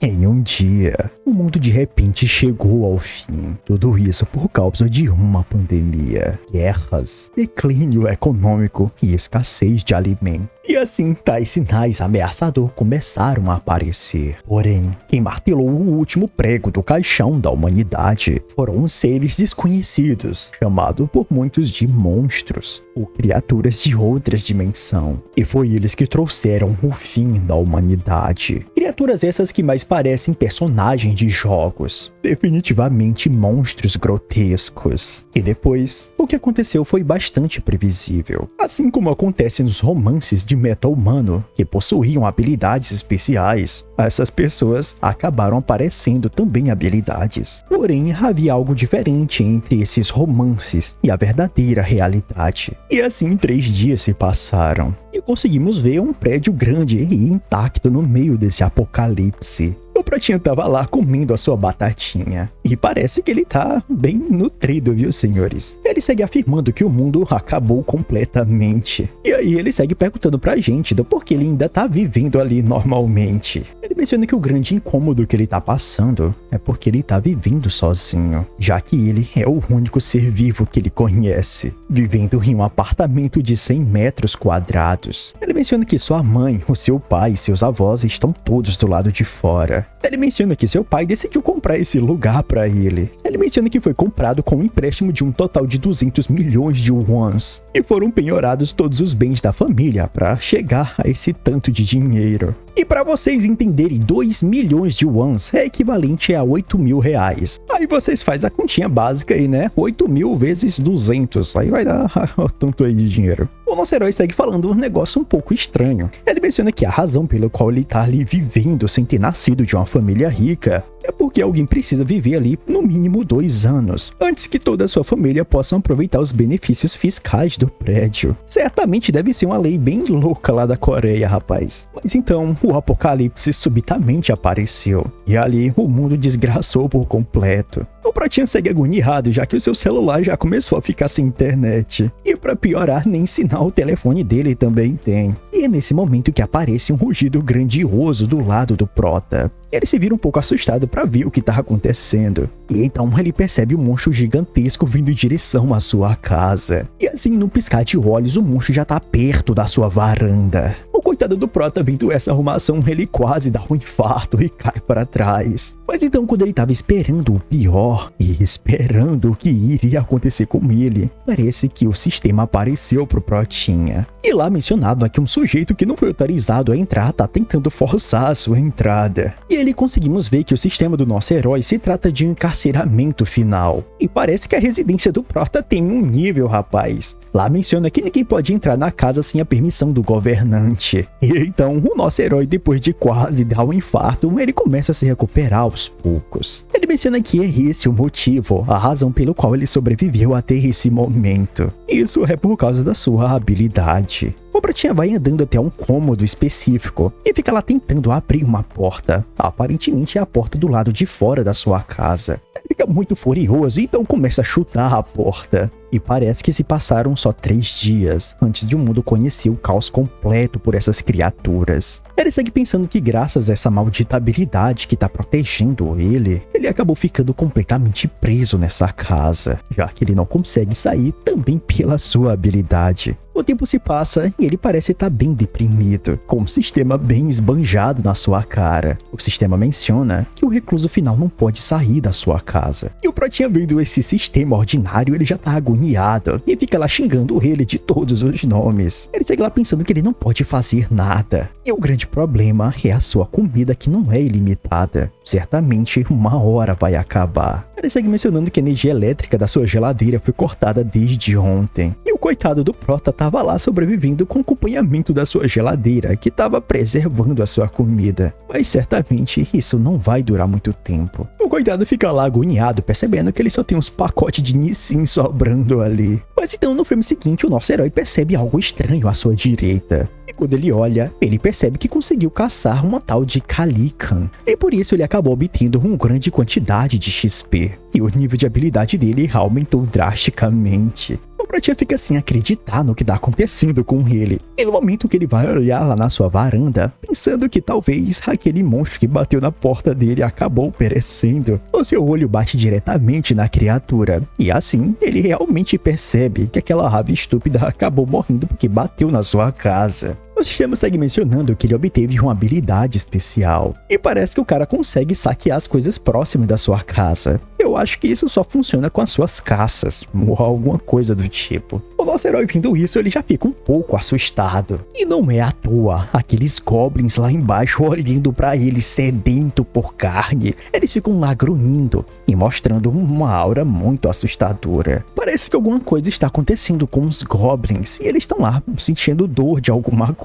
Em um dia, o mundo de repente chegou ao fim. Tudo isso por causa de uma pandemia, guerras, declínio econômico e escassez de alimento. E assim, tais sinais ameaçadores começaram a aparecer. Porém, quem martelou o último prego do caixão da humanidade foram os seres desconhecidos, chamados por muitos de monstros, ou criaturas de outras dimensões. E foi eles que trouxeram o fim da humanidade. Criaturas essas que mais parecem personagens de jogos. Definitivamente monstros grotescos. E depois, o que aconteceu foi bastante previsível. Assim como acontece nos romances de metal humano, que possuíam habilidades especiais, essas pessoas acabaram aparecendo também habilidades. Porém, havia algo diferente entre esses romances e a verdadeira realidade. E assim 3 dias se passaram, e conseguimos ver um prédio grande e intacto no meio desse apocalipse. O Pratinha tava lá comendo a sua batatinha. E parece que ele tá bem nutrido, viu, senhores? Ele segue afirmando que o mundo acabou completamente. E aí ele segue perguntando pra gente do porquê ele ainda tá vivendo ali normalmente. Ele menciona que o grande incômodo que ele tá passando é porque ele tá vivendo sozinho, já que ele é o único ser vivo que ele conhece, vivendo em um apartamento de 100 metros quadrados. Ele menciona que sua mãe, o seu pai e seus avós estão todos do lado de fora. Ele menciona que seu pai decidiu comprar esse lugar pra ele. Ele menciona que foi comprado com um empréstimo de um total de 200 milhões de wons. E foram penhorados todos os bens da família pra chegar a esse tanto de dinheiro. E pra vocês entenderem, 2 milhões de wons é equivalente a 8 mil reais. Aí vocês fazem a continha básica aí, né? 8 mil vezes 200. Aí vai dar tanto aí de dinheiro. O nosso herói segue falando um negócio um pouco estranho. Ele menciona que a razão pela qual ele tá ali vivendo sem ter nascido de uma família rica é porque alguém precisa viver ali no mínimo 2 anos, antes que toda a sua família possa aproveitar os benefícios fiscais do prédio. Certamente deve ser uma lei bem louca lá da Coreia, rapaz. Mas então, o apocalipse subitamente apareceu, e ali o mundo desgraçou por completo. O Pratinha segue agoniado, já que o seu celular já começou a ficar sem internet. E pra piorar, nem sinal o telefone dele também tem. E é nesse momento que aparece um rugido grandioso do lado do Prota. Ele se vira um pouco assustado pra ver o que tá acontecendo. E então ele percebe um monstro gigantesco vindo em direção à sua casa. E assim, num piscar de olhos, o monstro já tá perto da sua varanda. O coitado do Prota, vendo essa arrumação, ele quase dá um infarto e cai para trás. Mas então, quando ele tava esperando o pior e esperando o que iria acontecer com ele, parece que o sistema apareceu pro Protinha. E lá mencionava que um sujeito que não foi autorizado a entrar tá tentando forçar a sua entrada. E ele conseguimos ver que o sistema do nosso herói se trata de um encarceramento final. E parece que a residência do Prota tem um nível, rapaz. Lá menciona que ninguém pode entrar na casa sem a permissão do governante. E então, o nosso herói, depois de quase dar um infarto, ele começa a se recuperar aos poucos. Ele menciona que é esse o motivo, a razão pelo qual ele sobreviveu até esse momento. Isso é por causa da sua habilidade. O Pratinha vai andando até um cômodo específico e fica lá tentando abrir uma porta. Aparentemente é a porta do lado de fora da sua casa. Ele fica muito furioso e então começa a chutar a porta. E parece que se passaram só 3 dias antes de o mundo conhecer o caos completo por essas criaturas. Ele segue pensando que graças a essa maldita habilidade que tá protegendo ele acabou ficando completamente preso nessa casa, já que ele não consegue sair também pela sua habilidade. O tempo se passa e ele parece estar bem deprimido, com um sistema bem esbanjado na sua cara. O sistema menciona que o recluso final não pode sair da sua casa. E o Protinha, vendo esse sistema ordinário, ele já tá agoniado e fica lá xingando ele de todos os nomes. Ele segue lá pensando que ele não pode fazer nada. E o grande problema é a sua comida, que não é ilimitada. Certamente uma hora vai acabar. Ele segue mencionando que a energia elétrica da sua geladeira foi cortada desde ontem. E o coitado do Prota tava lá sobrevivendo com o acompanhamento da sua geladeira, que tava preservando a sua comida. Mas certamente isso não vai durar muito tempo. O coitado fica lá agoniado, percebendo que ele só tem uns pacotes de Nissin sobrando ali. Mas então, no filme seguinte, o nosso herói percebe algo estranho à sua direita. E quando ele olha, ele percebe que conseguiu caçar uma tal de Calican. E por isso ele acabou obtendo uma grande quantidade de XP. E o nível de habilidade dele aumentou drasticamente. O Pratinha fica sem acreditar no que tá acontecendo com ele. E no momento que ele vai olhar lá na sua varanda, pensando que talvez aquele monstro que bateu na porta dele acabou perecendo, o seu olho bate diretamente na criatura. E assim, ele realmente percebe que aquela ave estúpida acabou morrendo porque bateu na sua casa. O sistema segue mencionando que ele obteve uma habilidade especial. E parece que o cara consegue saquear as coisas próximas da sua casa. Eu acho que isso só funciona com as suas caças, ou alguma coisa do tipo. O nosso herói vendo isso, ele já fica um pouco assustado. E não é à toa, aqueles goblins lá embaixo olhando pra ele sedento por carne. Eles ficam lá grunhindo e mostrando uma aura muito assustadora. Parece que alguma coisa está acontecendo com os goblins e eles estão lá sentindo dor de alguma coisa.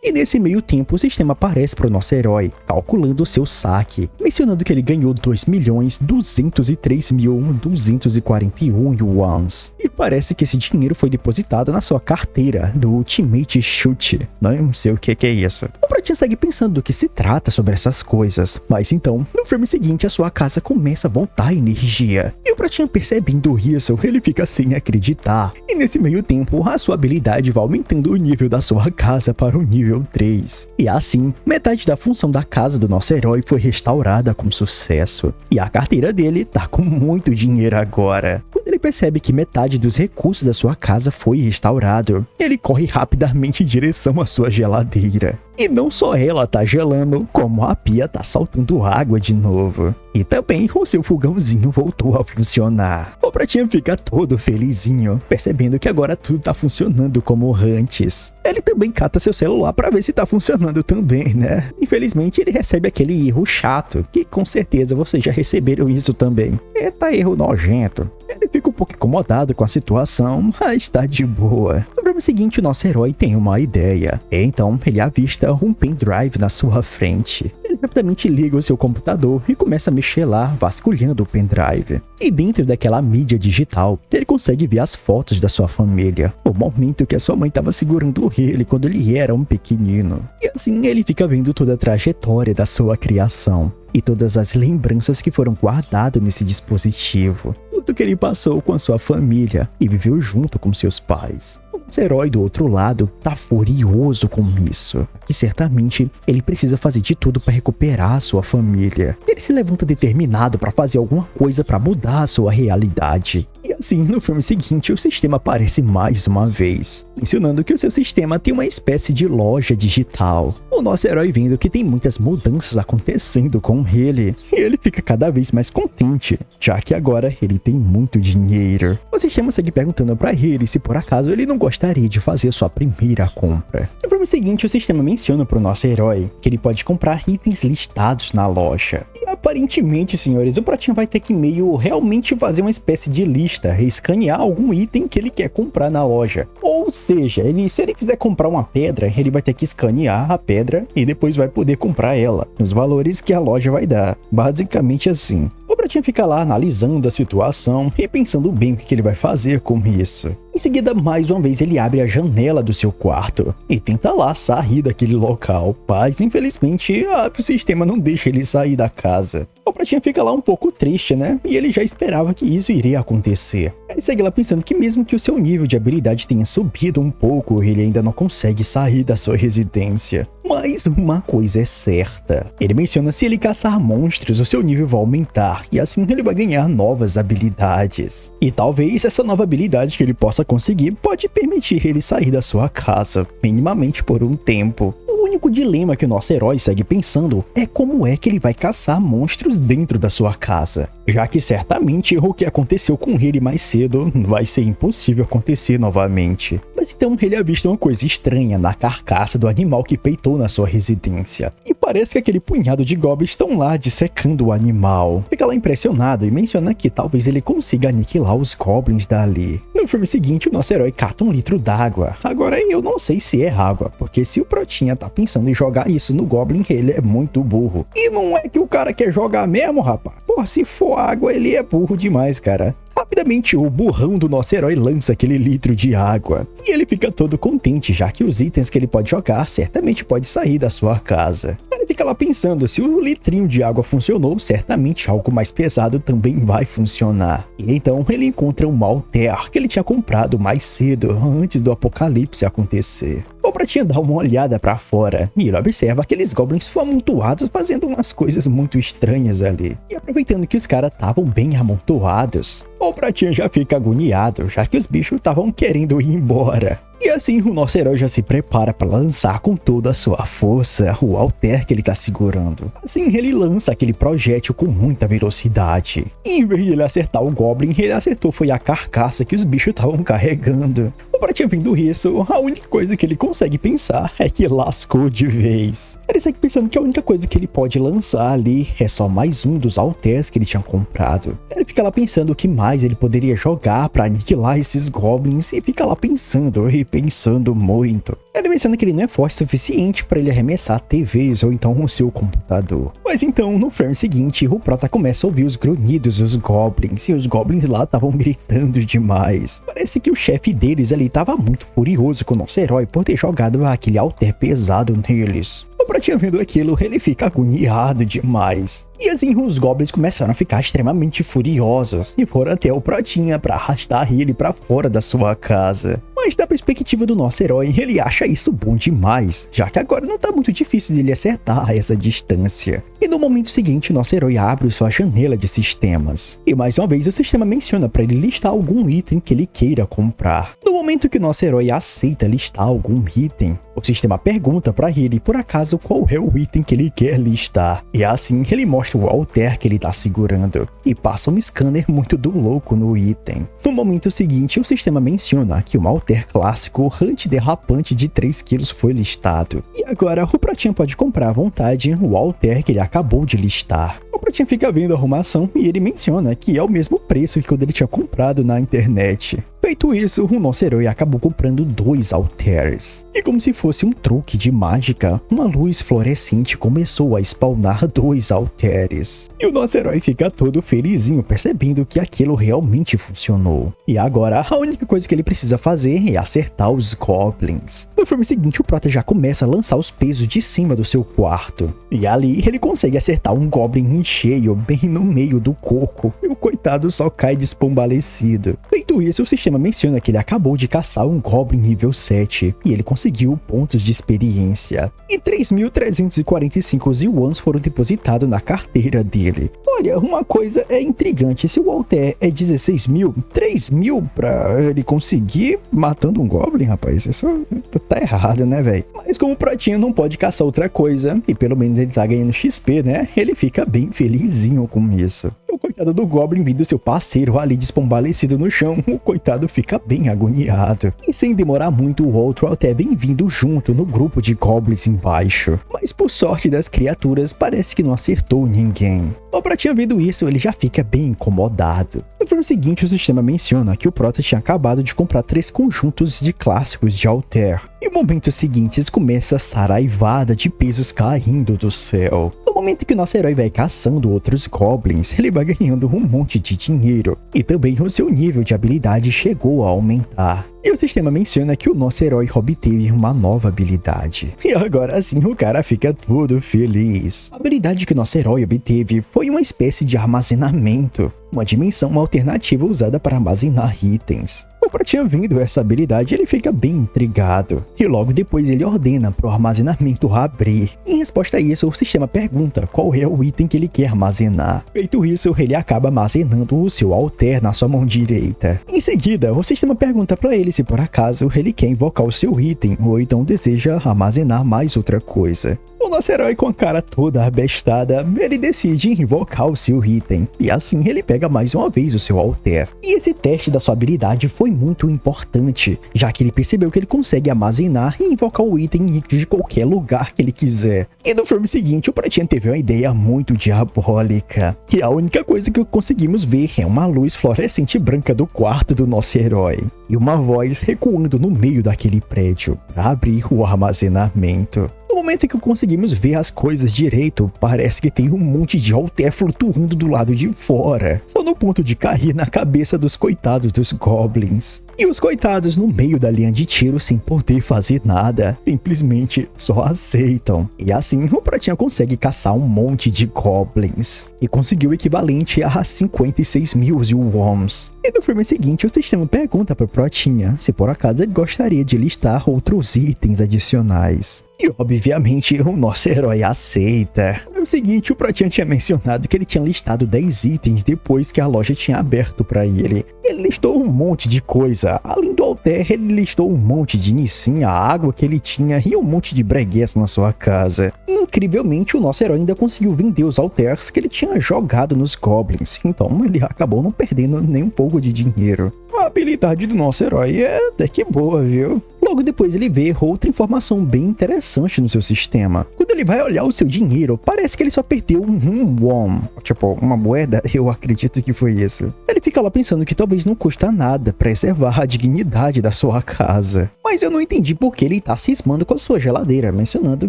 E nesse meio tempo o sistema aparece para o nosso herói, calculando o seu saque, mencionando que ele ganhou 2.203.241 yuans. E parece que esse dinheiro foi depositado na sua carteira do Ultimate Shoot. Não sei o que é isso. O Pratinha segue pensando do que se trata sobre essas coisas, mas então, no filme seguinte, a sua casa começa a voltar a energia. E o Pratinha, percebendo isso, ele fica sem acreditar. E nesse meio tempo, a sua habilidade vai aumentando o nível da sua casa para o nível 3. E assim, metade da função da casa do nosso herói foi restaurada com sucesso. E a carteira dele tá com muito dinheiro agora. Quando ele percebe que metade dos recursos da sua casa foi restaurado, ele corre rapidamente em direção à sua geladeira. E não só ela tá gelando, como a pia tá saltando água de novo. E também o seu fogãozinho voltou a funcionar. O Pratinha fica todo felizinho, percebendo que agora tudo tá funcionando como antes. Ele também cata seu celular pra ver se tá funcionando também, né? Infelizmente ele recebe aquele erro chato, que com certeza vocês já receberam isso também. Eita, erro nojento. Ele fica um pouco incomodado com a situação, mas tá de boa. No programa seguinte, o nosso herói tem uma ideia. Então, ele avista um pendrive na sua frente. Ele rapidamente liga o seu computador e começa a mexer lá, vasculhando o pendrive. E dentro daquela mídia digital, ele consegue ver as fotos da sua família. O momento que a sua mãe estava segurando ele quando ele era um pequenino. E assim, ele fica vendo toda a trajetória da sua criação. E todas as lembranças que foram guardadas nesse dispositivo. Tudo que ele passou com a sua família e viveu junto com seus pais. O nosso herói do outro lado tá furioso com isso. E certamente ele precisa fazer de tudo para recuperar a sua família. Ele se levanta determinado para fazer alguma coisa para mudar a sua realidade. E assim, no filme seguinte, o sistema aparece mais uma vez, mencionando que o seu sistema tem uma espécie de loja digital. O nosso herói vendo que tem muitas mudanças acontecendo com ele, e ele fica cada vez mais contente, já que agora ele tem muito dinheiro. O sistema segue perguntando para ele se por acaso ele não gostaria de fazer sua primeira compra. No filme seguinte, o sistema menciona para o nosso herói que ele pode comprar itens listados na loja. E aparentemente, senhores, o Pratinha vai ter que realmente fazer uma espécie de lista, escanear algum item que ele quer comprar na loja. Ou seja, se ele quiser comprar uma pedra, ele vai ter que escanear a pedra e depois vai poder comprar ela, nos valores que a loja vai dar. Basicamente assim. O Pratinha fica lá analisando a situação e pensando bem o que ele vai fazer com isso. Em seguida, mais uma vez, ele abre a janela do seu quarto e tenta lá sair daquele local, mas infelizmente o sistema não deixa ele sair da casa. O Pratinha fica lá um pouco triste, né? E ele já esperava que isso iria acontecer. Ele segue lá pensando que mesmo que o seu nível de habilidade tenha subido um pouco, ele ainda não consegue sair da sua residência. Mas uma coisa é certa. Ele menciona se ele caçar monstros, o seu nível vai aumentar e assim ele vai ganhar novas habilidades. E talvez essa nova habilidade que ele possa conseguir pode permitir ele sair da sua casa, minimamente por um tempo. O único dilema que o nosso herói segue pensando é como é que ele vai caçar monstros dentro da sua casa, já que certamente o que aconteceu com ele mais cedo vai ser impossível acontecer novamente. Mas então ele avista uma coisa estranha na carcaça do animal que peitou na sua residência, e parece que aquele punhado de goblins estão lá dissecando o animal. Fica lá impressionado e menciona que talvez ele consiga aniquilar os goblins dali. No filme seguinte, o nosso herói cata 1 litro d'água. Agora eu não sei se é água, porque se o Pratinha tá pensando em jogar isso no Goblin, ele é muito burro. E não é que o cara quer jogar mesmo, rapaz. Pô, se for água, ele é burro demais, cara. Rapidamente, o burrão do nosso herói lança aquele litro de água. E ele fica todo contente, já que os itens que ele pode jogar certamente pode sair da sua casa. Ele fica lá pensando, se o litrinho de água funcionou, certamente algo mais pesado também vai funcionar. E então ele encontra um Altair que ele tinha comprado mais cedo, antes do apocalipse acontecer. O Pratinha dá uma olhada pra fora e ele observa aqueles goblins amontoados fazendo umas coisas muito estranhas ali. E aproveitando que os caras estavam bem amontoados, o Pratinha já fica agoniado, já que os bichos estavam querendo ir embora. E assim o nosso herói já se prepara para lançar com toda a sua força o Altair que ele tá segurando. Assim ele lança aquele projétil com muita velocidade. E em vez de ele acertar o Goblin, ele acertou foi a carcaça que os bichos estavam carregando. O Pratinha vendo isso, a única coisa que ele consegue pensar é que lascou de vez. Ele segue pensando que a única coisa que ele pode lançar ali é só mais um dos Altairs que ele tinha comprado. Ele fica lá pensando o que mais ele poderia jogar para aniquilar esses Goblins e fica lá pensando e pensando muito. Ele pensando que ele não é forte o suficiente para ele arremessar TVs ou então o seu computador. Mas então, no frame seguinte, o Prota começa a ouvir os grunhidos dos Goblins, e os Goblins lá estavam gritando demais. Parece que o chefe deles ali estava muito furioso com o nosso herói por ter jogado aquele Altair pesado neles. O Pratinha vendo aquilo, ele fica agoniado demais. E assim os Goblins começaram a ficar extremamente furiosos e foram até o Pratinha para arrastar ele para fora da sua casa. Mas da perspectiva do nosso herói, ele acha isso bom demais, já que agora não tá muito difícil dele acertar a essa distância. E no momento seguinte, o nosso herói abre sua janela de sistemas. E mais uma vez o sistema menciona para ele listar algum item que ele queira comprar. No momento que o nosso herói aceita listar algum item, o sistema pergunta para ele por acaso qual é o item que ele quer listar. E assim ele mostra o Altair que ele tá segurando e passa um scanner muito do louco no item. No momento seguinte, o sistema menciona que um Altair clássico antiderrapante de 3 kg foi listado. E agora o Pratinha pode comprar à vontade o Altair que ele acabou de listar. O Pratinha fica vendo a arrumação e ele menciona que é o mesmo preço que quando ele tinha comprado na internet. Feito isso, o nosso herói acabou comprando 2 Altairs. E como se fosse um truque de mágica, uma luz fluorescente começou a spawnar 2 Altairs. E o nosso herói fica todo felizinho percebendo que aquilo realmente funcionou. E agora, a única coisa que ele precisa fazer é acertar os Goblins. No filme seguinte, o Prota já começa a lançar os pesos de cima do seu quarto. E ali, ele consegue acertar um Goblin em cheio, bem no meio do coco. E o coitado só cai despombalecido. Feito isso, o sistema menciona que ele acabou de caçar um Goblin nível 7 e ele conseguiu pontos de experiência. E 3.345 Z1s foram depositados na carteira dele. Olha, uma coisa é intrigante, se o Altair é 16 mil, 3 mil pra ele conseguir matando um Goblin, rapaz, isso tá errado, né, velho? Mas como o Pratinha não pode caçar outra coisa, e pelo menos ele tá ganhando XP, né, ele fica bem felizinho com isso. O coitado do Goblin vendo seu parceiro ali despombalecido no chão, o coitado fica bem agoniado. E sem demorar muito, o outro Altair vem vindo junto no grupo de Goblins embaixo. Mas por sorte das criaturas, parece que não acertou ninguém. O Pratinha vendo isso, ele já fica bem incomodado. No filme seguinte, o sistema menciona que o Prota tinha acabado de comprar 3 conjuntos de clássicos de Altair. E no momento seguinte, começa a saraivada de pesos caindo do céu. No momento que o nosso herói vai caçando outros Goblins, ele vai ganhando um monte de dinheiro. E também o seu nível de habilidade chegou a aumentar. E o sistema menciona que o nosso herói obteve uma nova habilidade. E agora sim o cara fica todo feliz. A habilidade que o nosso herói obteve foi uma espécie de armazenamento. Uma dimensão alternativa usada para armazenar itens. O Pratinha vendo essa habilidade, ele fica bem intrigado. E logo depois ele ordena para o armazenamento abrir. Em resposta a isso, o sistema pergunta qual é o item que ele quer armazenar. Feito isso, ele acaba armazenando o seu Altair na sua mão direita. Em seguida, o sistema pergunta para ele se por acaso ele quer invocar o seu item ou então deseja armazenar mais outra coisa. O nosso herói, com a cara toda abestada, ele decide invocar o seu item. E assim ele pega mais uma vez o seu Altair. E esse teste da sua habilidade foi muito importante, já que ele percebeu que ele consegue armazenar e invocar o item de qualquer lugar que ele quiser. E no filme seguinte, o Pratinha teve uma ideia muito diabólica. E a única coisa que conseguimos ver é uma luz fluorescente branca do quarto do nosso herói. E uma voz recuando no meio daquele prédio para abrir o armazenamento. No momento que conseguimos ver as coisas direito, parece que tem um monte de halter flutuando do lado de fora, só no ponto de cair na cabeça dos coitados dos goblins. E os coitados no meio da linha de tiro sem poder fazer nada, simplesmente só aceitam. E assim o Pratinha consegue caçar um monte de goblins e conseguiu o equivalente a 56 mil worms. E no filme seguinte, o sistema pergunta para o Pratinha se por acaso ele gostaria de listar outros itens adicionais. E obviamente o nosso herói aceita. No seguinte, o Pratinha tinha mencionado que ele tinha listado 10 itens depois que a loja tinha aberto para ele. Ele listou um monte de coisa. Além do halter, ele listou um monte de Nissin, a água que ele tinha e um monte de breguês na sua casa. E, incrivelmente, o nosso herói ainda conseguiu vender os halters que ele tinha jogado nos goblins. Então ele acabou não perdendo nem um pouco de dinheiro. A habilidade do nosso herói é até que boa, viu? Logo depois ele vê outra informação bem interessante no seu sistema. Quando ele vai olhar o seu dinheiro, parece que ele só perdeu um worm. Tipo, uma moeda, eu acredito que foi isso. Ele fica lá pensando que talvez não custa nada preservar a dignidade da sua casa. Mas eu não entendi por que ele tá cismando com a sua geladeira, mencionando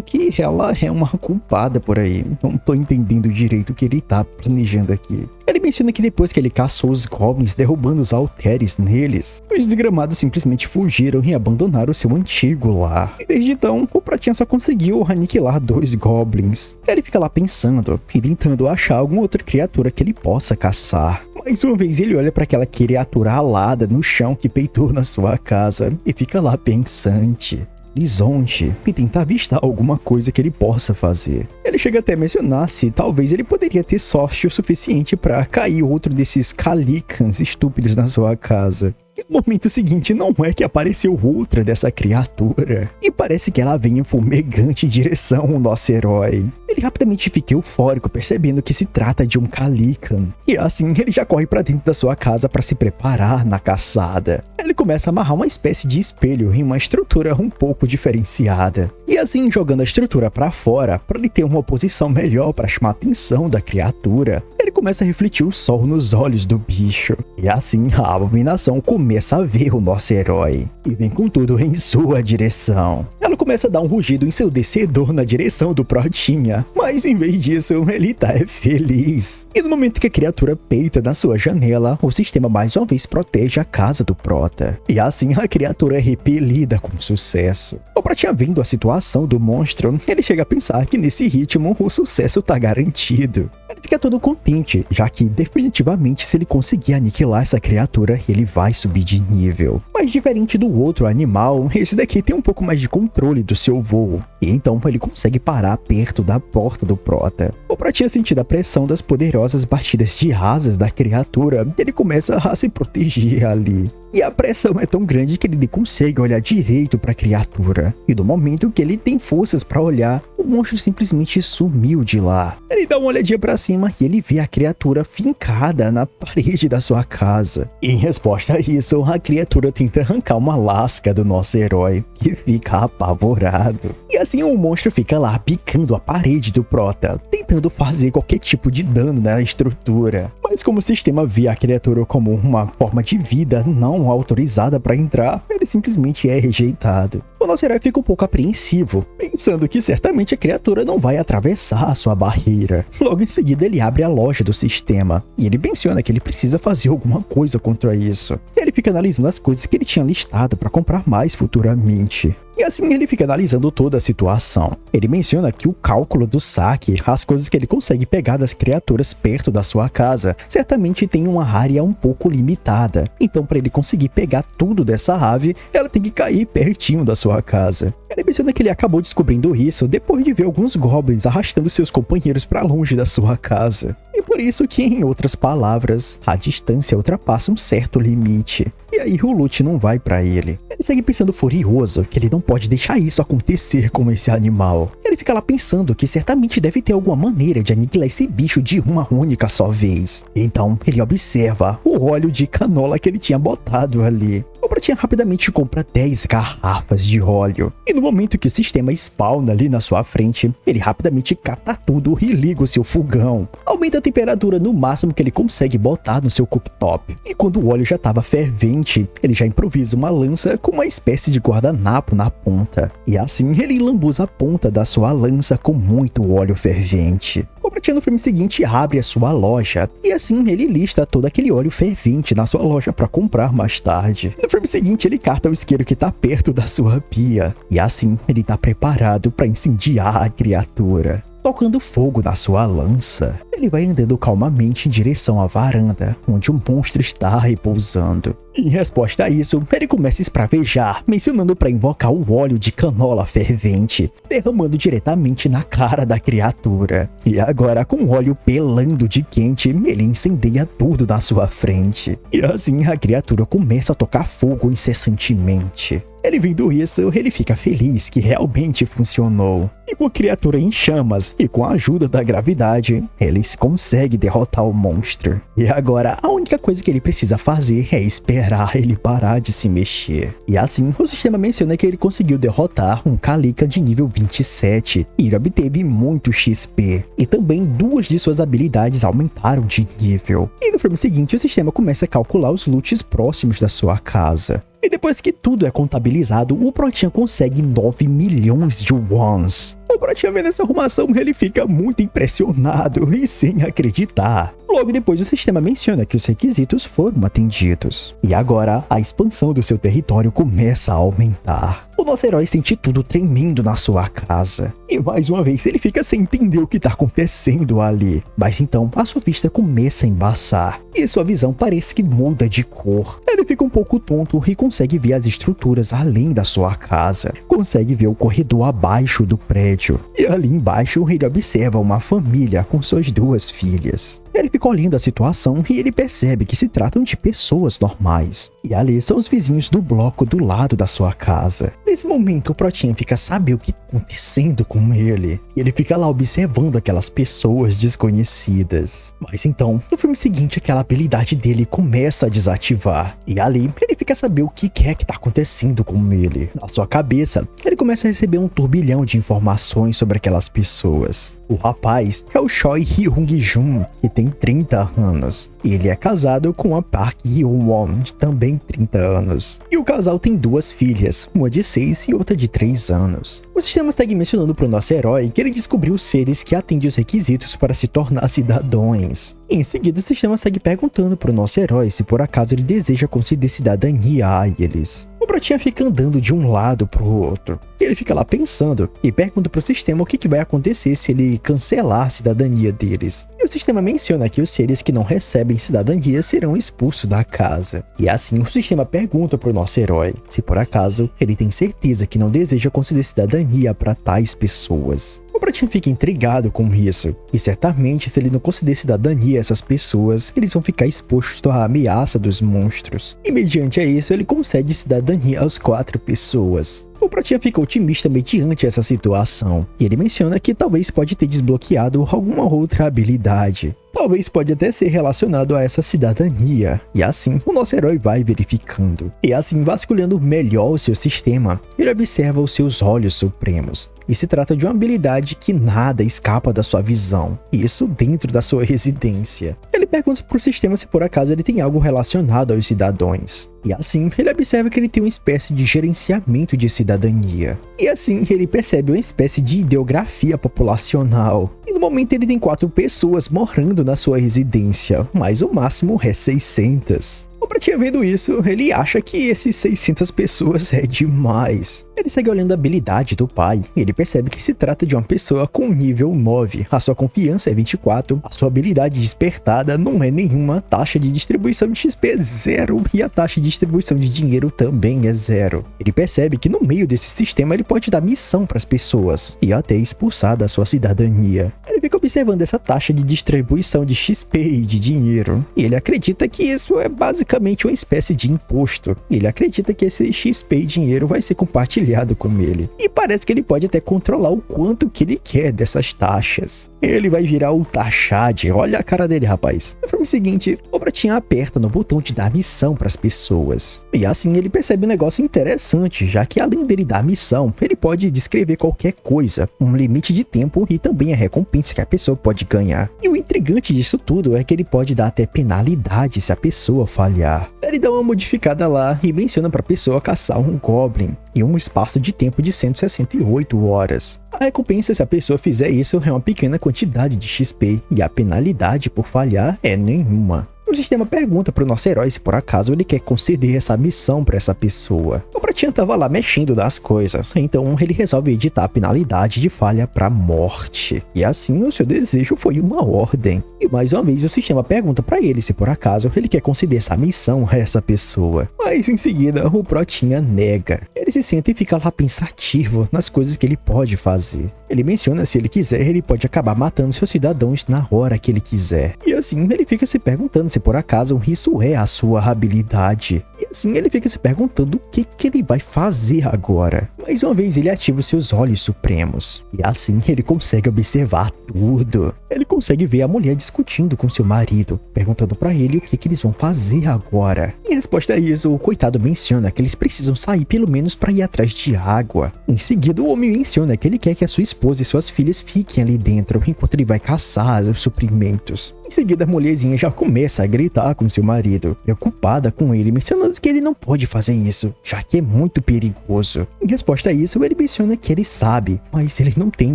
que ela é uma culpada por aí. Não tô entendendo direito o que ele tá planejando aqui. Ele menciona que depois que ele caçou os goblins derrubando os halteres neles, os desgramados simplesmente fugiram e abandonaram o seu antigo lar. E desde então, o Pratinha só conseguiu aniquilar 2 goblins. Ele fica lá pensando e tentando achar alguma outra criatura que ele possa caçar. Mais uma vez ele olha para aquela criatura alada no chão que peitou na sua casa e fica lá pensante, lisonje, e tenta avistar alguma coisa que ele possa fazer. Ele chega até a mencionar se talvez ele poderia ter sorte o suficiente para cair outro desses calicans estúpidos na sua casa. E no momento seguinte não é que apareceu outra dessa criatura, e parece que ela vem fumegante em direção ao nosso herói. Ele rapidamente fica eufórico percebendo que se trata de um Calican, e assim ele já corre para dentro da sua casa para se preparar na caçada. Ele começa a amarrar uma espécie de espelho em uma estrutura um pouco diferenciada, e assim jogando a estrutura para fora para ele ter uma posição melhor para chamar a atenção da criatura. Ele começa a refletir o sol nos olhos do bicho, e assim a abominação começa a ver o nosso herói e vem com tudo em sua direção. Ela começa a dar um rugido ensurdecedor na direção do Protinha, mas em vez disso ele tá feliz. E no momento que a criatura peita na sua janela, o sistema mais uma vez protege a casa do Prota, e assim a criatura é repelida com sucesso. O Protinha vendo a situação do monstro, ele chega a pensar que nesse ritmo o sucesso tá garantido. Ele fica todo contente, já que definitivamente se ele conseguir aniquilar essa criatura, ele vai subir de nível. Mas diferente do outro animal, esse daqui tem um pouco mais de controle do seu voo, e então ele consegue parar perto da porta do Prota. O Pratinha, sentindo a pressão das poderosas batidas de asas da criatura, ele começa a se proteger ali. E a pressão é tão grande que ele nem consegue olhar direito para a criatura. E no momento que ele tem forças para olhar, o monstro simplesmente sumiu de lá. Ele dá uma olhadinha para cima e ele vê a criatura fincada na parede da sua casa. E em resposta a isso, a criatura tenta arrancar uma lasca do nosso herói, que fica apavorado. E assim o monstro fica lá picando a parede do Prota, tentando fazer qualquer tipo de dano na estrutura. Mas como o sistema vê a criatura como uma forma de vida não autorizada para entrar, ele simplesmente é rejeitado. O nosso herói fica um pouco apreensivo, pensando que certamente a criatura não vai atravessar a sua barreira. Logo em seguida ele abre a loja do sistema, e ele menciona que ele precisa fazer alguma coisa contra isso. Ele fica analisando as coisas que ele tinha listado para comprar mais futuramente. E assim ele fica analisando toda a situação. Ele menciona que o cálculo do saque, as coisas que ele consegue pegar das criaturas perto da sua casa, certamente tem uma área um pouco limitada. Então para ele conseguir pegar tudo dessa ave, ela tem que cair pertinho da sua casa. Ele menciona que ele acabou descobrindo isso depois de ver alguns goblins arrastando seus companheiros para longe da sua casa. E por isso que, em outras palavras, a distância ultrapassa um certo limite. E aí o loot não vai pra ele. Ele segue pensando furioso que ele não pode deixar isso acontecer com esse animal. Ele fica lá pensando que certamente deve ter alguma maneira de aniquilar esse bicho de uma única só vez. Então ele observa o óleo de canola que ele tinha botado ali. O Pratinha rapidamente compra 10 garrafas de óleo. E no momento que o sistema spawna ali na sua frente, ele rapidamente cata tudo e liga o seu fogão. Aumenta a temperatura no máximo que ele consegue botar no seu cooktop. E quando o óleo já estava fervente, ele já improvisa uma lança com uma espécie de guardanapo na ponta. E assim ele lambuza a ponta da sua lança com muito óleo fervente. O Pratinha no frame seguinte abre a sua loja e assim ele lista todo aquele óleo fervente na sua loja para comprar mais tarde. No frame seguinte ele carta o isqueiro que tá perto da sua pia e assim ele tá preparado para incendiar a criatura. Tocando fogo na sua lança, ele vai andando calmamente em direção à varanda, onde o monstro está repousando. Em resposta a isso, ele começa a espravejar, mencionando para invocar o óleo de canola fervente, derramando diretamente na cara da criatura. E agora, com o óleo pelando de quente, ele incendeia tudo na sua frente. E assim, a criatura começa a tocar fogo incessantemente. Ele vendo isso, ele fica feliz que realmente funcionou. E com a criatura em chamas e com a ajuda da gravidade, eles conseguem derrotar o monstro. E agora, a única coisa que ele precisa fazer é esperar ele parar de se mexer. E assim, o sistema menciona que ele conseguiu derrotar um Calica de nível 27 e ele obteve muito XP. E também 2 de suas habilidades aumentaram de nível. E no frame seguinte, o sistema começa a calcular os loots próximos da sua casa. E depois que tudo é contabilizado, o Pratinha consegue 9 milhões de wons. O Pratinha vendo essa arrumação, ele fica muito impressionado e sem acreditar. Logo depois, o sistema menciona que os requisitos foram atendidos. E agora, a expansão do seu território começa a aumentar. O nosso herói sente tudo tremendo na sua casa. E mais uma vez, ele fica sem entender o que está acontecendo ali. Mas então, a sua vista começa a embaçar. E sua visão parece que muda de cor. Ele fica um pouco tonto e consegue ver as estruturas além da sua casa. Consegue ver o corredor abaixo do prédio. E ali embaixo, ele observa uma família com suas 2 filhas. Ele fica olhando a situação e ele percebe que se tratam de pessoas normais. E ali são os vizinhos do bloco do lado da sua casa. Nesse momento, o Pratinha fica a saber o que está acontecendo com ele. E ele fica lá observando aquelas pessoas desconhecidas. Mas então, no filme seguinte, aquela habilidade dele começa a desativar. E ali, ele fica a saber o que é que está acontecendo com ele. Na sua cabeça, ele começa a receber um turbilhão de informações sobre aquelas pessoas. O rapaz é o Choi Hyung-jun, que tem 30 anos. Ele é casado com a Park Hyo-won, de também 30 anos. E o casal tem 2 filhas, uma de 6 e outra de 3 anos. O sistema segue mencionando para o nosso herói que ele descobriu seres que atendem os requisitos para se tornar cidadãos. Em seguida, o sistema segue perguntando para o nosso herói se por acaso ele deseja conceder cidadania a eles. O Pratinha fica andando de um lado para o outro. Ele fica lá pensando e pergunta para o sistema o que vai acontecer se ele cancelar a cidadania deles. E o sistema menciona que os seres que não recebem cidadania serão expulsos da casa. E assim o sistema pergunta para o nosso herói se por acaso ele tem certeza que não deseja conceder cidadania para tais pessoas. O Pratinha fica intrigado com isso, e certamente se ele não conceder cidadania a essas pessoas, eles vão ficar expostos à ameaça dos monstros. E mediante a isso, ele concede cidadania às 4 pessoas. O Pratinha fica otimista mediante essa situação, e ele menciona que talvez pode ter desbloqueado alguma outra habilidade. Talvez pode até ser relacionado a essa cidadania. E assim, o nosso herói vai verificando. E assim, vasculhando melhor o seu sistema, ele observa os seus olhos supremos. E se trata de uma habilidade que nada escapa da sua visão. Isso dentro da sua residência. Ele pergunta para o sistema se por acaso ele tem algo relacionado aos cidadãos. E assim, ele observa que ele tem uma espécie de gerenciamento de cidadania. E assim, ele percebe uma espécie de ideografia populacional. E no momento ele tem 4 pessoas morando na sua residência, mas o máximo é 600. O Pratinha vendo isso, ele acha que esses 600 pessoas é demais. Ele segue olhando a habilidade do pai, e ele percebe que se trata de uma pessoa com nível 9. A sua confiança é 24, a sua habilidade despertada não é nenhuma, taxa de distribuição de XP é 0 e a taxa de distribuição de dinheiro também é 0. Ele percebe que no meio desse sistema ele pode dar missão para as pessoas e até expulsar da sua cidadania. Ele fica observando essa taxa de distribuição de XP e de dinheiro, e ele acredita que isso é basicamente basicamente uma espécie de imposto. Ele acredita que esse XP e dinheiro vai ser compartilhado com ele. E parece que ele pode até controlar o quanto que ele quer dessas taxas. Ele vai virar o taxade. Olha a cara dele, rapaz. No filme seguinte, o Pratinha aperta no botão de dar missão para as pessoas. E assim ele percebe um negócio interessante, já que além dele dar missão, ele pode descrever qualquer coisa, um limite de tempo e também a recompensa que a pessoa pode ganhar. E o intrigante disso tudo é que ele pode dar até penalidade se a pessoa falhar. Ele dá uma modificada lá e menciona para a pessoa caçar um Goblin em um espaço de tempo de 168 horas. A recompensa se a pessoa fizer isso é uma pequena quantidade de XP e a penalidade por falhar é nenhuma. O sistema pergunta para o nosso herói se por acaso ele quer conceder essa missão para essa pessoa. O Pratinha tava lá mexendo nas coisas, então ele resolve editar a penalidade de falha para morte. E assim o seu desejo foi uma ordem. E mais uma vez o sistema pergunta para ele se por acaso ele quer conceder essa missão a essa pessoa. Mas em seguida o Pratinha nega. Ele se senta e fica lá pensativo nas coisas que ele pode fazer. Ele menciona se ele quiser ele pode acabar matando seus cidadãos na hora que ele quiser. E assim ele fica se perguntando se por acaso isso é a sua habilidade. E assim ele fica se perguntando o que ele vai fazer agora. Mais uma vez ele ativa os seus olhos supremos. E assim ele consegue observar tudo. Ele consegue ver a mulher discutindo com seu marido, perguntando pra ele o que eles vão fazer agora. Em resposta a isso, o coitado menciona que eles precisam sair pelo menos para ir atrás de água. Em seguida, o homem menciona que ele quer que a sua esposa e suas filhas fiquem ali dentro enquanto ele vai caçar os suprimentos. Em seguida, a mulherzinha já começa a gritar com seu marido, preocupada com ele, mencionando que ele não pode fazer isso, já que é muito perigoso. Em resposta a isso, ele menciona que ele sabe, mas ele não tem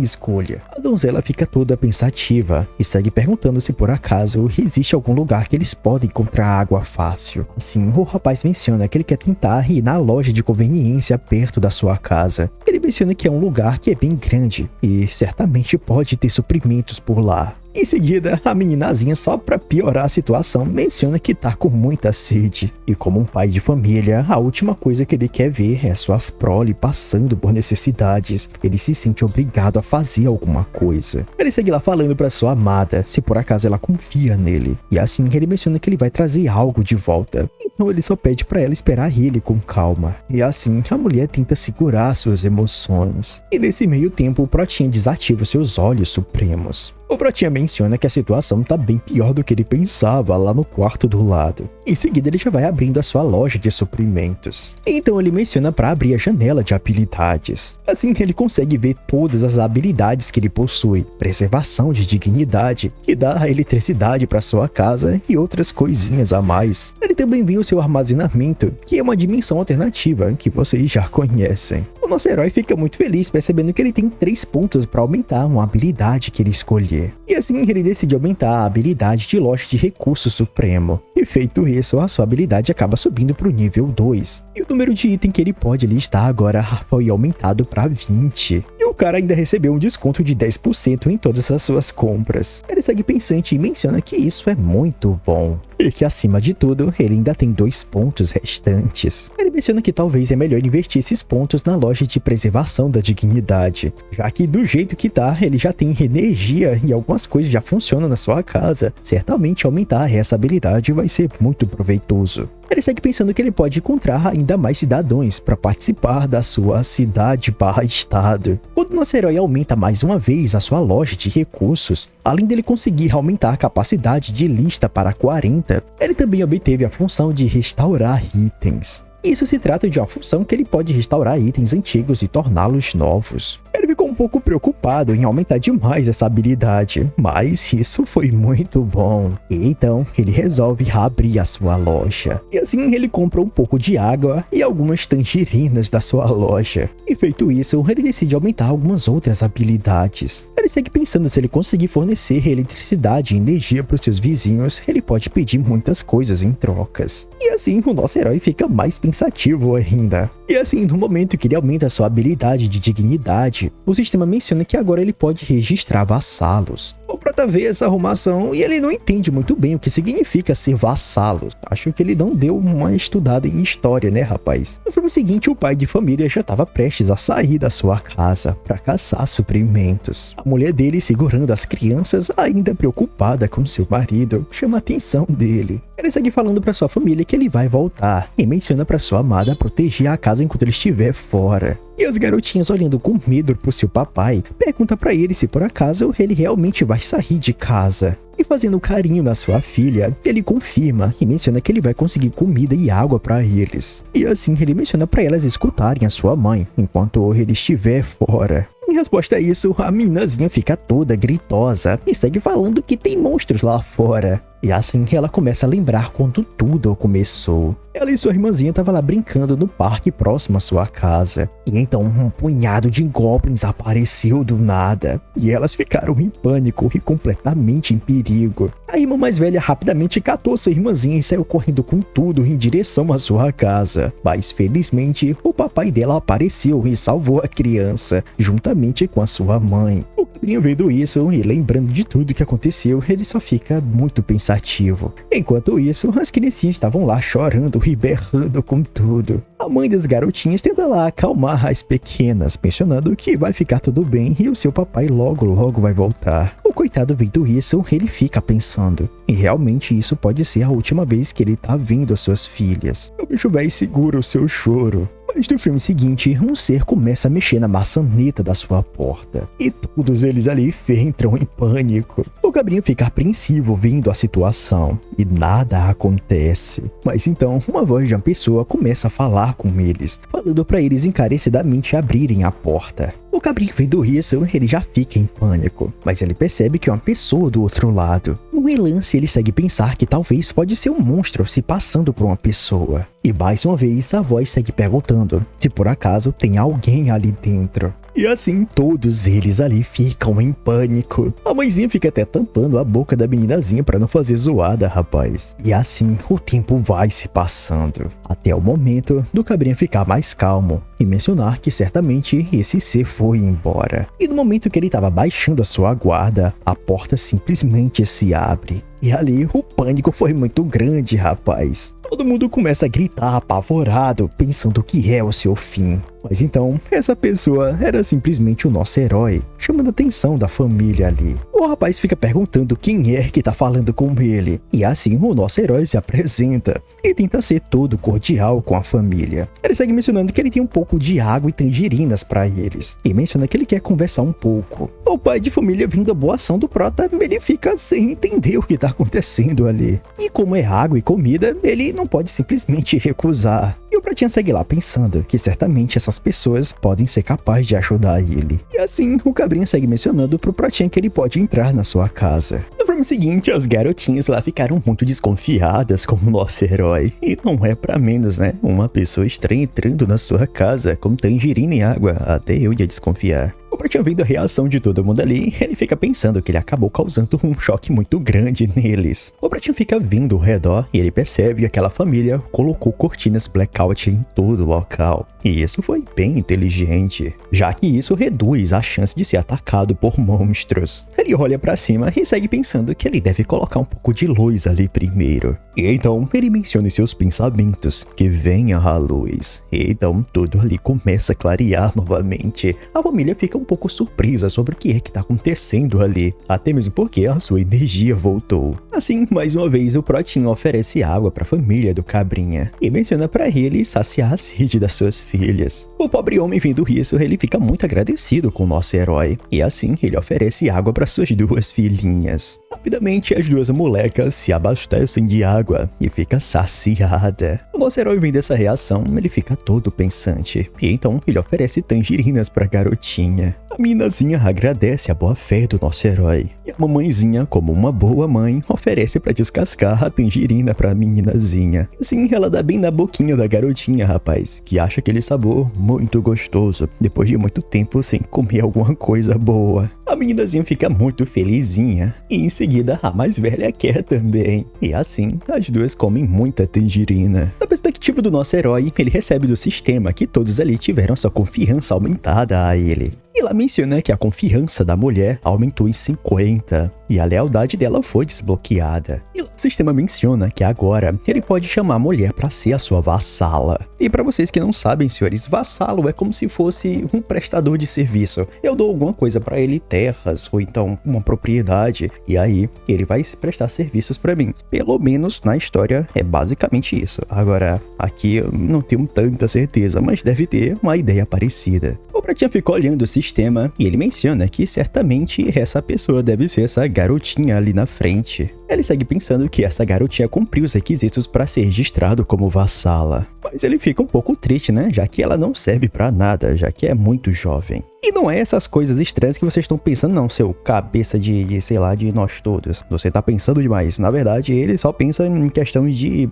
escolha. A donzela fica toda pensativa e segue perguntando se por acaso existe algum lugar que eles podem encontrar água fácil. Assim, o rapaz menciona que ele quer tentar ir na loja de conveniência perto da sua casa. Ele menciona que é um lugar que é bem grande e certamente pode ter suprimentos por lá. Em seguida, a meninazinha, só pra piorar a situação, menciona que tá com muita sede. E como um pai de família, a última coisa que ele quer ver é sua prole passando por necessidades. Ele se sente obrigado a fazer alguma coisa. Ele segue lá falando pra sua amada, se por acaso ela confia nele. E assim ele menciona que ele vai trazer algo de volta. Então ele só pede pra ela esperar ele com calma. E assim, a mulher tenta segurar suas emoções. E nesse meio tempo, o Pratinha desativa seus olhos supremos. O Pratinha menciona que a situação tá bem pior do que ele pensava lá no quarto do lado. Em seguida ele já vai abrindo a sua loja de suprimentos. Então ele menciona para abrir a janela de habilidades. Assim ele consegue ver todas as habilidades que ele possui. Preservação de dignidade, que dá a eletricidade para sua casa e outras coisinhas a mais. Ele também vê o seu armazenamento, que é uma dimensão alternativa que vocês já conhecem. O nosso herói fica muito feliz percebendo que ele tem 3 pontos para aumentar uma habilidade que ele escolher. E assim ele decide aumentar a habilidade de loja de recurso supremo. E feito isso, a sua habilidade acaba subindo para o nível 2. E o número de item que ele pode listar agora foi aumentado para 20. E o cara ainda recebeu um desconto de 10% em todas as suas compras. Ele segue pensante e menciona que isso é muito bom. E que acima de tudo, ele ainda tem 2 pontos restantes. Ele menciona que talvez é melhor investir esses pontos na loja de preservação da dignidade, já que do jeito que tá, ele já tem energia e algumas coisas já funcionam na sua casa. Certamente aumentar essa habilidade vai ser muito proveitoso. Ele segue pensando que ele pode encontrar ainda mais cidadãos para participar da sua cidade/estado. Quando nosso herói aumenta mais uma vez a sua loja de recursos, além dele conseguir aumentar a capacidade de lista para 40, ele também obteve a função de restaurar itens. Isso se trata de uma função que ele pode restaurar itens antigos e torná-los novos. Ele ficou um pouco preocupado em aumentar demais essa habilidade, mas isso foi muito bom. E então, ele resolve abrir a sua loja. E assim, ele compra um pouco de água e algumas tangerinas da sua loja. E feito isso, ele decide aumentar algumas outras habilidades. Ele segue pensando se ele conseguir fornecer eletricidade e energia para os seus vizinhos, ele pode pedir muitas coisas em trocas. E assim, o nosso herói fica mais pensativo ainda. E assim, no momento que ele aumenta sua habilidade de dignidade, o sistema menciona que agora ele pode registrar vassalos. O prota vê essa arrumação e ele não entende muito bem o que significa ser vassalo. Acho que ele não deu uma estudada em história, né, rapaz? No filme seguinte, o pai de família já estava prestes a sair da sua casa para caçar suprimentos. A mulher dele segurando as crianças, ainda preocupada com seu marido, chama a atenção dele. Ele segue falando para sua família que ele vai voltar e menciona para sua amada proteger a casa enquanto ele estiver fora. E as garotinhas, olhando com medo pro seu papai, perguntam para ele se por acaso ele realmente vai sair de casa. E fazendo carinho na sua filha, ele confirma e menciona que ele vai conseguir comida e água para eles. E assim ele menciona para elas escutarem a sua mãe enquanto ele estiver fora. Em resposta a isso, a meninazinha fica toda gritosa e segue falando que tem monstros lá fora. E assim ela começa a lembrar quando tudo começou. Ela e sua irmãzinha estavam lá brincando no parque próximo à sua casa. E então um punhado de goblins apareceu do nada. E elas ficaram em pânico e completamente em perigo. A irmã mais velha rapidamente catou sua irmãzinha e saiu correndo com tudo em direção à sua casa. Mas felizmente o papai dela apareceu e salvou a criança, juntamente com a sua mãe. O cabrinho vendo isso e lembrando de tudo que aconteceu, ele só fica muito pensativo. Enquanto isso, as criancinhas estavam lá chorando e berrando com tudo. A mãe das garotinhas tenta lá acalmar as pequenas, mencionando que vai ficar tudo bem e o seu papai logo vai voltar. O coitado vendo isso, ele fica pensando, e realmente isso pode ser a última vez que ele tá vendo as suas filhas. O bicho velho segura o seu choro. Mas no filme seguinte, um ser começa a mexer na maçaneta da sua porta. E todos eles ali entram em pânico. O cabrinho fica apreensivo vendo a situação. E nada acontece. Mas então, uma voz de uma pessoa começa a falar com eles, falando para eles encarecidamente abrirem a porta. O cabrinho vendo isso, ele já fica em pânico. Mas ele percebe que é uma pessoa do outro lado. No relance, ele segue pensar que talvez pode ser um monstro se passando por uma pessoa. E mais uma vez, a voz segue perguntando se por acaso tem alguém ali dentro. E assim, todos eles ali ficam em pânico. A mãezinha fica até tampando a boca da meninazinha pra não fazer zoada, rapaz. E assim, o tempo vai se passando. Até o momento do cabrinho ficar mais calmo e mencionar que certamente esse ser foi embora. E no momento que ele estava baixando a sua guarda, a porta simplesmente se abre. E ali, o pânico foi muito grande, rapaz. Todo mundo começa a gritar apavorado, pensando que é o seu fim. Mas então, essa pessoa era simplesmente o nosso herói, chamando a atenção da família ali. O rapaz fica perguntando quem é que tá falando com ele. E assim, o nosso herói se apresenta e tenta ser todo cordial com a família. Ele segue mencionando que ele tem um pouco de água e tangerinas para eles. E menciona que ele quer conversar um pouco. O pai de família, vendo a boa ação do prota, ele fica sem entender o que tá acontecendo ali. E como é água e comida, ele não pode simplesmente recusar. E o pratinha segue lá pensando que certamente essas pessoas podem ser capazes de ajudar ele. E assim, o cabrinha segue mencionando pro pratinha que ele pode entrar na sua casa. No filme seguinte, as garotinhas lá ficaram muito desconfiadas com o nosso herói. E não é pra menos, né? Uma pessoa estranha entrando na sua casa com tangerina e água. Até eu ia desconfiar. O pratinho vendo a reação de todo mundo ali, ele fica pensando que ele acabou causando um choque muito grande neles. O pratinho fica vindo ao redor e ele percebe que aquela família colocou cortinas blackout em todo o local. E isso foi bem inteligente, já que isso reduz a chance de ser atacado por monstros. Ele olha pra cima e segue pensando que ele deve colocar um pouco de luz ali primeiro. E então ele menciona em seus pensamentos que venha a luz. E então tudo ali começa a clarear novamente. A família fica um pouco surpresa sobre o que é que tá acontecendo ali, até mesmo porque a sua energia voltou. Assim, mais uma vez, o Protinho oferece água para a família do Cabrinha e menciona para ele saciar a sede das suas filhas. O pobre homem vendo isso, ele fica muito agradecido com o nosso herói e assim ele oferece água para suas duas filhinhas. Rapidamente, as duas molecas se abastecem de água e fica saciada. O nosso herói vendo essa reação, ele fica todo pensante e então ele oferece tangerinas para a garotinha. A meninazinha agradece a boa fé do nosso herói e a mamãezinha, como uma boa mãe, oferece para descascar a tangerina para a meninazinha. Assim, ela dá bem na boquinha da garotinha, rapaz, que acha aquele sabor muito gostoso depois de muito tempo sem comer alguma coisa boa. A meninazinha fica muito felizinha e em seguida a mais velha quer também. E assim, as duas comem muita tangerina. Da perspectiva do nosso herói, ele recebe do sistema que todos ali tiveram sua confiança aumentada a ele. E ela menciona que a confiança da mulher aumentou em 50 e a lealdade dela foi desbloqueada. E o sistema menciona que agora ele pode chamar a mulher para ser a sua vassala. E para vocês que não sabem, senhores, vassalo é como se fosse um prestador de serviço. Eu dou alguma coisa para ele, terras ou então uma propriedade e aí ele vai prestar serviços pra mim. Pelo menos na história é basicamente isso. Agora, aqui eu não tenho tanta certeza, mas deve ter uma ideia parecida. O Pratinha fica olhando o sistema e ele menciona que certamente essa pessoa deve ser essa garotinha ali na frente. Ele segue pensando que essa garotinha cumpriu os requisitos para ser registrado como vassala. Mas ele fica um pouco triste, né? Já que ela não serve pra nada, já que é muito jovem. E não é essas coisas estranhas que vocês estão pensando não, seu cabeça sei lá, de nós todos. Você tá pensando demais. Na verdade, ele só pensa em questões de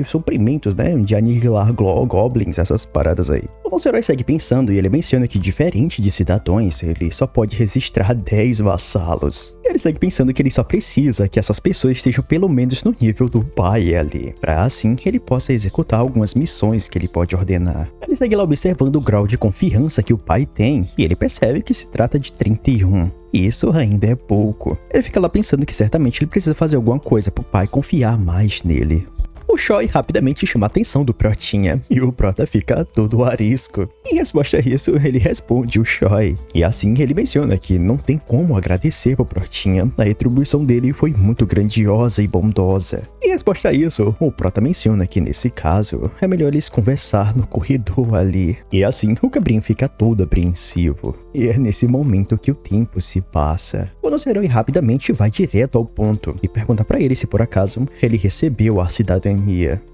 suprimentos, né? De aniquilar goblins, essas paradas aí. O nosso herói segue pensando e ele menciona que, diferente de cidadãos, ele só pode registrar 10 vassalos. Ele segue pensando que ele só precisa que essas pessoas estejam pelo menos no nível do pai ali, pra assim ele possa executar algumas missões que ele pode ordenar. Ele segue lá observando o grau de confiança que o pai tem, e ele percebe que se trata de 31. E isso ainda é pouco. Ele fica lá pensando que certamente ele precisa fazer alguma coisa pro pai confiar mais nele. O Choi rapidamente chama a atenção do Protinha, e o Prota fica todo arisco. Em resposta a isso, ele responde o Choi. E assim ele menciona que não tem como agradecer pro Protinha, a retribuição dele foi muito grandiosa e bondosa. Em resposta a isso, o Prota menciona que nesse caso, é melhor eles conversar no corredor ali. E assim, o Cabrinho fica todo apreensivo. E é nesse momento que o tempo se passa. O nosso herói rapidamente vai direto ao ponto e pergunta pra ele se por acaso ele recebeu a cidadania.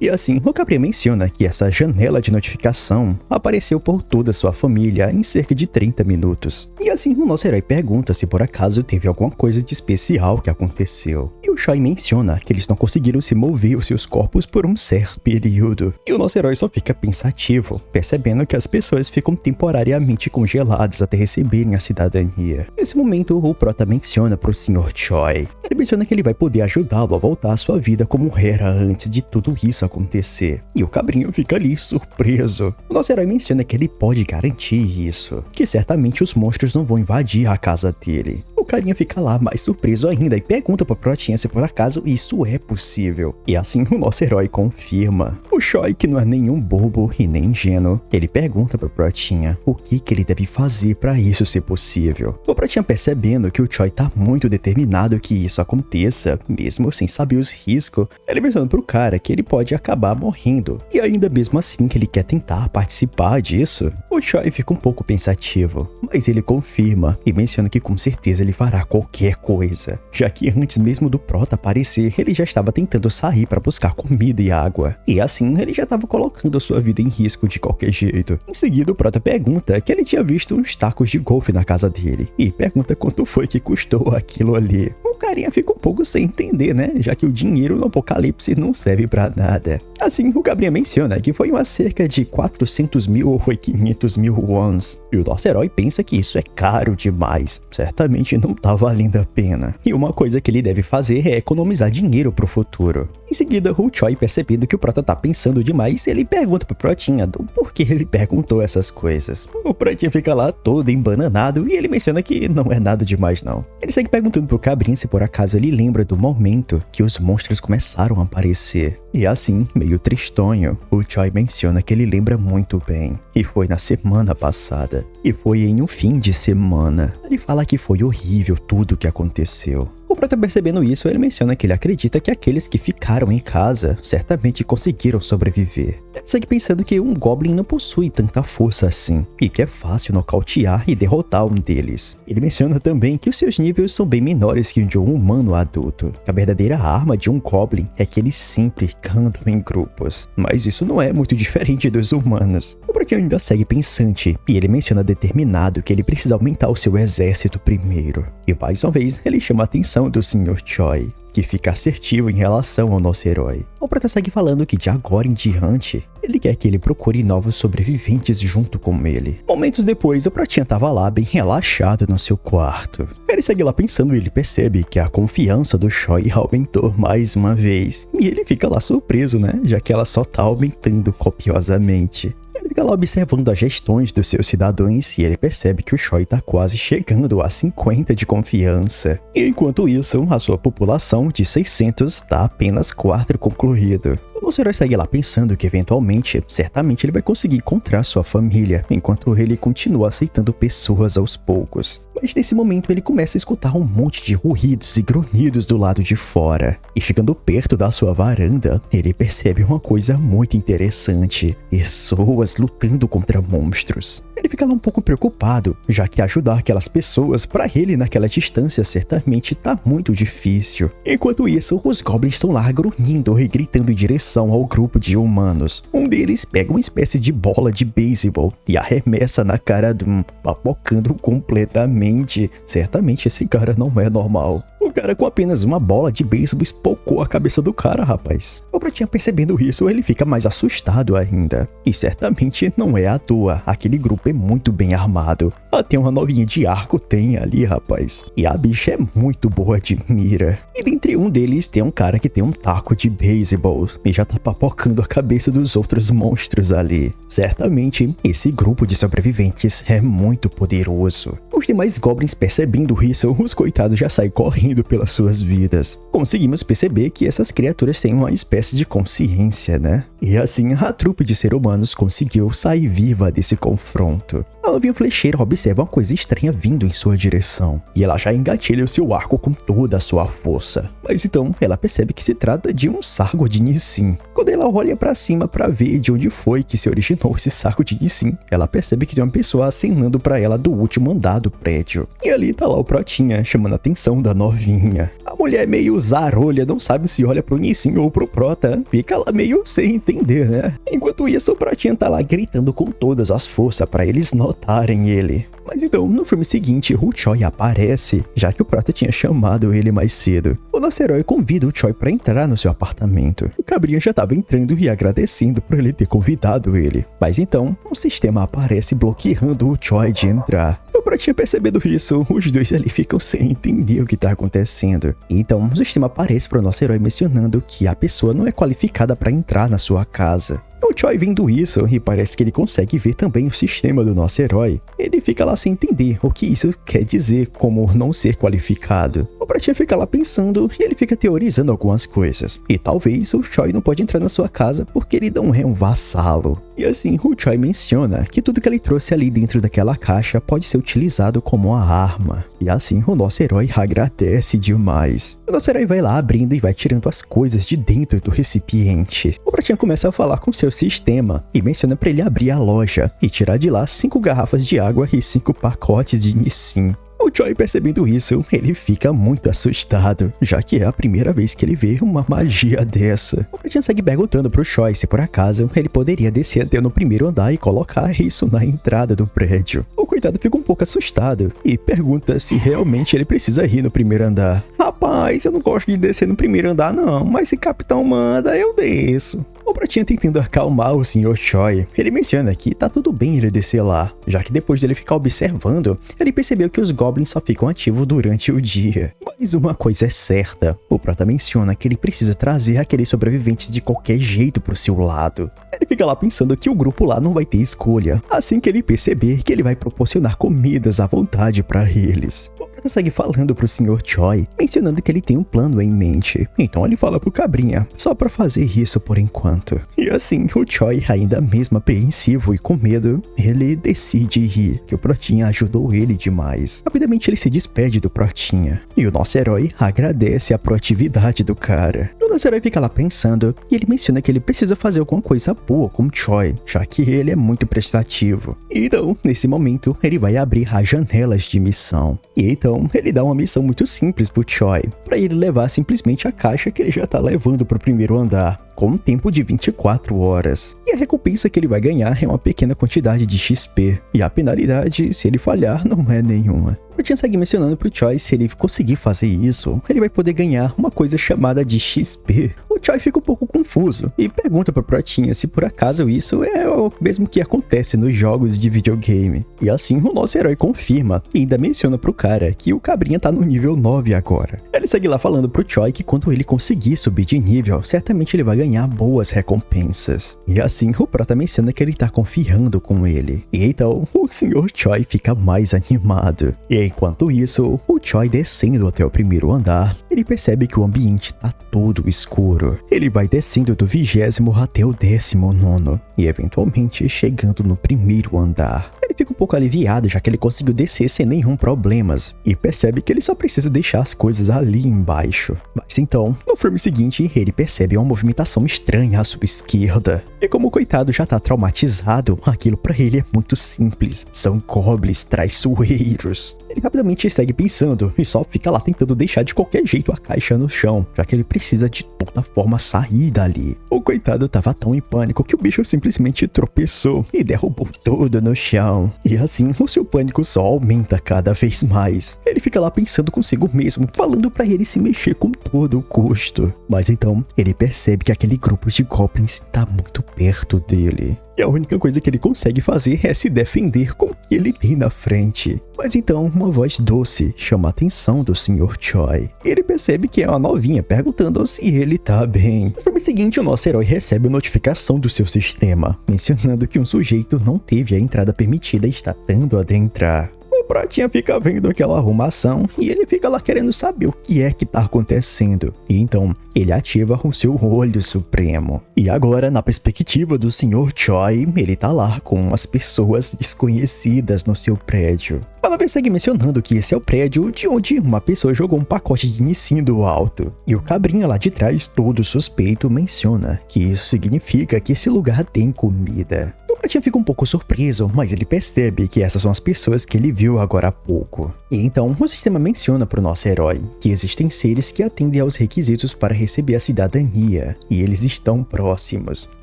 E assim, o Cabrinho menciona que essa janela de notificação apareceu por toda a sua família em cerca de 30 minutos. E assim, o nosso herói pergunta se por acaso teve alguma coisa de especial que aconteceu. E o Choi menciona que eles não conseguiram se mover os seus corpos por um certo período. E o nosso herói só fica pensativo, percebendo que as pessoas ficam temporariamente congeladas até receberem a cidadania. Nesse momento, o Prota menciona pro Sr. Choi. Ele menciona que ele vai poder ajudá-lo a voltar à sua vida como era antes de tudo isso acontecer. E o Cabrinho fica ali surpreso. O nosso herói menciona que ele pode garantir isso, que certamente os monstros não vão invadir a casa dele. O carinha fica lá mais surpreso ainda e pergunta pra Protinha se por acaso isso é possível. E assim o nosso herói confirma. O Choi, que não é nenhum bobo e nem ingênuo, ele pergunta pra Protinha o que ele deve fazer pra isso ser possível. O Protinha, percebendo que o Choi tá muito determinado que isso aconteça, mesmo sem saber os riscos, ele menciona pro cara que ele pode acabar morrendo. E ainda mesmo assim que ele quer tentar participar disso. O Choi fica um pouco pensativo, mas ele confirma e menciona que com certeza ele fará qualquer coisa, já que antes mesmo do Prota aparecer, ele já estava tentando sair para buscar comida e água. E assim ele já estava colocando a sua vida em risco de qualquer jeito. Em seguida, o Prota pergunta que ele tinha visto uns tacos de golfe na casa dele e pergunta quanto foi que custou aquilo ali. O carinha fica um pouco sem entender, né? Já que o dinheiro no apocalipse não serve pra nada. Assim, o Gabriel menciona que foi uma cerca de 400 mil ou foi 500 mil wons. E o nosso herói pensa que isso é caro demais. Certamente não tá valendo a pena. E uma coisa que ele deve fazer é economizar dinheiro pro futuro. Em seguida, o Choi, percebendo que o Prota tá pensando demais, ele pergunta pro Protinha do porquê ele perguntou essas coisas. O Protinha fica lá todo embananado e ele menciona que não é nada demais não. Ele segue perguntando pro Cabrinho se por acaso ele lembra do momento que os monstros começaram a aparecer. E assim, meio tristonho, o Choi menciona que ele lembra muito bem. E foi na semana passada. E foi em um fim de semana. Ele fala que foi horrível tudo o que aconteceu. O Prota, percebendo isso, ele menciona que ele acredita que aqueles que ficaram em casa certamente conseguiram sobreviver. Ele segue pensando que um Goblin não possui tanta força assim, e que é fácil nocautear e derrotar um deles. Ele menciona também que os seus níveis são bem menores que o de um humano adulto. A verdadeira arma de um Goblin é que eles sempre andam em grupos, mas isso não é muito diferente dos humanos. O Prota ainda segue pensante, e ele menciona determinado que ele precisa aumentar o seu exército primeiro. E mais uma vez, ele chama a atenção do Sr. Choi, que fica assertivo em relação ao nosso herói. O Prota segue falando que de agora em diante, ele quer que ele procure novos sobreviventes junto com ele. Momentos depois, o Protinha tava lá bem relaxado no seu quarto. Ele segue lá pensando e ele percebe que a confiança do Choi aumentou mais uma vez. E ele fica lá surpreso, né? Já que ela só tá aumentando copiosamente. Ele fica lá observando as gestões dos seus cidadãos e ele percebe que o Choi tá quase chegando a 50 de confiança. E enquanto isso, a sua população de 600 tá apenas 4 concluído. O nosso herói segue lá pensando que eventualmente, certamente ele vai conseguir encontrar sua família, enquanto ele continua aceitando pessoas aos poucos. Mas nesse momento ele começa a escutar um monte de ruídos e grunhidos do lado de fora. E chegando perto da sua varanda, ele percebe uma coisa muito interessante: pessoas lutando contra monstros. Ele fica lá um pouco preocupado, já que ajudar aquelas pessoas para ele naquela distância certamente tá muito difícil. Enquanto isso, os goblins estão lá grunhindo e gritando em direção ao grupo de humanos. Um deles pega uma espécie de bola de beisebol e arremessa na cara de papocando completamente. Certamente esse cara não é normal. O cara com apenas uma bola de beisebol espocou a cabeça do cara, rapaz. O Pratinha percebendo isso, ele fica mais assustado ainda. E certamente não é à toa, aquele grupo é muito bem armado. Até uma novinha de arco tem ali, rapaz. E a bicha é muito boa de mira. E dentre um deles tem um cara que tem um taco de beisebol e já tá papocando a cabeça dos outros monstros ali. Certamente, esse grupo de sobreviventes é muito poderoso. Os demais goblins percebendo isso, os coitados já saem correndo pelas suas vidas. Conseguimos perceber que essas criaturas têm uma espécie de consciência, né? E assim, a trupe de seres humanos conseguiu sair viva desse confronto. A novinha flecheira observa uma coisa estranha vindo em sua direção, e ela já engatilha o seu arco com toda a sua força. Mas então, ela percebe que se trata de um saco de Nissin. Quando ela olha pra cima pra ver de onde foi que se originou esse saco de Nissin, ela percebe que tem uma pessoa acenando pra ela do último andar do prédio. E ali tá lá o Protinha, chamando a atenção da novinha. A mulher meio zarolha, não sabe se olha pro Nissin ou pro Prota, fica lá meio sem entender, né? Enquanto isso, o Protinha tá lá gritando com todas as forças pra eles notarem ele. Mas então, no filme seguinte, o Choi aparece, já que o Prota tinha chamado ele mais cedo. O nosso herói convida o Choi pra entrar no seu apartamento. O Cabrinha já tava entrando e agradecendo por ele ter convidado ele. Mas então, um sistema aparece bloqueando o Choi de entrar. O Pratinha percebendo isso, os dois ali ficam sem entender o que tá acontecendo. Então, o sistema aparece pro nosso herói mencionando que a pessoa não é qualificada pra entrar na sua casa. O Choi vendo isso, e parece que ele consegue ver também o sistema do nosso herói, ele fica lá sem entender o que isso quer dizer como não ser qualificado. O Pratinha fica lá pensando e ele fica teorizando algumas coisas. E talvez o Choi não pode entrar na sua casa porque ele não é um vassalo. E assim, o Choi menciona que tudo que ele trouxe ali dentro daquela caixa pode ser utilizado como uma arma. E assim, o nosso herói agradece demais. O nosso herói vai lá abrindo e vai tirando as coisas de dentro do recipiente. O Pratinha começa a falar com seu sistema e menciona para ele abrir a loja e tirar de lá 5 garrafas de água e 5 pacotes de Nissin. O Choi percebendo isso, ele fica muito assustado, já que é a primeira vez que ele vê uma magia dessa. O Pratinha segue perguntando pro Choi se por acaso ele poderia descer até no primeiro andar e colocar isso na entrada do prédio. O coitado fica um pouco assustado e pergunta se realmente ele precisa ir no primeiro andar. Rapaz, eu não gosto de descer no primeiro andar não, mas se capitão manda, eu desço. O Pratinha tentando acalmar o Sr. Choi, ele menciona que tá tudo bem ele descer lá, já que depois dele ficar observando, ele percebeu que os goblins só ficam ativos durante o dia. Mas uma coisa é certa, o Prota menciona que ele precisa trazer aqueles sobreviventes de qualquer jeito pro seu lado. Ele fica lá pensando que o grupo lá não vai ter escolha, assim que ele perceber que ele vai proporcionar comidas à vontade pra eles. O Prota segue falando pro Sr. Choi, mencionando que ele tem um plano em mente. Então ele fala pro Cabrinha, só pra fazer isso por enquanto. E assim, o Choi, ainda mesmo apreensivo e com medo, ele decide ir, que o Protinha ajudou ele demais. Rapidamente ele se despede do Protinha, e o nosso herói agradece a proatividade do cara. O nosso herói fica lá pensando, e ele menciona que ele precisa fazer alguma coisa boa com o Choi, já que ele é muito prestativo. Então, nesse momento, ele vai abrir as janelas de missão. E então, ele dá uma missão muito simples pro Choi, pra ele levar simplesmente a caixa que ele já tá levando pro primeiro andar, com um tempo de 24 horas. E a recompensa que ele vai ganhar é uma pequena quantidade de XP, e a penalidade, se ele falhar, não é nenhuma. O Pratinha segue mencionando pro Choi se ele conseguir fazer isso, ele vai poder ganhar uma coisa chamada de XP. O Choi fica um pouco confuso e pergunta pro Protinha se por acaso isso é o mesmo que acontece nos jogos de videogame. E assim o nosso herói confirma e ainda menciona pro cara que o cabrinha tá no nível 9 agora. Ele segue lá falando pro Choi que quando ele conseguir subir de nível, certamente ele vai ganhar boas recompensas. E assim o Prota menciona que ele tá confiando com ele. E então o Sr. Choi fica mais animado. E enquanto isso, o Choi descendo até o primeiro andar, ele percebe que o ambiente tá todo escuro. Ele vai descendo do 20º até o 19º e eventualmente chegando no primeiro andar. Ele fica um pouco aliviado já que ele conseguiu descer sem nenhum problemas e percebe que ele só precisa deixar as coisas ali embaixo. Mas então, no filme seguinte, ele percebe uma movimentação estranha à sua esquerda. E como o coitado já tá traumatizado, aquilo pra ele é muito simples. São goblins traiçoeiros. Ele rapidamente segue pensando e só fica lá tentando deixar de qualquer jeito a caixa no chão, já que ele precisa de toda forma sair dali. O coitado tava tão em pânico que o bicho simplesmente tropeçou e derrubou tudo no chão. E assim, o seu pânico só aumenta cada vez mais. Ele fica lá pensando consigo mesmo, falando pra ele se mexer com todo o custo. Mas então, ele percebe que aquele grupo de goblins tá muito perto dele. E a única coisa que ele consegue fazer é se defender com o que ele tem na frente. Mas então, uma voz doce chama a atenção do Sr. Choi. Ele percebe que é uma novinha perguntando se ele tá bem. No filme seguinte, o nosso herói recebe a notificação do seu sistema, mencionando que um sujeito não teve a entrada permitida e está tentando adentrar. O Pratinha fica vendo aquela arrumação e ele fica lá querendo saber o que é que tá acontecendo. E então, ele ativa o seu olho supremo. E agora, na perspectiva do Sr. Choi, ele tá lá com as pessoas desconhecidas no seu prédio. A novela segue mencionando que esse é o prédio de onde uma pessoa jogou um pacote de Nissin do alto. E o cabrinha lá de trás, todo suspeito, menciona que isso significa que esse lugar tem comida. O Pratinha fica um pouco surpreso, mas ele percebe que essas são as pessoas que ele viu agora há pouco. E então, o sistema menciona para o nosso herói que existem seres que atendem aos requisitos para receber a cidadania, e eles estão próximos. O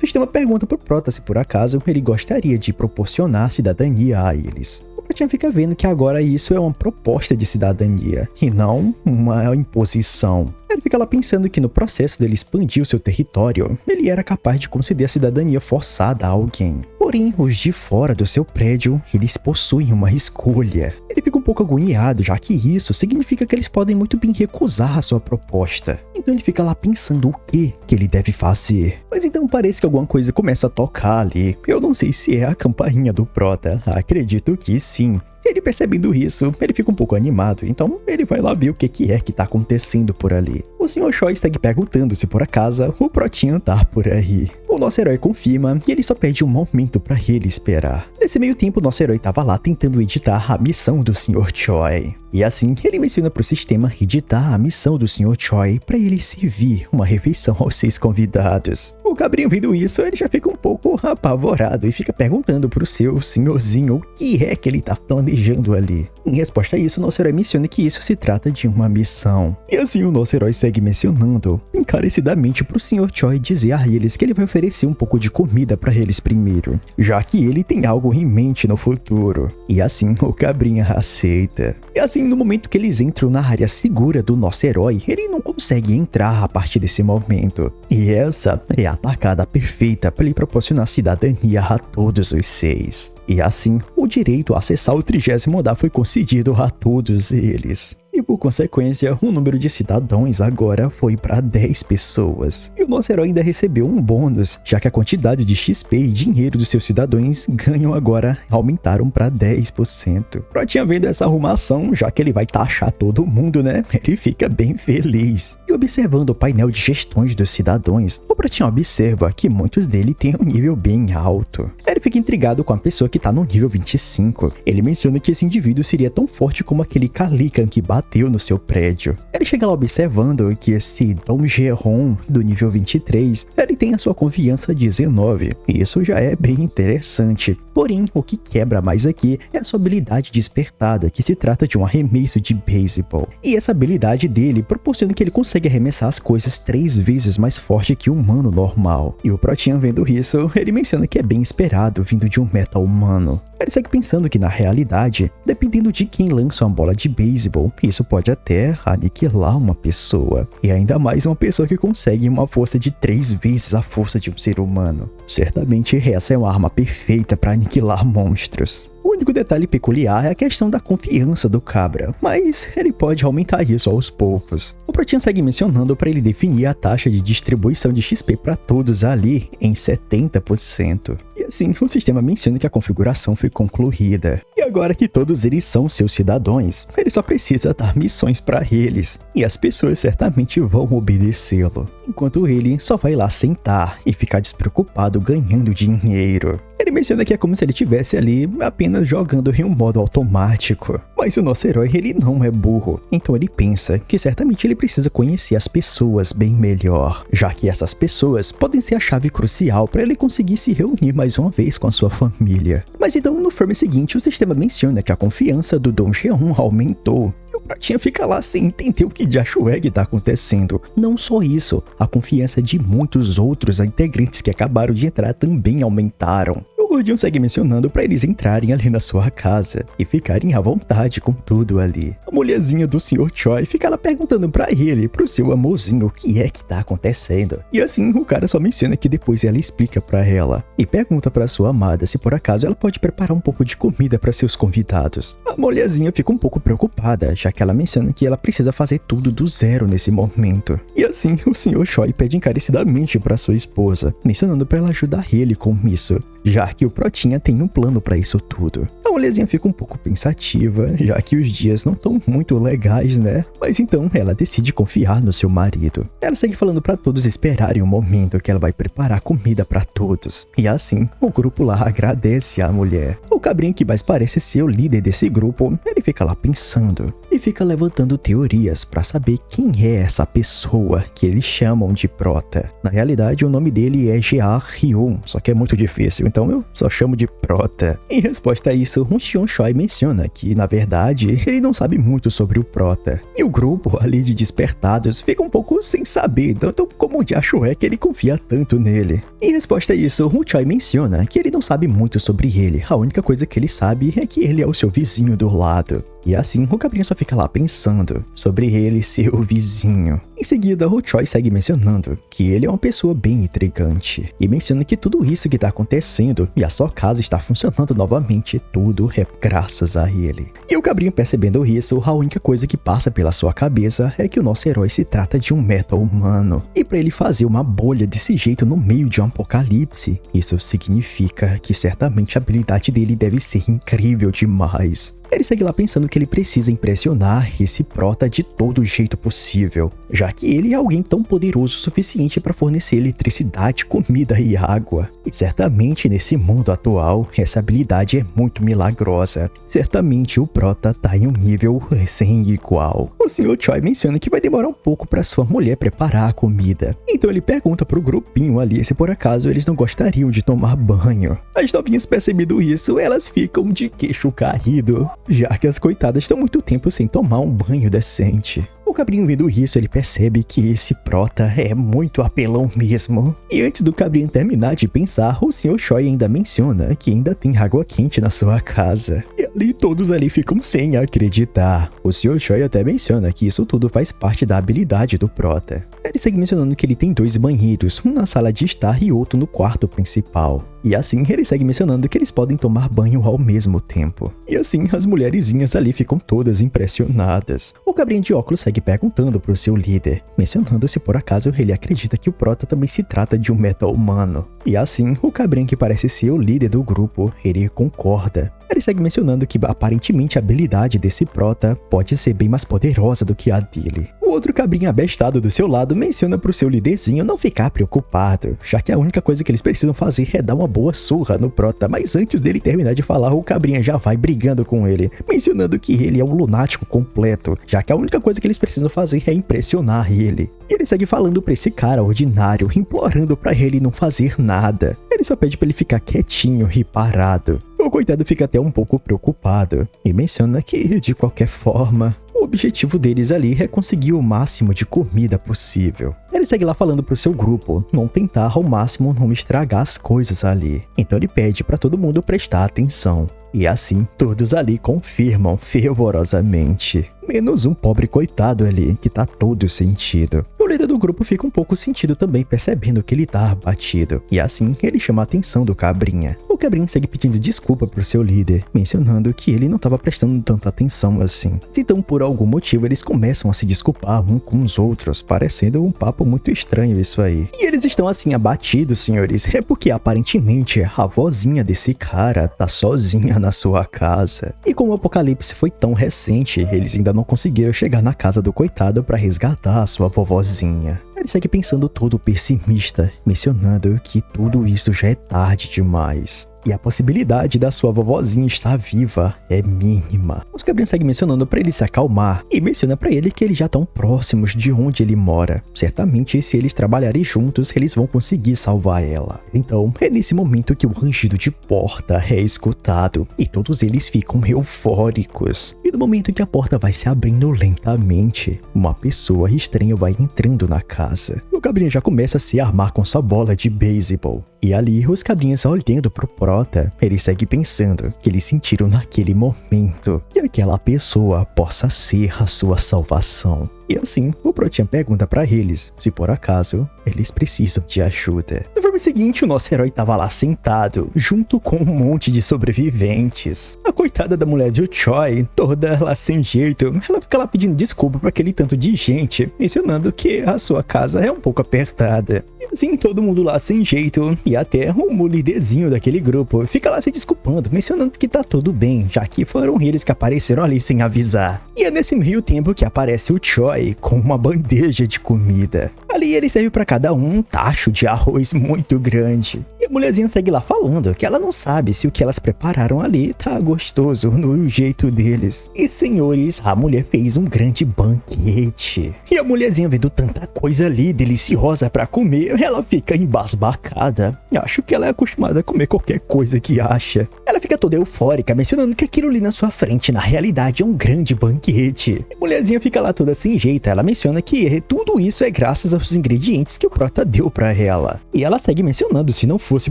sistema pergunta pro Prota se por acaso ele gostaria de proporcionar cidadania a eles. O Pratinha fica vendo que agora isso é uma proposta de cidadania, e não uma imposição. Ele fica lá pensando que no processo dele expandir o seu território, ele era capaz de conceder a cidadania forçada a alguém. Porém, os de fora do seu prédio, eles possuem uma escolha. Ele fica um pouco agoniado, já que isso significa que eles podem muito bem recusar a sua proposta. Então ele fica lá pensando o que ele deve fazer. Mas então parece que alguma coisa começa a tocar ali. Eu não sei se é a campainha do Prota, acredito que sim. Ele percebendo isso, ele fica um pouco animado, então ele vai lá ver o que é que tá acontecendo por ali. O Sr. Choi segue perguntando se por acaso o Protinha tá por aí. O nosso herói confirma e ele só pede um momento pra ele esperar. Nesse meio tempo, o nosso herói tava lá tentando editar a missão do Sr. Choi. E assim, ele menciona pro sistema editar a missão do Sr. Choi pra ele servir uma refeição aos 6 convidados. O cabrinho vendo isso, ele já fica um pouco apavorado e fica perguntando pro seu senhorzinho o que é que ele tá planejando ali. Em resposta a isso, o nosso herói menciona que isso se trata de uma missão. E assim o nosso herói segue mencionando encarecidamente pro Sr. Choi dizer a eles que ele vai oferecer um pouco de comida pra eles primeiro, já que ele tem algo em mente no futuro. E assim o cabrinha aceita. E assim, no momento que eles entram na área segura do nosso herói, ele não consegue entrar a partir desse momento. E essa é a tacada perfeita para lhe proporcionar cidadania a todos os 6. E assim, o direito a acessar o 30º andar foi concedido a todos eles. E por consequência, o número de cidadãos agora foi para 10 pessoas. E o nosso herói ainda recebeu um bônus, já que a quantidade de XP e dinheiro dos seus cidadãos ganham agora aumentaram para 10%. Protinha vendo essa arrumação, já que ele vai taxar todo mundo, né? Ele fica bem feliz. E observando o painel de gestões dos cidadãos, o Protinha observa que muitos deles têm um nível bem alto. Ele fica intrigado com a pessoa que tá no nível 25. Ele menciona que esse indivíduo seria tão forte como aquele Kalikan que bateu no seu prédio. Ele chega lá observando que esse Dom Geron, do nível 23, ele tem a sua confiança 19. E isso já é bem interessante. Porém, o que quebra mais aqui é a sua habilidade despertada, que se trata de um arremesso de beisebol. E essa habilidade dele proporciona que ele consegue arremessar as coisas 3 vezes mais forte que um humano normal. E o Protinha, vendo isso, ele menciona que é bem esperado vindo de um meta-humano. Ele segue pensando que na realidade, dependendo de quem lança uma bola de beisebol, isso pode até aniquilar uma pessoa. E ainda mais uma pessoa que consegue uma força de 3 vezes a força de um ser humano. Certamente essa é uma arma perfeita para aniquilar monstros. O único detalhe peculiar é a questão da confiança do cabra, mas ele pode aumentar isso aos poucos. O Protinha segue mencionando para ele definir a taxa de distribuição de XP para todos ali em 70%. E assim, o sistema menciona que a configuração foi concluída. E agora que todos eles são seus cidadãos, ele só precisa dar missões para eles, e as pessoas certamente vão obedecê-lo. Enquanto ele só vai lá sentar e ficar despreocupado ganhando dinheiro. Ele menciona que é como se ele estivesse ali apenas jogando em um modo automático. Mas o nosso herói, ele não é burro. Então ele pensa que certamente ele precisa conhecer as pessoas bem melhor, já que essas pessoas podem ser a chave crucial para ele conseguir se reunir mais uma vez com a sua família. Mas então no filme seguinte, o sistema menciona que a confiança do Dom Jeon aumentou. E o Protinha fica lá sem entender o que de acho é que tá acontecendo. Não só isso, a confiança de muitos outros integrantes que acabaram de entrar também aumentaram. O Gordinho segue mencionando para eles entrarem ali na sua casa e ficarem à vontade com tudo ali. A mulherzinha do Sr. Choi fica lá perguntando para ele, pro seu amorzinho, o que é que tá acontecendo. E assim, o cara só menciona que depois ela explica para ela e pergunta para sua amada se por acaso ela pode preparar um pouco de comida para seus convidados. A mulherzinha fica um pouco preocupada, já que ela menciona que ela precisa fazer tudo do zero nesse momento. E assim, o Sr. Choi pede encarecidamente para sua esposa, mencionando para ela ajudar ele com isso, já que o Protinha tem um plano para isso tudo. A mulherzinha fica um pouco pensativa, já que os dias não estão muito legais, né? Mas então ela decide confiar no seu marido. Ela segue falando para todos esperarem o momento que ela vai preparar comida para todos. E assim, o grupo lá agradece à mulher. O cabrinho que mais parece ser o líder desse grupo, ele fica lá pensando e fica levantando teorias para saber quem é essa pessoa que eles chamam de Prota. Na realidade, o nome dele é Jea Hyun, só que é muito difícil, então eu só chamo de Prota. Em resposta a isso, o Sr. Choi menciona que, na verdade, ele não sabe muito sobre o Prota. E o grupo ali de despertados fica um pouco sem saber, tanto como de acho é que ele confia tanto nele. Em resposta a isso, o Choi menciona que ele não sabe muito sobre ele, a única coisa que ele sabe é que ele é o seu vizinho do lado. E assim, o cabrinho só fica lá pensando sobre ele ser o vizinho. Em seguida, o Choi segue mencionando que ele é uma pessoa bem intrigante. E menciona que tudo isso que está acontecendo e a sua casa está funcionando novamente, tudo é graças a ele. E o cabrinho, percebendo isso, a única coisa que passa pela sua cabeça é que o nosso herói se trata de um meta-humano. E para ele fazer uma bolha desse jeito no meio de um apocalipse, isso significa que certamente a habilidade dele deve ser incrível demais. Ele segue lá pensando que ele precisa impressionar esse Prota de todo jeito possível, já que ele é alguém tão poderoso o suficiente para fornecer eletricidade, comida e água. E certamente nesse mundo atual, essa habilidade é muito milagrosa. Certamente o Prota tá em um nível sem igual. O Sr. Choi menciona que vai demorar um pouco para sua mulher preparar a comida. Então ele pergunta pro grupinho ali se por acaso eles não gostariam de tomar banho. As novinhas, percebendo isso, elas ficam de queixo caído, já que as coitadas estão muito tempo sem tomar um banho decente. O cabrinho, vendo isso, ele percebe que esse Prota é muito apelão mesmo. E antes do cabrinho terminar de pensar, o Sr. Choi ainda menciona que ainda tem água quente na sua casa. E ali todos ali ficam sem acreditar. O Sr. Choi até menciona que isso tudo faz parte da habilidade do Prota. Ele segue mencionando que ele tem 2 banheiros, um na sala de estar e outro no quarto principal. E assim, ele segue mencionando que eles podem tomar banho ao mesmo tempo. E assim, as mulherzinhas ali ficam todas impressionadas. O cabrinho de óculos segue perguntando pro seu líder, mencionando se por acaso ele acredita que o Prota também se trata de um meta-humano. E assim, o cabrinho, que parece ser o líder do grupo, ele concorda. Ele segue mencionando que aparentemente a habilidade desse prota pode ser bem mais poderosa do que a dele. O outro cabrinha abestado do seu lado menciona pro seu líderzinho não ficar preocupado, já que a única coisa que eles precisam fazer é dar uma boa surra no prota, mas antes dele terminar de falar, o cabrinha já vai brigando com ele, mencionando que ele é um lunático completo, já que a única coisa que eles precisam fazer é impressionar ele. E ele segue falando pra esse cara ordinário, implorando pra ele não fazer nada. Ele só pede pra ele ficar quietinho e parado. O coitado fica até um pouco preocupado e menciona que, de qualquer forma, o objetivo deles ali é conseguir o máximo de comida possível. Ele segue lá falando pro seu grupo não tentar ao máximo não estragar as coisas ali. Então ele pede pra todo mundo prestar atenção. E assim, todos ali confirmam fervorosamente. Menos um pobre coitado ali, que tá todo sentido. O líder do grupo fica um pouco sentido também, percebendo que ele tá abatido. E assim, ele chama a atenção do cabrinha. O cabrinha segue pedindo desculpa pro seu líder, mencionando que ele não tava prestando tanta atenção assim. Então, por algum motivo, eles começam a se desculpar um com os outros, parecendo um papo muito estranho isso aí. E eles estão assim abatidos, senhores, é porque aparentemente a vozinha desse cara tá sozinha na sua casa. E como o apocalipse foi tão recente, eles ainda não conseguiram chegar na casa do coitado para resgatar a sua vovozinha. Ele segue pensando todo pessimista, mencionando que tudo isso já é tarde demais. E a possibilidade da sua vovozinha estar viva é mínima. Os cabrinhos seguem mencionando para ele se acalmar e menciona para ele que eles já estão próximos de onde ele mora. Certamente, se eles trabalharem juntos, eles vão conseguir salvar ela. Então, é nesse momento que o rangido de porta é escutado e todos eles ficam eufóricos. E no momento que a porta vai se abrindo lentamente, uma pessoa estranha vai entrando na casa. O cabrinho já começa a se armar com sua bola de beisebol. E ali, os cabrinhas olhando pro prota, ele segue pensando que eles sentiram naquele momento que aquela pessoa possa ser a sua salvação. E assim, o protinha pergunta pra eles se por acaso eles precisam de ajuda. No filme seguinte, o nosso herói tava lá sentado, junto com um monte de sobreviventes. A coitada da mulher de Choi, toda lá sem jeito, ela fica lá pedindo desculpa pra aquele tanto de gente, mencionando que a sua casa é um pouco apertada. E assim, todo mundo lá sem jeito, e até o líderzinho daquele grupo fica lá se desculpando, mencionando que tá tudo bem, já que foram eles que apareceram ali sem avisar. E é nesse meio tempo que aparece o Choi com uma bandeja de comida. Ali ele serve pra cada um tacho de arroz muito grande. E a mulherzinha segue lá falando que ela não sabe se o que elas prepararam ali tá gostoso no jeito deles. E senhores, a mulher fez um grande banquete. E a mulherzinha vendo tanta coisa ali deliciosa pra comer, ela fica embasbacada. Acho que ela é acostumada a comer qualquer coisa que acha. Ela fica toda eufórica, mencionando que aquilo ali na sua frente na realidade é um grande banquete. A mulherzinha fica lá toda sem jeito, ela menciona que tudo isso é graças aos ingredientes que o prota deu pra ela. E ela segue mencionando se não fosse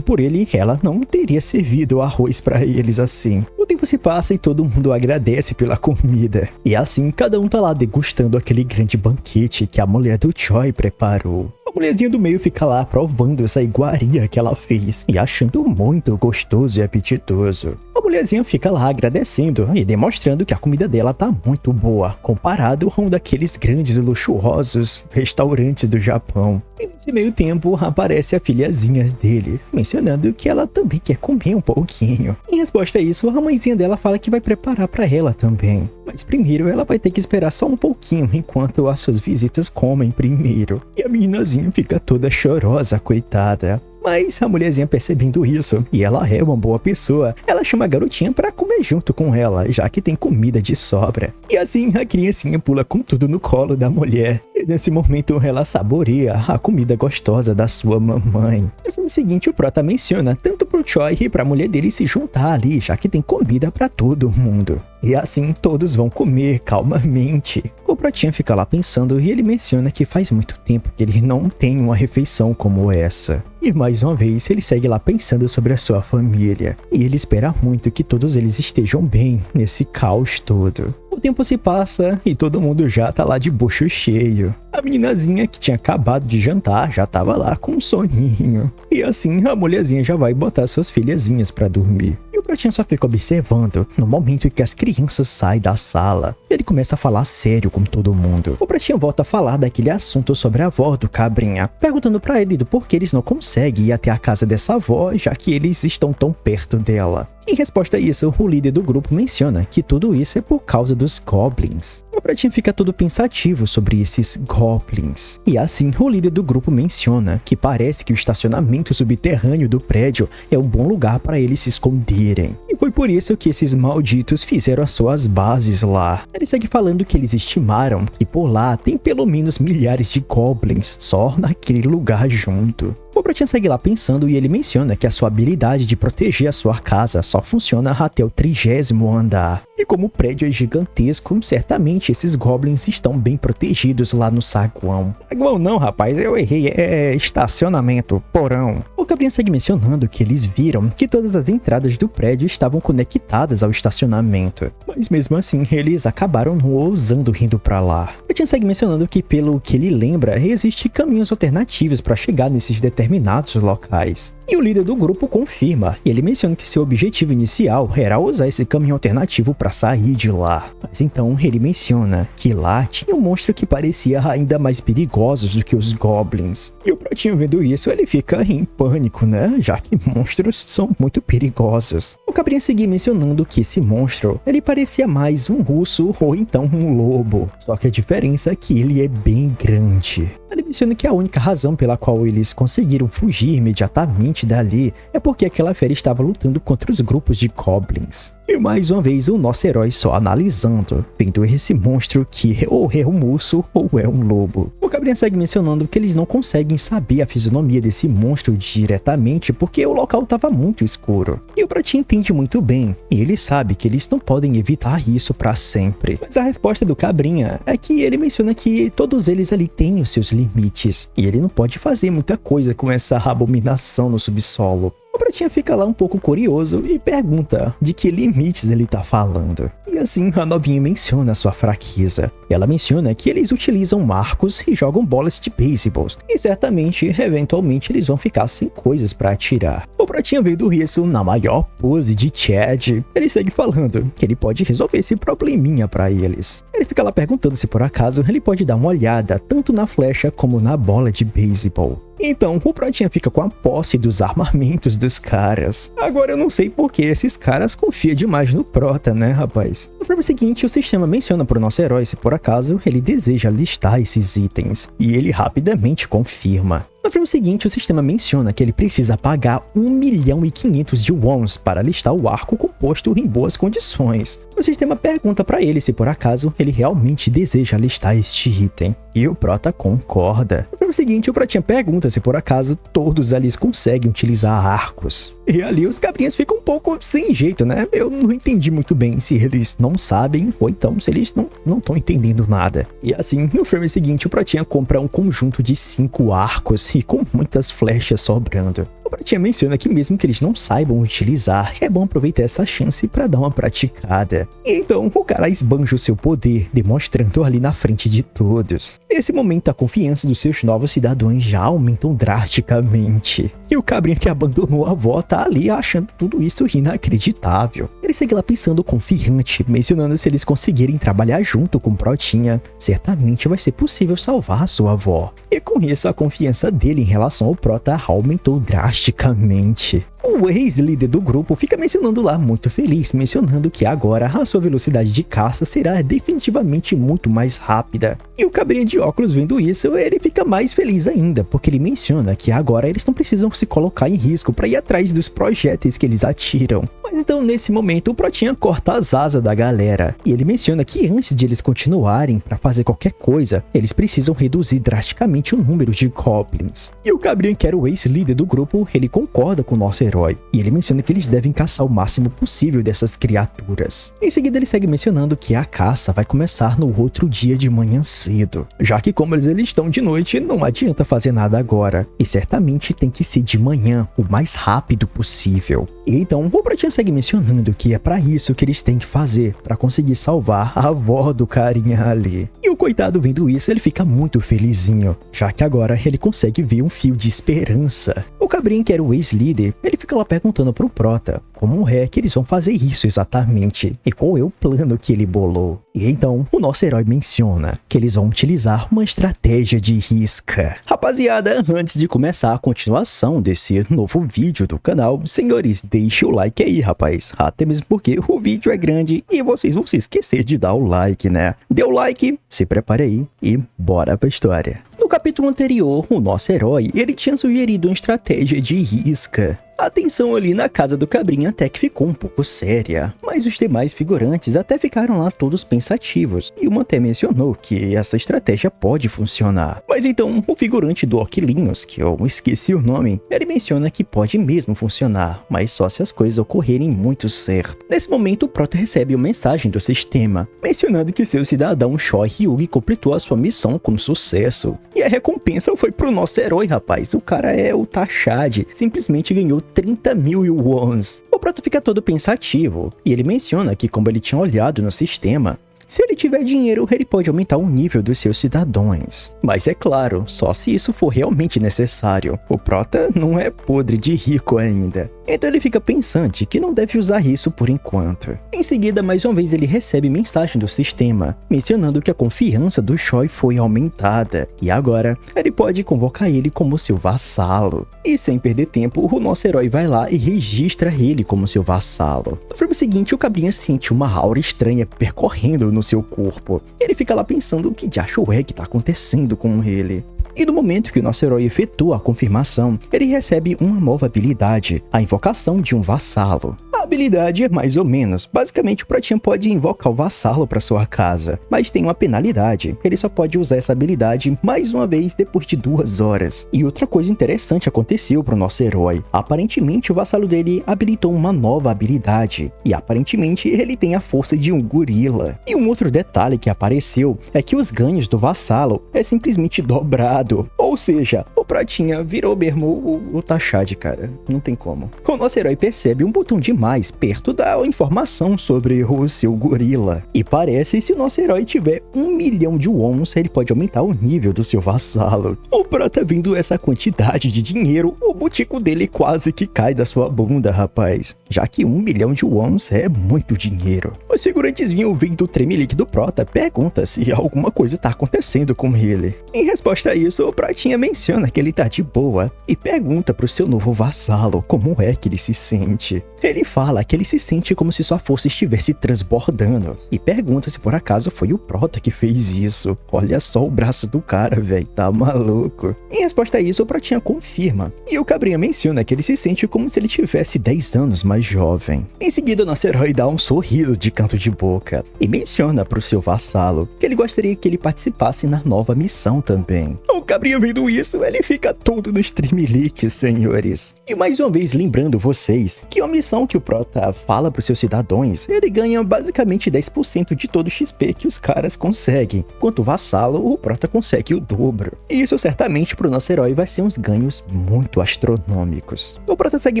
por ele, ela não teria servido arroz pra eles assim. O tempo se passa e todo mundo agradece pela comida. E assim, cada um tá lá degustando aquele grande banquete que a mulher do Choi preparou. A mulherzinha do meio fica lá provando essa iguaria que ela fez e achando muito gostoso e apetitoso. A mulherzinha fica lá agradecendo e demonstrando que a comida dela tá muito boa, comparado com um daqueles grandes e luxuosos restaurantes do Japão. E nesse meio tempo aparece a filhazinha dele, mencionando que ela também quer comer um pouquinho. Em resposta a isso, a mãezinha dela fala que vai preparar pra ela também. Mas primeiro ela vai ter que esperar só um pouquinho enquanto as suas visitas comem primeiro. E a meninazinha fica toda chorosa, coitada. Mas a mulherzinha percebendo isso, e ela é uma boa pessoa, ela chama a garotinha pra comer junto com ela, já que tem comida de sobra. E assim a criancinha pula com tudo no colo da mulher. E nesse momento ela saboreia a comida gostosa da sua mamãe. No filme seguinte, o prota menciona tanto pro Choi e pra mulher dele se juntar ali, já que tem comida pra todo mundo. E assim todos vão comer calmamente. O protinha fica lá pensando e ele menciona que faz muito tempo que ele não tem uma refeição como essa. E mais uma vez ele segue lá pensando sobre a sua família. E ele espera muito que todos eles estejam bem nesse caos todo. O tempo se passa e todo mundo já tá lá de bucho cheio. A meninazinha que tinha acabado de jantar já tava lá com um soninho. E assim a mulherzinha já vai botar suas filhazinhas pra dormir. E o Pratinha só fica observando no momento em que as crianças saem da sala. Ele começa a falar sério com todo mundo. O Pratinha volta a falar daquele assunto sobre a avó do Cabrinha, perguntando pra ele do porquê eles não conseguem ir até a casa dessa avó, já que eles estão tão perto dela. Em resposta a isso, o líder do grupo menciona que tudo isso é por causa dos Goblins. O Pratinha fica todo pensativo sobre esses Goblins. E assim, o líder do grupo menciona que parece que o estacionamento subterrâneo do prédio é um bom lugar para eles se esconderem. E foi por isso que esses malditos fizeram as suas bases lá. Ele segue falando que eles estimaram que por lá tem pelo menos milhares de Goblins só naquele lugar junto. O Pratinha segue lá pensando e ele menciona que a sua habilidade de proteger a sua casa só funciona até o 30º andar. E como o prédio é gigantesco, certamente esses Goblins estão bem protegidos lá no saguão. Saguão não, rapaz, eu errei, é estacionamento, porão. O Cabrinha segue mencionando que eles viram que todas as entradas do prédio estavam conectadas ao estacionamento. Mas mesmo assim, eles acabaram não ousando indo pra lá. O Pratinha segue mencionando que pelo que ele lembra, existem caminhos alternativos para chegar nesses determinados locais. E o líder do grupo confirma, e ele menciona que seu objetivo inicial era usar esse caminho alternativo para sair de lá. Mas então ele menciona que lá tinha um monstro que parecia ainda mais perigosos do que os Goblins. E o Pratinho vendo isso, ele fica em pânico, né? Já que monstros são muito perigosos. O Cabrinha seguia mencionando que esse monstro, ele parecia mais um urso ou então um lobo. Só que a diferença é que ele é bem grande. Ele menciona que a única razão pela qual eles conseguiram fugir imediatamente dali é porque aquela fera estava lutando contra os grupos de Goblins. E mais uma vez o nosso herói só analisando, vendo esse monstro que ou é um urso ou é um lobo. O Cabrinha segue mencionando que eles não conseguem saber a fisionomia desse monstro diretamente porque o local estava muito escuro. E o Pratinha entende muito bem, e ele sabe que eles não podem evitar isso para sempre. Mas a resposta do Cabrinha é que ele menciona que todos eles ali têm os seus limites, e ele não pode fazer muita coisa com essa abominação no subsolo. O Pratinha fica lá um pouco curioso e pergunta de que limites ele tá falando. E assim a novinha menciona sua fraqueza. Ela menciona que eles utilizam arcos e jogam bolas de beisebol. E certamente, eventualmente, eles vão ficar sem coisas para atirar. O Pratinha vendo isso na maior pose de Chad. Ele segue falando que ele pode resolver esse probleminha para eles. Ele fica lá perguntando se por acaso ele pode dar uma olhada tanto na flecha como na bola de beisebol. Então, o Pratinha fica com a posse dos armamentos dos caras. Agora eu não sei por que esses caras confiam demais no Prota, né, rapaz? No filme seguinte, o sistema menciona pro nosso herói se por acaso ele deseja listar esses itens. E ele rapidamente confirma. No filme seguinte, o sistema menciona que ele precisa pagar 1.500.000 de wons para listar o arco composto em boas condições. O sistema pergunta para ele se por acaso ele realmente deseja listar este item. E o Prota concorda. No filme seguinte, o Pratinha pergunta se por acaso todos ali conseguem utilizar arcos. E ali os cabrinhas ficam um pouco sem jeito, né? Eu não entendi muito bem se eles não sabem ou então se eles não estão entendendo nada. E assim, no filme seguinte, o Pratinha compra um conjunto de 5 arcos e com muitas flechas sobrando. O Pratinha menciona que mesmo que eles não saibam utilizar, é bom aproveitar essa chance para dar uma praticada. E então o cara esbanja o seu poder, demonstrando ali na frente de todos. Nesse momento, a confiança dos seus novos cidadãos já aumentam drasticamente. E o cabrinha que abandonou a avó tá ali achando tudo isso inacreditável. Ele segue lá pensando confiante, mencionando se eles conseguirem trabalhar junto com o Protinha, certamente vai ser possível salvar a sua avó. E com isso, a confiança dele em relação ao Prota aumentou drasticamente. O ex-líder do grupo fica mencionando lá muito feliz, mencionando que agora a sua velocidade de caça será definitivamente muito mais rápida. E o cabrinha de óculos vendo isso, ele fica mais feliz ainda, porque ele menciona que agora eles não precisam se colocar em risco para ir atrás dos projéteis que eles atiram. Mas então nesse momento o Protinha corta as asas da galera, e ele menciona que antes de eles continuarem para fazer qualquer coisa, eles precisam reduzir drasticamente o número de Goblins. E o cabrinha que era o ex-líder do grupo, ele concorda com o nosso herói, e ele menciona que eles devem caçar o máximo possível dessas criaturas. Em seguida ele segue mencionando que a caça vai começar no outro dia de manhã cedo, já que como eles estão de noite, não adianta fazer nada agora, e certamente tem que ser de manhã, o mais rápido possível. E então o Protinha segue mencionando que é para isso que eles têm que fazer, para conseguir salvar a avó do carinha ali. E o coitado vendo isso, ele fica muito felizinho, já que agora ele consegue ver um fio de esperança. O Cabrinha, que era o ex-líder, ele fica lá perguntando pro Prota como é que eles vão fazer isso exatamente e qual é o plano que ele bolou. E então, o nosso herói menciona que eles vão utilizar uma estratégia de risca. Rapaziada, antes de começar a continuação desse novo vídeo do canal, senhores, deixe o like aí, rapaz. Até mesmo porque o vídeo é grande e vocês vão se esquecer de dar o like, né? Dê o like, se prepare aí e bora pra história. No capítulo anterior, o nosso herói, ele tinha sugerido uma estratégia de risca. A tensão ali na casa do Cabrinha até que ficou um pouco séria, mas os demais figurantes até ficaram lá todos pensativos, e uma até mencionou que essa estratégia pode funcionar. Mas então, o figurante do Oquilinhos, que eu esqueci o nome, ele menciona que pode mesmo funcionar, mas só se as coisas ocorrerem muito certo. Nesse momento, o Prota recebe uma mensagem do sistema, mencionando que seu cidadão Choi Hyugi completou a sua missão com sucesso. E a recompensa foi pro nosso herói, rapaz. O cara é o Tachad, simplesmente ganhou 30.000 wons. O Prota fica todo pensativo, e ele menciona que como ele tinha olhado no sistema, se ele tiver dinheiro, ele pode aumentar o nível dos seus cidadãos. Mas é claro, só se isso for realmente necessário. O Prota não é podre de rico ainda. Então ele fica pensante que não deve usar isso por enquanto. Em seguida, mais uma vez ele recebe mensagem do sistema, mencionando que a confiança do Choi foi aumentada. E agora, ele pode convocar ele como seu vassalo. E sem perder tempo, o nosso herói vai lá e registra ele como seu vassalo. No filme seguinte, o Cabrinha sente uma aura estranha percorrendo no seu corpo. Ele fica lá pensando o que de acho é que tá acontecendo com ele. E no momento que o nosso herói efetua a confirmação, ele recebe uma nova habilidade, a invocação de um vassalo. A habilidade é mais ou menos, basicamente o Protinha pode invocar o vassalo para sua casa, mas tem uma penalidade, ele só pode usar essa habilidade mais uma vez depois de 2 horas. E outra coisa interessante aconteceu para o nosso herói, aparentemente o vassalo dele habilitou uma nova habilidade, e aparentemente ele tem a força de um gorila. E um outro detalhe que apareceu é que os ganhos do vassalo é simplesmente dobrado. Ou seja, o Protinha virou mesmo o Tachad, cara. Não tem como. O nosso herói percebe um botão de mais perto da informação sobre o seu gorila. E parece que se o nosso herói tiver 1 milhão de wons, ele pode aumentar o nível do seu vassalo. O Prota vendo essa quantidade de dinheiro, o botico dele quase que cai da sua bunda, rapaz. Já que 1 milhão de wons é muito dinheiro. Os figurantes vinham vendo o tremelique do Prota, pergunta se alguma coisa tá acontecendo com ele. Em resposta a isso, o Protinha menciona que ele tá de boa e pergunta pro seu novo vassalo como é que ele se sente. Ele fala que ele se sente como se sua força estivesse transbordando e pergunta se por acaso foi o Prota que fez isso. Olha só o braço do cara, velho, tá maluco. Em resposta a isso, o Protinha confirma e o Cabrinha menciona que ele se sente como se ele tivesse 10 anos mais jovem. Em seguida, o nosso herói dá um sorriso de canto de boca e menciona pro seu vassalo que ele gostaria que ele participasse na nova missão também. O Cabrinha vendo isso, ele fica todo no streamlink, senhores. E mais uma vez lembrando vocês que a missão que o Prota fala para os seus cidadãos, ele ganha basicamente 10% de todo o XP que os caras conseguem. Quanto o vassalo, o Prota consegue o dobro. E isso certamente pro nosso herói vai ser uns ganhos muito astronômicos. O Prota segue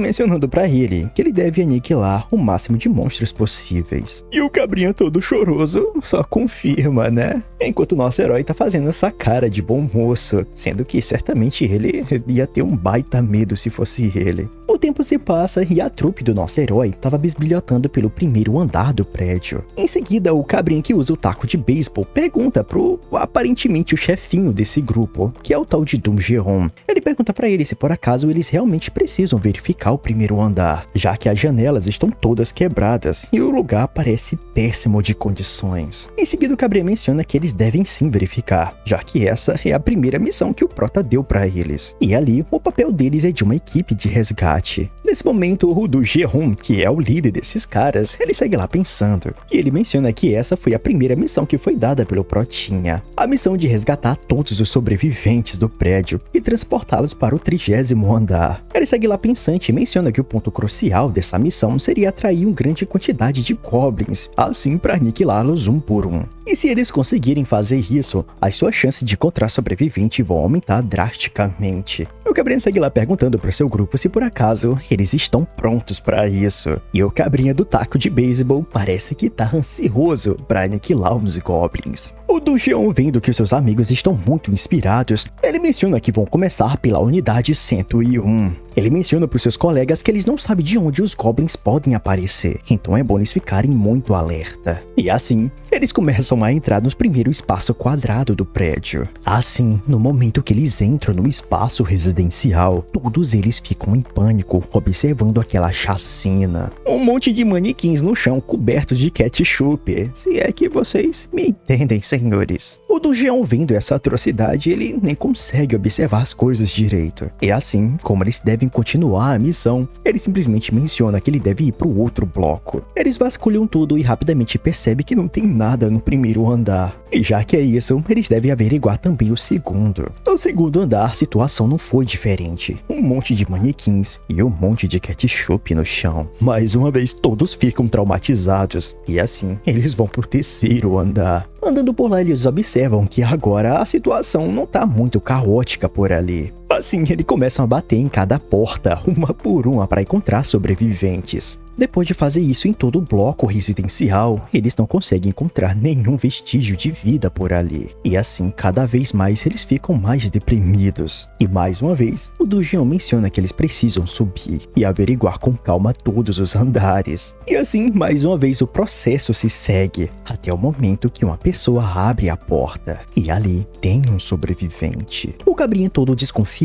mencionando para ele que ele deve aniquilar o máximo de monstros possíveis. E o Cabrinha todo choroso só confirma, né? Enquanto o nosso herói tá fazendo essa cara de bom moço, sendo que certamente ele ia ter um baita medo se fosse ele. O tempo se passa e a trupe do nosso herói estava bisbilhotando pelo primeiro andar do prédio. Em seguida, o Cabrinha que usa o taco de beisebol pergunta pro aparentemente o chefinho desse grupo, que é o tal de Doom Jeon. Ele pergunta pra ele se por acaso eles realmente precisam verificar o primeiro andar, já que as janelas estão todas quebradas e o lugar parece péssimo de condições. Em seguida, o Cabrinha menciona que eles devem sim verificar, já que essa é a primeira missão que o Prota deu pra eles. E ali, o papel deles é de uma equipe de resgate. Nesse momento, o do Jeon, que é o líder desses caras, ele segue lá pensando. E ele menciona que essa foi a primeira missão que foi dada pelo Protinha. A missão de resgatar todos os sobreviventes do prédio e transportá-los para o 30º andar. Ele segue lá pensante e menciona que o ponto crucial dessa missão seria atrair uma grande quantidade de goblins, assim para aniquilá-los um por um. E se eles conseguirem fazer isso, as suas chances de encontrar sobrevivente vão aumentar drasticamente. O Cabrinha segue lá perguntando pro seu grupo se por acaso eles estão prontos para isso. E o Cabrinha do taco de beisebol parece que tá ansioso para aniquilar os goblins. O Dungeon, vendo que seus amigos estão muito inspirados, ele menciona que vão começar pela unidade 101. Ele menciona para os seus colegas que eles não sabem de onde os goblins podem aparecer, então é bom eles ficarem muito alerta. E assim, eles começam a entrar no primeiro espaço quadrado do prédio. Assim, no momento que eles entram no espaço residencial, todos eles ficam em pânico, observando aquela chacina. Um monte de manequins no chão cobertos de ketchup, se é que vocês me entendem, senhores. O Dungeon, vendo essa atrocidade, ele nem consegue observar as coisas direito. E assim, como eles devem continuar a missão, ele simplesmente menciona que ele deve ir para o outro bloco. Eles vasculham tudo e rapidamente percebem que não tem nada no primeiro andar. E já que é isso, eles devem averiguar também o segundo. No segundo andar, a situação não foi diferente. Um monte de manequins e um monte de ketchup no chão. Mais uma vez, todos ficam traumatizados. E assim, eles vão pro terceiro andar. Andando por lá, eles observam que agora a situação não tá muito caótica por ali. Assim, eles começam a bater em cada porta, uma por uma, para encontrar sobreviventes. Depois de fazer isso em todo o bloco residencial, eles não conseguem encontrar nenhum vestígio de vida por ali. E assim, cada vez mais eles ficam mais deprimidos. E mais uma vez, o Dungeon menciona que eles precisam subir e averiguar com calma todos os andares. E assim, mais uma vez o processo se segue, até o momento que uma pessoa abre a porta. E ali tem um sobrevivente. O cabrinha, todo desconfiado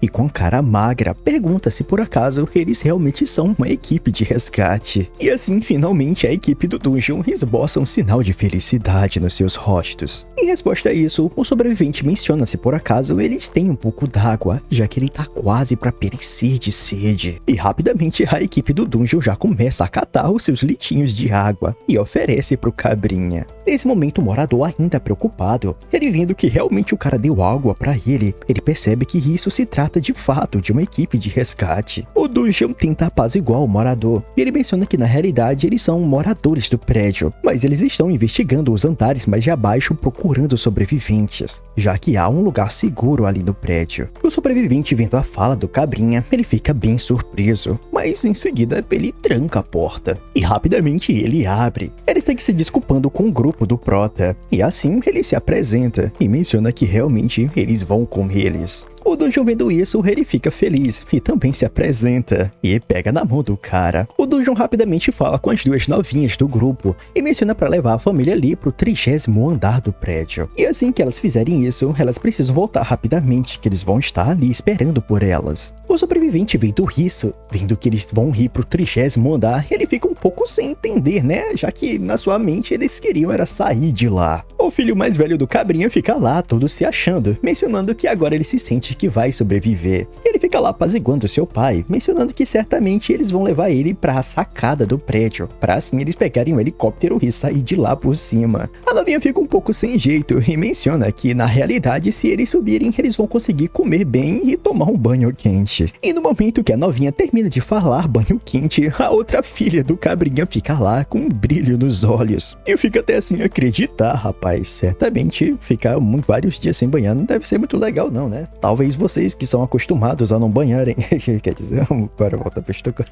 e com cara magra, pergunta se por acaso eles realmente são uma equipe de resgate. E assim, finalmente, a equipe do Dungeon esboça um sinal de felicidade nos seus rostos. Em resposta a isso, o sobrevivente menciona se por acaso eles têm um pouco d'água, já que ele tá quase para perecer de sede. E rapidamente, a equipe do Dungeon já começa a catar os seus litinhos de água e oferece pro cabrinha. Nesse momento, o morador, ainda preocupado, ele vendo que realmente o cara deu água para ele percebe que isso se trata de fato de uma equipe de resgate. O Dungeon tenta apaziguar o morador, e ele menciona que na realidade eles são moradores do prédio, mas eles estão investigando os andares mais de abaixo procurando sobreviventes, já que há um lugar seguro ali no prédio. O sobrevivente, vendo a fala do cabrinha, ele fica bem surpreso, mas em seguida ele tranca a porta, e rapidamente ele abre. Ele está se desculpando com o grupo do Prota, e assim ele se apresenta e menciona que realmente eles vão com eles. O Dungeon, vendo isso, ele fica feliz e também se apresenta e pega na mão do cara. O Dungeon rapidamente fala com as duas novinhas do grupo e menciona para levar a família ali pro 30º andar do prédio. E assim que elas fizerem isso, elas precisam voltar rapidamente, que eles vão estar ali esperando por elas. O sobrevivente, vendo isso, vendo que eles vão ir pro 30º andar, ele fica um pouco sem entender, né? Já que na sua mente eles queriam era sair de lá. O filho mais velho do cabrinha fica lá, todo se achando, mencionando que agora ele se sente que vai sobreviver. Ele fica lá apaziguando seu pai, mencionando que certamente eles vão levar ele para a sacada do prédio, para assim eles pegarem um helicóptero e sair de lá por cima. A novinha fica um pouco sem jeito e menciona que na realidade, se eles subirem, eles vão conseguir comer bem e tomar um banho quente. E no momento que a novinha termina de falar banho quente, a outra filha do cabrinha fica lá com um brilho nos olhos. Eu fico até assim acreditar, rapaz, certamente ficar vários dias sem banhar não deve ser muito legal não, né? Talvez vocês que são acostumados a não banharem, quer dizer, para voltar pra estocar.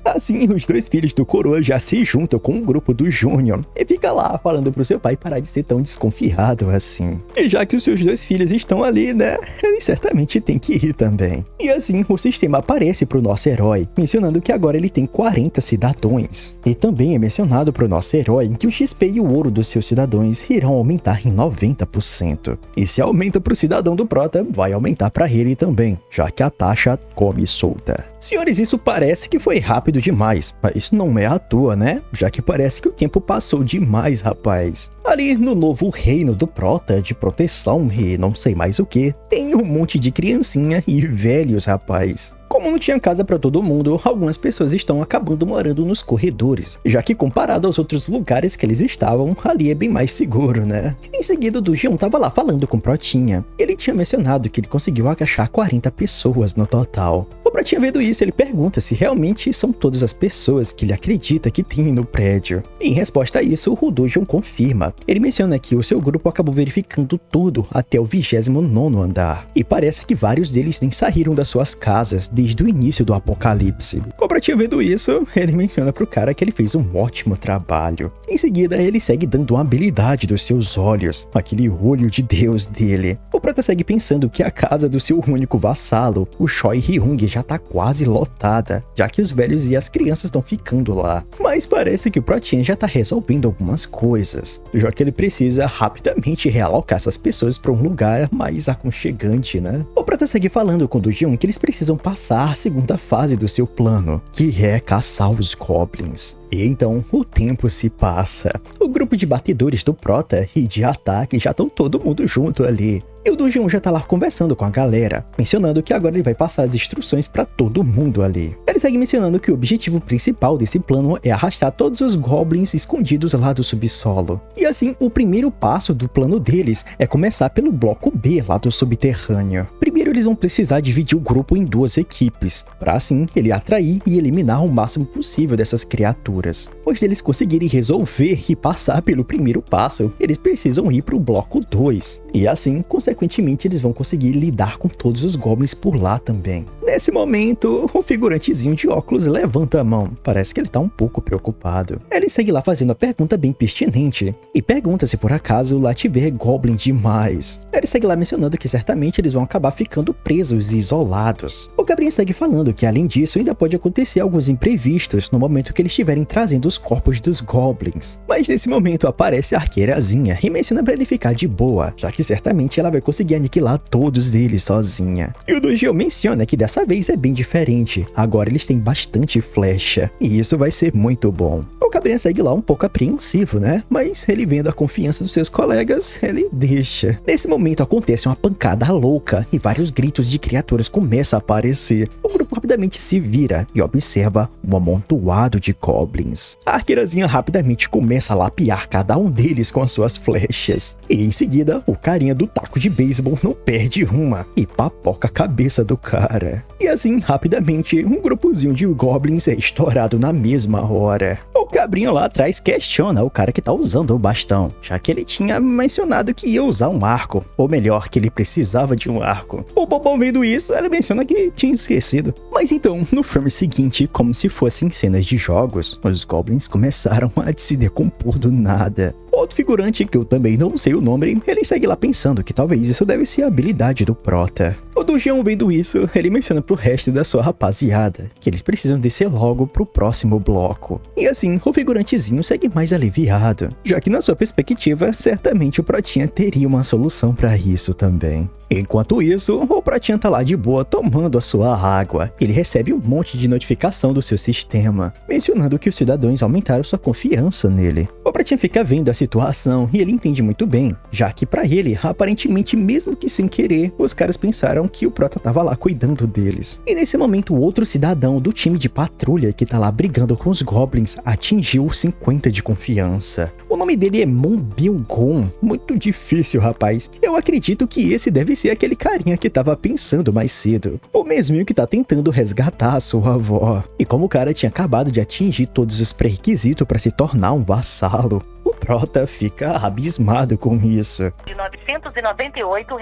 Assim, os dois filhos do coroa já se juntam com o grupo do Júnior e fica lá falando pro seu pai parar de ser tão desconfiado assim. E já que os seus dois filhos estão ali, né, ele certamente tem que ir também. E assim, o sistema aparece pro nosso herói, mencionando que agora ele tem 40 cidadãos. E também é mencionado pro nosso herói que o XP e o ouro dos seus cidadãos irão aumentar em 90%. E se aumenta pro cidadão do Prota, vai aumentar pra ele também, já que a taxa come solta. Senhores, isso parece que foi rápido demais, mas não é à toa, né? Já que parece que o tempo passou demais, rapaz. Ali no novo reino do Prota, de proteção e não sei mais o que, tem um monte de criancinha e velhos, rapaz. Como não tinha casa para todo mundo, algumas pessoas estão acabando morando nos corredores, já que comparado aos outros lugares que eles estavam, ali é bem mais seguro, né? Em seguida, o Dungeon tava lá falando com o Protinha. Ele tinha mencionado que ele conseguiu agachar 40 pessoas no total. O O Pratinha, vendo isso, ele pergunta se realmente são todas as pessoas que ele acredita que tem no prédio. Em resposta a isso, o Dojion confirma. Ele menciona que o seu grupo acabou verificando tudo até o 29º andar. E parece que vários deles nem saíram das suas casas desde o início do apocalipse. O Pratinha, vendo isso, ele menciona pro cara que ele fez um ótimo trabalho. Em seguida, ele segue dando uma habilidade dos seus olhos, aquele olho de Deus dele. O Prota segue pensando que a casa do seu único vassalo, o Choi Hyung, já tá quase lotada, já que os velhos e as crianças estão ficando lá. Mas parece que o Pratinha já tá resolvendo algumas coisas, já que ele precisa rapidamente realocar essas pessoas para um lugar mais aconchegante, né? O Prota segue falando com o Dojion que eles precisam passar a segunda fase do seu plano, que é caçar os Goblins. E então, o tempo se passa. O grupo de batedores do Prota e de ataque já estão todo mundo junto ali. E o Dojion já tá lá conversando com a galera, mencionando que agora ele vai passar as instruções pra todo mundo ali. Ele segue mencionando que o objetivo principal desse plano é arrastar todos os Goblins escondidos lá do subsolo. E assim, o primeiro passo do plano deles é começar pelo bloco B lá do subterrâneo. Primeiro eles vão precisar dividir o grupo em duas equipes, pra assim ele atrair e eliminar o máximo possível dessas criaturas. Pois deles conseguirem resolver e passar pelo primeiro passo, eles precisam ir pro bloco 2. E assim, consequentemente, eles vão conseguir lidar com todos os Goblins por lá também. Nesse momento, o figurantezinho de óculos levanta a mão. Parece que ele tá um pouco preocupado. Ele segue lá fazendo a pergunta bem pertinente e pergunta se por acaso lá tiver Goblin demais. Ele segue lá mencionando que certamente eles vão acabar ficando presos e isolados. O Gabriel segue falando que além disso ainda pode acontecer alguns imprevistos no momento que eles estiverem trazendo os corpos dos Goblins. Mas nesse momento aparece a arqueirazinha e menciona pra ele ficar de boa, já que certamente ela vai conseguir aniquilar todos eles sozinha. E o Dojion menciona que dessa vez é bem diferente. Agora eles têm bastante flecha, e isso vai ser muito bom. O Gabriel segue lá um pouco apreensivo, né? Mas ele vendo a confiança dos seus colegas, ele deixa. Nesse momento acontece uma pancada louca e vários gritos de criaturas começam a aparecer. O grupo rapidamente se vira e observa um amontoado de Goblins. A arqueirazinha rapidamente começa a lapiar cada um deles com as suas flechas. E em seguida, o carinha do taco de beisebol não perde uma e papoca a cabeça do cara. E assim, rapidamente, um grupozinho de Goblins é estourado na mesma hora. O cabrinho lá atrás questiona o cara que tá usando o bastão, já que ele tinha mencionado que ia usar um arco, ou melhor, que ele precisava de um arco. O Bobão, vendo isso, ele menciona que tinha esquecido. Mas então, no filme seguinte, como se fossem cenas de jogos, os Goblins começaram a se decompor do nada. Outro figurante, que eu também não sei o nome, ele segue lá pensando que talvez isso deve ser a habilidade do Prota. O Dojion, vendo isso, ele menciona pro resto da sua rapaziada que eles precisam descer logo pro próximo bloco. E assim, o figurantezinho segue mais aliviado, já que na sua perspectiva, certamente o Protinha teria uma solução pra isso também. Enquanto isso, o Pratinha tá lá de boa tomando a sua água. Ele recebe um monte de notificação do seu sistema, mencionando que os cidadãos aumentaram sua confiança nele. O Pratinha fica vendo a situação e ele entende muito bem, já que pra ele, aparentemente mesmo que sem querer, os caras pensaram que o Prota tava lá cuidando deles. E nesse momento, outro cidadão do time de patrulha que tá lá brigando com os Goblins atingiu os 50 de confiança. O nome dele é Monbilgon. Muito difícil, rapaz. Eu acredito que esse deve ser aquele carinha que tava pensando mais cedo, o mesminho que tá tentando resgatar a sua avó. E como o cara tinha acabado de atingir todos os pré-requisitos para se tornar um vassalo, o Prota fica abismado com isso. De R$ 998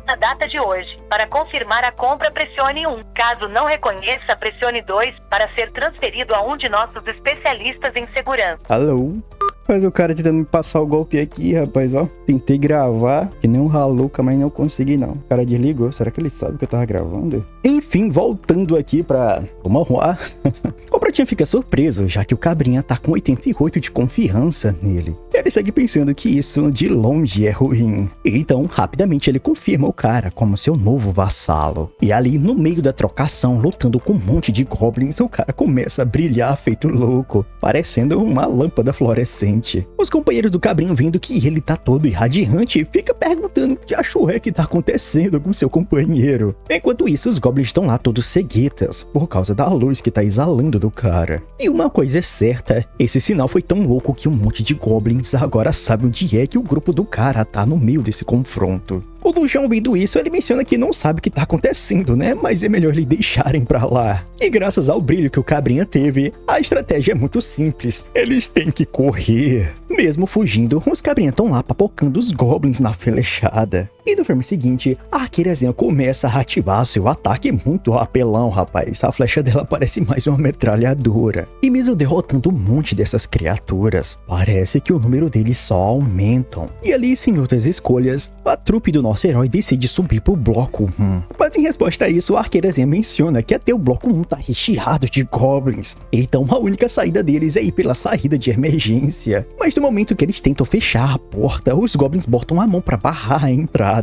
na data de hoje. Para confirmar a compra, pressione 1. Caso não reconheça, pressione 2 para ser transferido a um de nossos especialistas em segurança. Alô? Mas o cara tentando me passar o golpe aqui, rapaz, ó. Tentei gravar, que nem um raluca, mas não consegui não. O cara desligou, será que ele sabe que eu tava gravando? Enfim, voltando aqui pra o manhua. O Pratinha fica surpreso, já que o cabrinha tá com 88 de confiança nele. Ele segue pensando que isso de longe é ruim. Então, rapidamente ele confirma o cara como seu novo vassalo. E ali, no meio da trocação, lutando com um monte de goblins, o cara começa a brilhar feito louco, parecendo uma lâmpada fluorescente. Os companheiros do cabrinho, vendo que ele tá todo irradiante, fica perguntando o que achou que tá acontecendo com seu companheiro. Enquanto isso, os goblins estão lá todos ceguetas, por causa da luz que tá exalando do cara. E uma coisa é certa, esse sinal foi tão louco que um monte de goblins agora sabe onde é que o grupo do cara tá no meio desse confronto. O Lujão, vendo isso, ele menciona que não sabe o que tá acontecendo, né? Mas é melhor lhe deixarem pra lá. E graças ao brilho que o Cabrinha teve, a estratégia é muito simples. Eles têm que correr. Mesmo fugindo, os Cabrinha estão lá papocando os Goblins na flechada. E no filme seguinte, a arqueirazinha começa a ativar seu ataque muito apelão, rapaz. A flecha dela parece mais uma metralhadora. E mesmo derrotando um monte dessas criaturas, parece que o número deles só aumentam. E ali, sem outras escolhas, a trupe do nosso herói decide subir pro bloco 1. Mas em resposta a isso, a arqueirazinha menciona que até o bloco 1 tá recheado de Goblins. Então a única saída deles é ir pela saída de emergência. Mas no momento que eles tentam fechar a porta, os Goblins botam a mão pra barrar a entrada.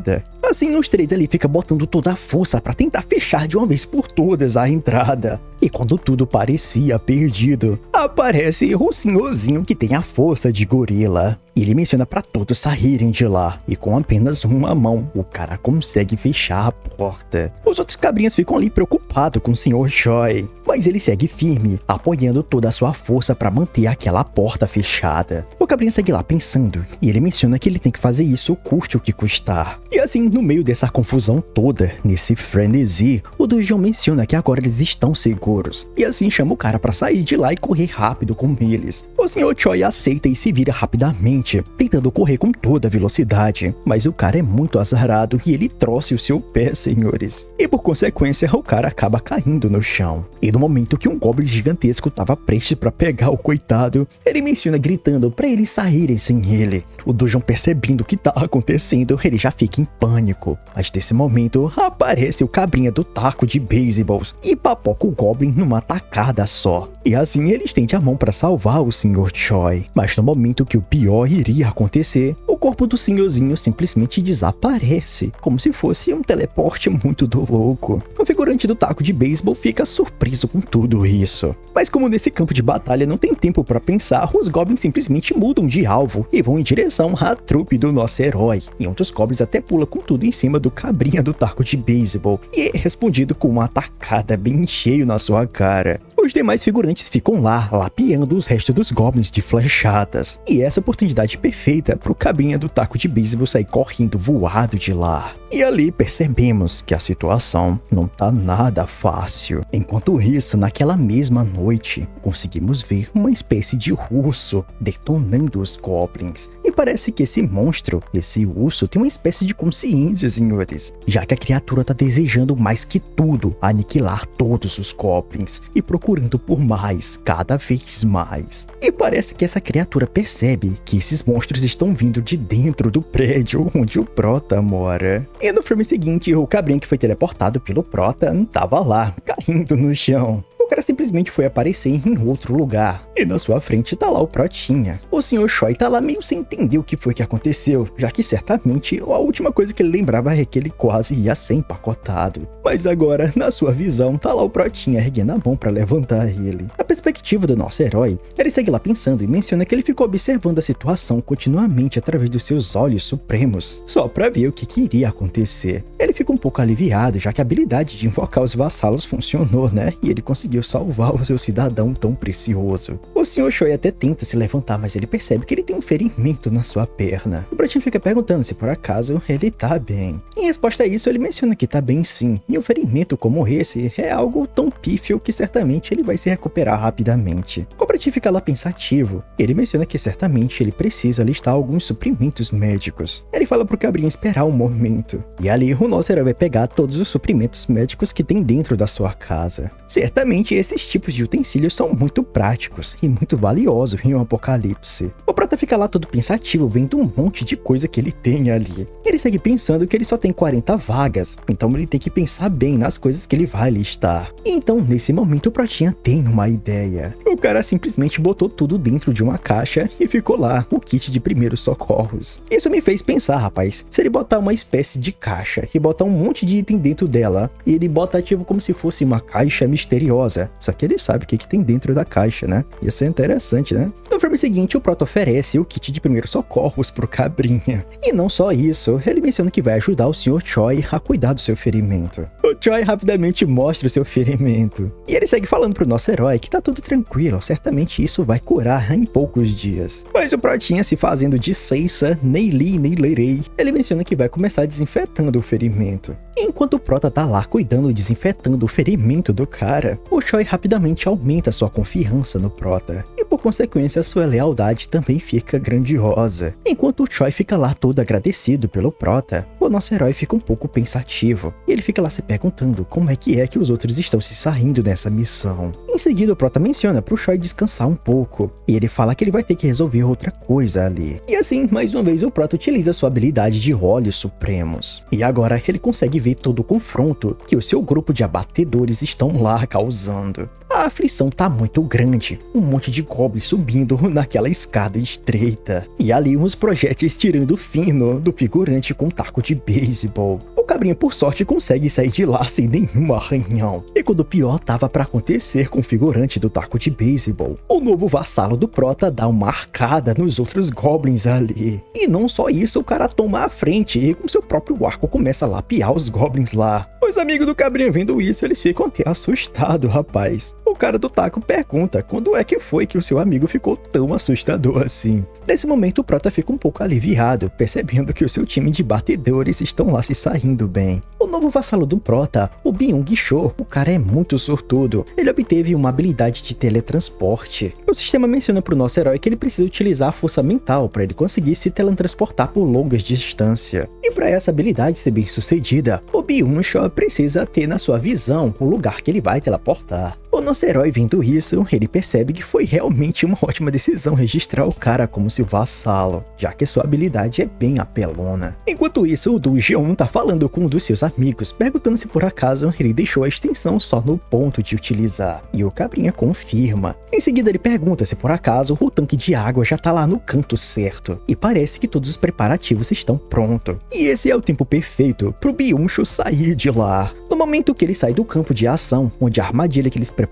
Assim, os três ali ficam botando toda a força pra tentar fechar de uma vez por todas a entrada. E quando tudo parecia perdido, aparece o senhorzinho que tem a força de gorila. Ele menciona pra todos saírem de lá, e com apenas uma mão, o cara consegue fechar a porta. Os outros cabrinhas ficam ali preocupados com o Sr. Choi, mas ele segue firme, apoiando toda a sua força pra manter aquela porta fechada. O cabrinha segue lá pensando, e ele menciona que ele tem que fazer isso custe o que custar. E assim, no meio dessa confusão toda, nesse frenesi, o Dojão menciona que agora eles estão seguros, e assim chama o cara pra sair de lá e correr rápido com eles. O Sr. Choi aceita e se vira rapidamente, tentando correr com toda a velocidade, mas o cara é muito azarado e ele trouxe o seu pé, senhores. E por consequência, o cara acaba caindo no chão. E no momento que um Goblin gigantesco estava prestes para pegar o coitado, ele menciona gritando para eles saírem sem ele. O Dojão, percebendo o que tá acontecendo, ele já fica em pânico. Mas nesse momento, aparece o cabrinha do taco de beisebols e papoca o Goblin numa tacada só. E assim ele estende a mão para salvar o Sr. Choi. Mas no momento que o pior iria acontecer, o corpo do senhorzinho simplesmente desaparece, como se fosse um teleporte muito do louco. O figurante do taco de beisebol fica surpreso com tudo isso. Mas como nesse campo de batalha não tem tempo para pensar, os Goblins simplesmente mudam de alvo e vão em direção à trupe do nosso herói. E um dos Goblins até pula com tudo em cima do cabrinha do taco de beisebol e é respondido com uma tacada bem cheio na sua cara. Os demais figurantes ficam lá, lapeando os restos dos Goblins de flechadas. E essa oportunidade perfeita pro cabrinha do taco de beisebol sair correndo voado de lá. E ali percebemos que a situação não tá nada fácil. Enquanto isso, naquela mesma noite, conseguimos ver uma espécie de urso detonando os Goblins. E parece que esse monstro, esse urso, tem uma espécie de consciência, senhores, já que a criatura tá desejando mais que tudo aniquilar todos os Goblins e procurando por mais, cada vez mais. E parece que essa criatura percebe que esses monstros estão vindo de dentro do prédio onde o Prota mora. E no filme seguinte, o cabrinho que foi teleportado pelo Prota tava lá, caindo no chão. O cara simplesmente foi aparecer em outro lugar. E na sua frente tá lá o Protinha. O Sr. Choi tá lá meio sem entender o que foi que aconteceu, já que certamente a última coisa que ele lembrava é que ele quase ia ser empacotado. Mas agora, na sua visão, tá lá o Protinha erguendo a mão pra levantar ele. A perspectiva do nosso herói, ele segue lá pensando e menciona que ele ficou observando a situação continuamente através dos seus olhos supremos, só pra ver o que iria acontecer. Ele fica um pouco aliviado, já que a habilidade de invocar os vassalos funcionou, né? E ele conseguiu salvar o seu cidadão tão precioso. O Sr. Choi até tenta se levantar, mas ele percebe que ele tem um ferimento na sua perna. O Pratinho fica perguntando se por acaso ele tá bem. Em resposta a isso, ele menciona que tá bem sim, e um ferimento como esse é algo tão pífio que certamente ele vai se recuperar rapidamente. O Pratinho fica lá pensativo, e ele menciona que certamente ele precisa listar alguns suprimentos médicos. Ele fala pro cabrinho esperar um momento, e ali o nosso herói vai pegar todos os suprimentos médicos que tem dentro da sua casa. Certamente esses tipos de utensílios são muito práticos e muito valiosos em um apocalipse. O Prota fica lá todo pensativo, vendo um monte de coisa que ele tem ali. Ele segue pensando que ele só tem 40 vagas, então ele tem que pensar bem nas coisas que ele vai listar. E então, nesse momento, o Protinha tem uma ideia. O cara simplesmente botou tudo dentro de uma caixa e ficou lá, o kit de primeiros socorros. Isso me fez pensar, rapaz, se ele botar uma espécie de caixa e botar um monte de item dentro dela, e ele bota tipo como se fosse uma caixa misteriosa, misteriosa. Só que ele sabe o que tem dentro da caixa, né? Isso é interessante, né? No filme seguinte, o Prota oferece o kit de primeiros socorros pro Cabrinha. E não só isso, ele menciona que vai ajudar o Sr. Choi a cuidar do seu ferimento. O Choi rapidamente mostra o seu ferimento. E ele segue falando pro nosso herói que tá tudo tranquilo, certamente isso vai curar em poucos dias. Mas o Protinha, se fazendo de Seisa, nem li nem lerei, ele menciona que vai começar desinfetando o ferimento. E enquanto o Prota tá lá cuidando e desinfetando o ferimento do cara, o Choi rapidamente aumenta sua confiança no Prota. E por consequência, sua lealdade também fica grandiosa. Enquanto o Choi fica lá todo agradecido pelo Prota, o nosso herói fica um pouco pensativo. E ele fica lá se perguntando como é que os outros estão se saindo nessa missão. Em seguida, o Prota menciona pro Choi descansar um pouco. E ele fala que ele vai ter que resolver outra coisa ali. E assim, mais uma vez, o Prota utiliza sua habilidade de olhos supremos. E agora ele consegue ver todo o confronto que o seu grupo de abatedores estão lá causando. A aflição tá muito grande, um monte de goblins subindo naquela escada estreita, e ali uns projéteis tirando fino do figurante com um taco de beisebol. O Cabrinha, por sorte, consegue sair de lá sem nenhum arranhão. E quando o pior tava pra acontecer com o figurante do taco de beisebol, o novo vassalo do Prota dá uma arcada nos outros goblins ali. E não só isso, o cara toma a frente e com seu próprio arco começa a lapiar os goblins lá. Os amigos do Cabrinha vendo isso, eles ficam até assustados, rapaz. O cara do taco pergunta quando é que foi que o seu amigo ficou tão assustador assim. Nesse momento, o Prota fica um pouco aliviado, percebendo que o seu time de batedores estão lá se saindo bem. O novo vassalo do Prota, o Byung-Chul, o cara é muito sortudo. Ele obteve uma habilidade de teletransporte. O sistema menciona pro nosso herói que ele precisa utilizar a força mental para ele conseguir se teletransportar por longas distâncias. E para essa habilidade ser bem sucedida, o Byung-Chul precisa ter na sua visão o lugar que ele vai teleportar. O nosso herói, vendo isso, ele percebe que foi realmente uma ótima decisão registrar o cara como seu vassalo, já que sua habilidade é bem apelona. Enquanto isso, o Du Jeon tá falando com um dos seus amigos, perguntando se por acaso ele deixou a extensão só no ponto de utilizar, e o Cabrinha confirma. Em seguida, ele pergunta se por acaso o tanque de água já tá lá no canto certo, e parece que todos os preparativos estão prontos. E esse é o tempo perfeito pro Byung-Chul sair de lá. No momento que ele sai do campo de ação, onde a armadilha que eles prepararam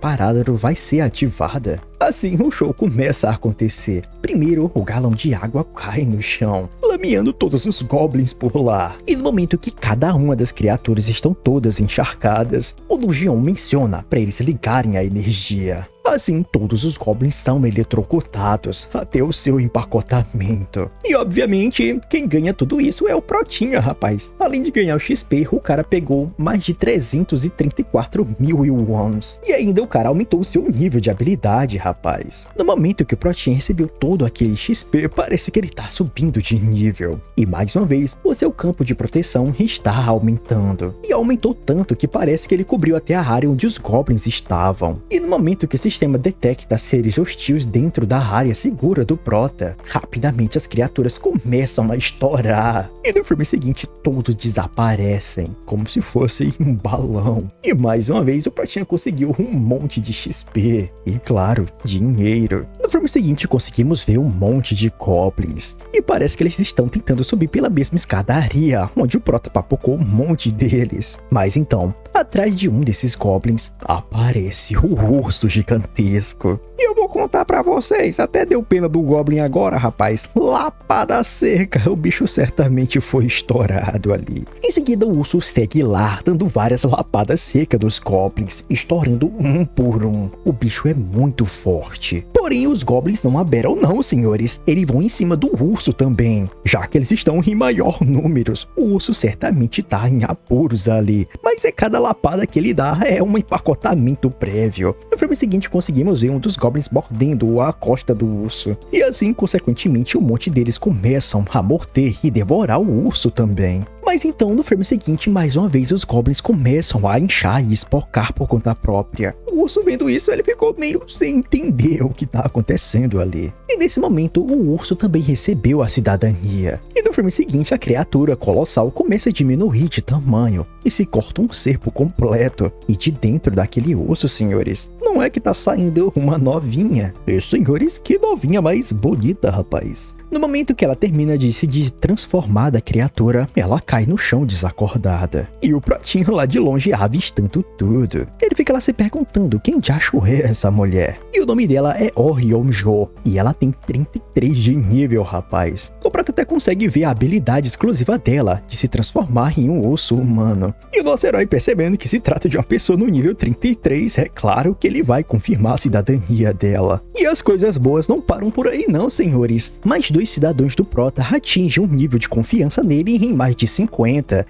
vai ser ativada, assim o show começa a acontecer. Primeiro, o galão de água cai no chão, lameando todos os goblins por lá. E no momento que cada uma das criaturas estão todas encharcadas, o Du Jeon menciona para eles ligarem a energia. Assim, todos os goblins são eletrocutados até o seu empacotamento. E obviamente, quem ganha tudo isso é o Protinha, rapaz. Além de ganhar o XP, o cara pegou mais de 334 mil yuans. E ainda o cara aumentou o seu nível de habilidade, rapaz. No momento que o Protinha recebeu todo aquele XP, parece que ele tá subindo de nível. E mais uma vez, o seu campo de proteção está aumentando. E aumentou tanto que parece que ele cobriu até a área onde os goblins estavam. E no momento que o sistema detecta seres hostis dentro da área segura do Prota, rapidamente as criaturas começam a estourar. E no filme seguinte, todos desaparecem, como se fosse um balão. E mais uma vez, o Protinha conseguiu um monte de XP. E claro, dinheiro. No filme seguinte, conseguimos ver um monte de goblins. E parece que eles estão tentando subir pela mesma escadaria, onde o Prota papocou um monte deles. Mas então, atrás de um desses goblins, aparece o urso gigantesco. E eu vou contar pra vocês, até deu pena do goblin agora, rapaz. Lapada seca, o bicho certamente foi estourado ali. Em seguida, o urso segue lá, dando várias lapadas secas dos goblins, estourando um por um. O bicho é muito forte. Porém, os goblins não aberam não, senhores. Eles vão em cima do urso também. Já que eles estão em maior números, o urso certamente tá em apuros ali. Mas cada lapada que ele dá é um empacotamento prévio. No filme seguinte, conseguimos ver um dos goblins mordendo a costa do urso. E assim, consequentemente, um monte deles começam a morder e devorar o urso também. Mas então, no filme seguinte, mais uma vez, os goblins começam a inchar e espocar por conta própria. O urso, vendo isso, ele ficou meio sem entender o que tá acontecendo ali. E nesse momento, o urso também recebeu a cidadania. E no filme seguinte, a criatura colossal começa a diminuir de tamanho e se corta um cerco completo. E de dentro daquele urso, senhores, não é que tá saindo uma novinha. E, senhores, que novinha mais bonita, rapaz. No momento que ela termina de se transformar da criatura, ela cai cai no chão desacordada. E o Protinho lá de longe avistando tudo. Ele fica lá se perguntando quem de acho é essa mulher. E o nome dela é Oryeon-jo. E ela tem 33 de nível, rapaz. O Prota até consegue ver a habilidade exclusiva dela de se transformar em um osso humano. E o nosso herói, percebendo que se trata de uma pessoa no nível 33, é claro que ele vai confirmar a cidadania dela. E as coisas boas não param por aí não, senhores. Mais 2 cidadãos do Prota atingem um nível de confiança nele em mais de 50.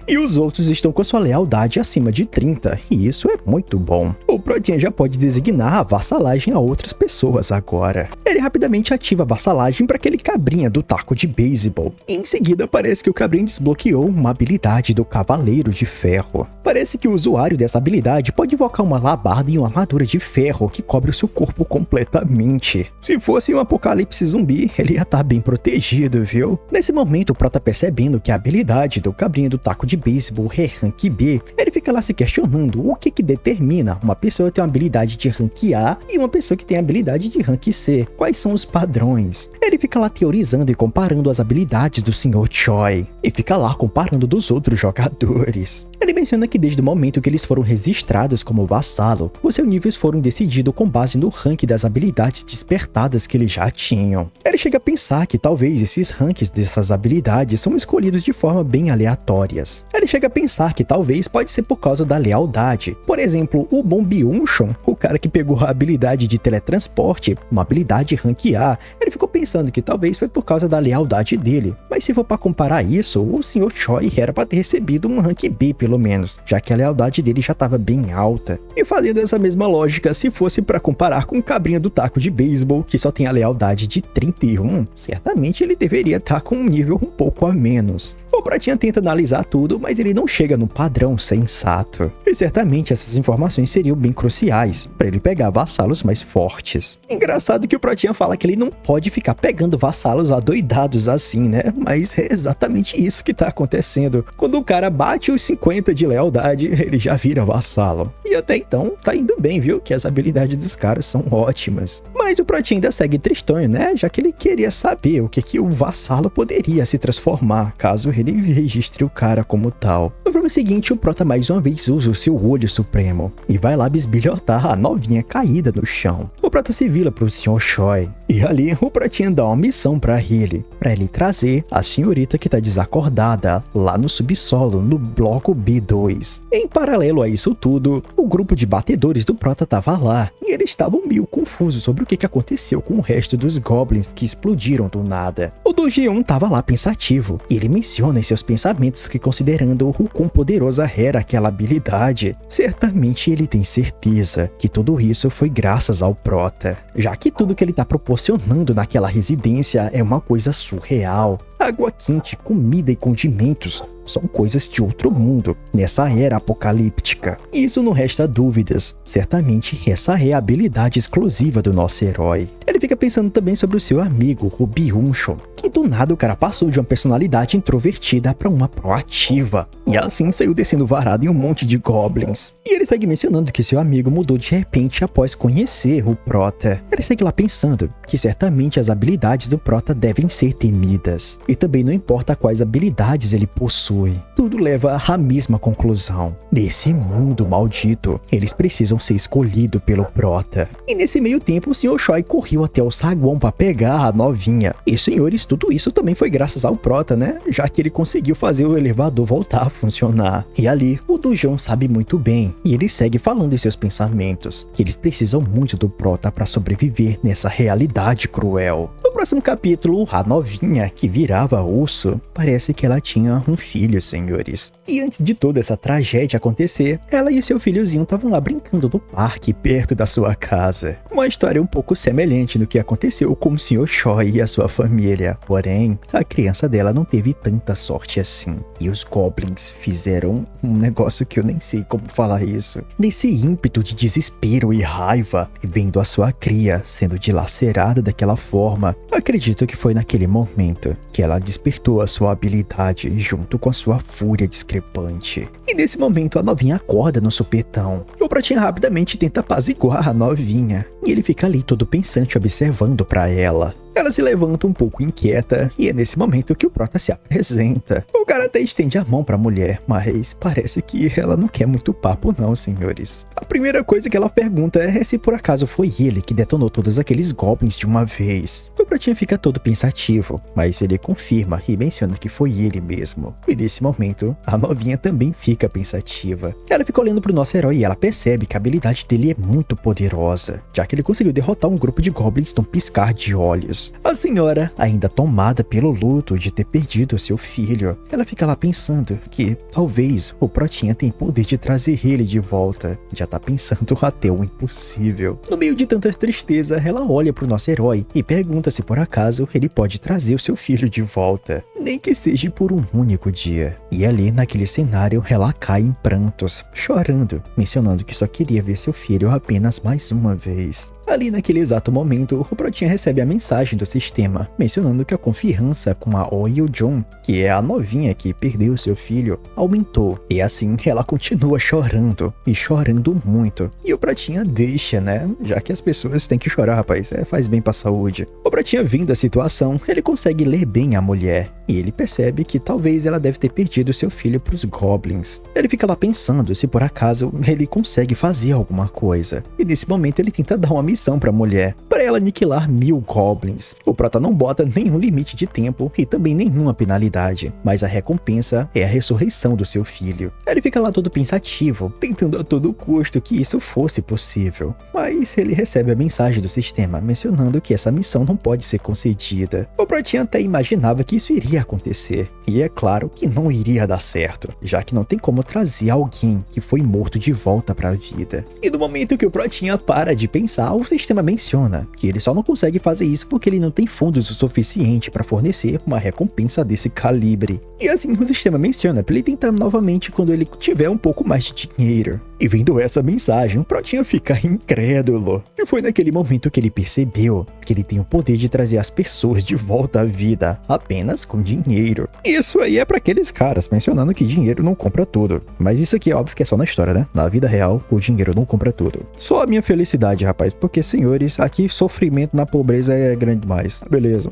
E os outros estão com a sua lealdade acima de 30. E isso é muito bom. O Protinha já pode designar a vassalagem a outras pessoas agora. Ele rapidamente ativa a vassalagem para aquele cabrinha do taco de beisebol. E em seguida parece que o cabrinha desbloqueou uma habilidade do Cavaleiro de Ferro. Parece que o usuário dessa habilidade pode invocar uma alabarda e uma armadura de ferro que cobre o seu corpo completamente. Se fosse um apocalipse zumbi, ele ia estar bem protegido, viu? Nesse momento, o Prota, percebendo que a habilidade do cabrinho do taco de beisebol é rank B, ele fica lá se questionando o que determina uma pessoa ter uma habilidade de rank A e uma pessoa que tem habilidade de rank C. Quais são os padrões? Ele fica lá teorizando e comparando as habilidades do Sr. Choi. E fica lá comparando dos outros jogadores. Ele menciona que desde o momento que eles foram registrados como vassalo, os seus níveis foram decididos com base no rank das habilidades despertadas que eles já tinham. Ele chega a pensar que talvez esses ranks dessas habilidades são escolhidos de forma bem aleatórias. Ele chega a pensar que talvez pode ser por causa da lealdade. Por exemplo, o Bom Byung-chun, o cara que pegou a habilidade de teletransporte, uma habilidade rank A, ele ficou pensando que talvez foi por causa da lealdade dele. Mas se for para comparar isso, o Sr. Choi era para ter recebido um rank B pelo menos, já que a lealdade dele já estava bem alta. E fazendo essa mesma lógica, se fosse para comparar com o cabrinha do taco de beisebol, que só tem a lealdade de 31, certamente ele deveria estar com um nível um pouco a menos. O Protinha tenta analisar tudo, mas ele não chega no padrão sensato. E certamente essas informações seriam bem cruciais para ele pegar vassalos mais fortes. Engraçado que o Protinha fala que ele não pode ficar pegando vassalos adoidados assim, né? Mas é exatamente isso que tá acontecendo. Quando o cara bate os 50 de lealdade, ele já vira vassalo. E até então, tá indo bem, viu? Que as habilidades dos caras são ótimas. Mas o Protinha ainda segue tristonho, né? Já que ele queria saber o que o vassalo poderia se transformar, caso ele registre o cara como tal. No filme seguinte, o Prota mais uma vez usa o seu olho supremo e vai lá bisbilhotar a novinha caída no chão. O Prota se vira pro Sr. Choi e ali o Protinha dá uma missão pra ele trazer a senhorita que tá desacordada lá no subsolo, no bloco B2. Em paralelo a isso tudo, o grupo de batedores do Prota tava lá e eles estavam meio confusos sobre o que aconteceu com o resto dos goblins que explodiram do nada. O Do Ji-hoon tava lá pensativo e ele menciona em seus pensamentos que, considerando o quão poderosa era aquela habilidade, certamente ele tem certeza que tudo isso foi graças ao Prota, já que tudo que ele tá proporcionando naquela residência é uma coisa surreal. Água quente, comida e condimentos são coisas de outro mundo, nessa era apocalíptica. E isso não resta dúvidas. Certamente essa é a habilidade exclusiva do nosso herói. Ele fica pensando também sobre o seu amigo, o Byung-chun, que do nada o cara passou de uma personalidade introvertida para uma proativa, e assim saiu descendo varado em um monte de goblins. E ele segue mencionando que seu amigo mudou de repente após conhecer o Prota. Ele segue lá pensando que certamente as habilidades do Prota devem ser temidas, e também não importa quais habilidades ele possui. Tudo leva à mesma conclusão. Nesse mundo maldito, eles precisam ser escolhidos pelo Prota. E nesse meio tempo, o Sr. Choi correu até o saguão para pegar a novinha. E senhores, tudo isso também foi graças ao Prota, né? Já que ele conseguiu fazer o elevador voltar a funcionar. E ali, o Do Ji-hoon sabe muito bem, e ele segue falando em seus pensamentos, que eles precisam muito do Prota para sobreviver nessa realidade cruel. No próximo capítulo, a novinha, que virava urso, parece que ela tinha um filho, senhores. E antes de toda essa tragédia acontecer, ela e seu filhozinho estavam lá brincando no parque, perto da sua casa. Uma história um pouco semelhante no que aconteceu com o Sr. Choi e a sua família. Porém, a criança dela não teve tanta sorte assim. E os goblins fizeram um negócio que eu nem sei como falar isso. Nesse ímpeto de desespero e raiva, vendo a sua cria sendo dilacerada daquela forma, acredito que foi naquele momento que ela despertou a sua habilidade junto com a sua fúria discrepante. E nesse momento a novinha acorda no supetão. O Protinha rapidamente tenta apaziguar a novinha, e ele fica ali todo pensante observando pra ela. Ela se levanta um pouco inquieta e é nesse momento que o Prota se apresenta. O cara até estende a mão pra mulher, mas parece que ela não quer muito papo não, senhores. A primeira coisa que ela pergunta é se por acaso foi ele que detonou todos aqueles goblins de uma vez. O Protinha fica todo pensativo, mas ele confirma e menciona que foi ele mesmo. E nesse momento, a novinha também fica pensativa. Ela fica olhando pro nosso herói e ela percebe que a habilidade dele é muito poderosa, já que ele conseguiu derrotar um grupo de goblins num piscar de olhos. A senhora, ainda tomada pelo luto de ter perdido seu filho, ela fica lá pensando que talvez o Protinha tenha poder de trazer ele de volta. Já tá pensando até o impossível. No meio de tanta tristeza, ela olha pro nosso herói e pergunta se por acaso ele pode trazer o seu filho de volta, nem que seja por um único dia. E ali naquele cenário, ela cai em prantos, chorando, mencionando que só queria ver seu filho apenas mais uma vez. Ali naquele exato momento, o Protinha recebe a mensagem do sistema, mencionando que a confiança com a Oil John, que é a novinha que perdeu seu filho, aumentou. E assim, ela continua chorando, e chorando muito. E o Protinha deixa, né? Já que as pessoas têm que chorar, rapaz, faz bem pra saúde. O Protinha, vendo a situação, ele consegue ler bem a mulher, e ele percebe que talvez ela deve ter perdido seu filho pros goblins. Ele fica lá pensando se por acaso ele consegue fazer alguma coisa. E nesse momento ele tenta dar uma missão pra mulher, para ela aniquilar 1000 goblins. O Prota não bota nenhum limite de tempo e também nenhuma penalidade, mas a recompensa é a ressurreição do seu filho. Ele fica lá todo pensativo, tentando a todo custo que isso fosse possível, mas ele recebe a mensagem do sistema mencionando que essa missão não pode ser concedida. O Protinha até imaginava que isso iria acontecer, e é claro que não iria dar certo, já que não tem como trazer alguém que foi morto de volta pra vida. E no momento que o Protinha para de pensar, o sistema menciona que ele só não consegue fazer isso porque ele não tem fundos o suficiente para fornecer uma recompensa desse calibre. E assim o sistema menciona para ele tentar novamente quando ele tiver um pouco mais de dinheiro. E vendo essa mensagem, o Protinha fica incrédulo. E foi naquele momento que ele percebeu que ele tem o poder de trazer as pessoas de volta à vida apenas com dinheiro. Isso aí é para aqueles caras mencionando que dinheiro não compra tudo. Mas isso aqui é óbvio que é só na história, né? Na vida real, o dinheiro não compra tudo. Só a minha felicidade, rapaz, porque senhores, aqui sofrimento na pobreza é grande demais. Beleza.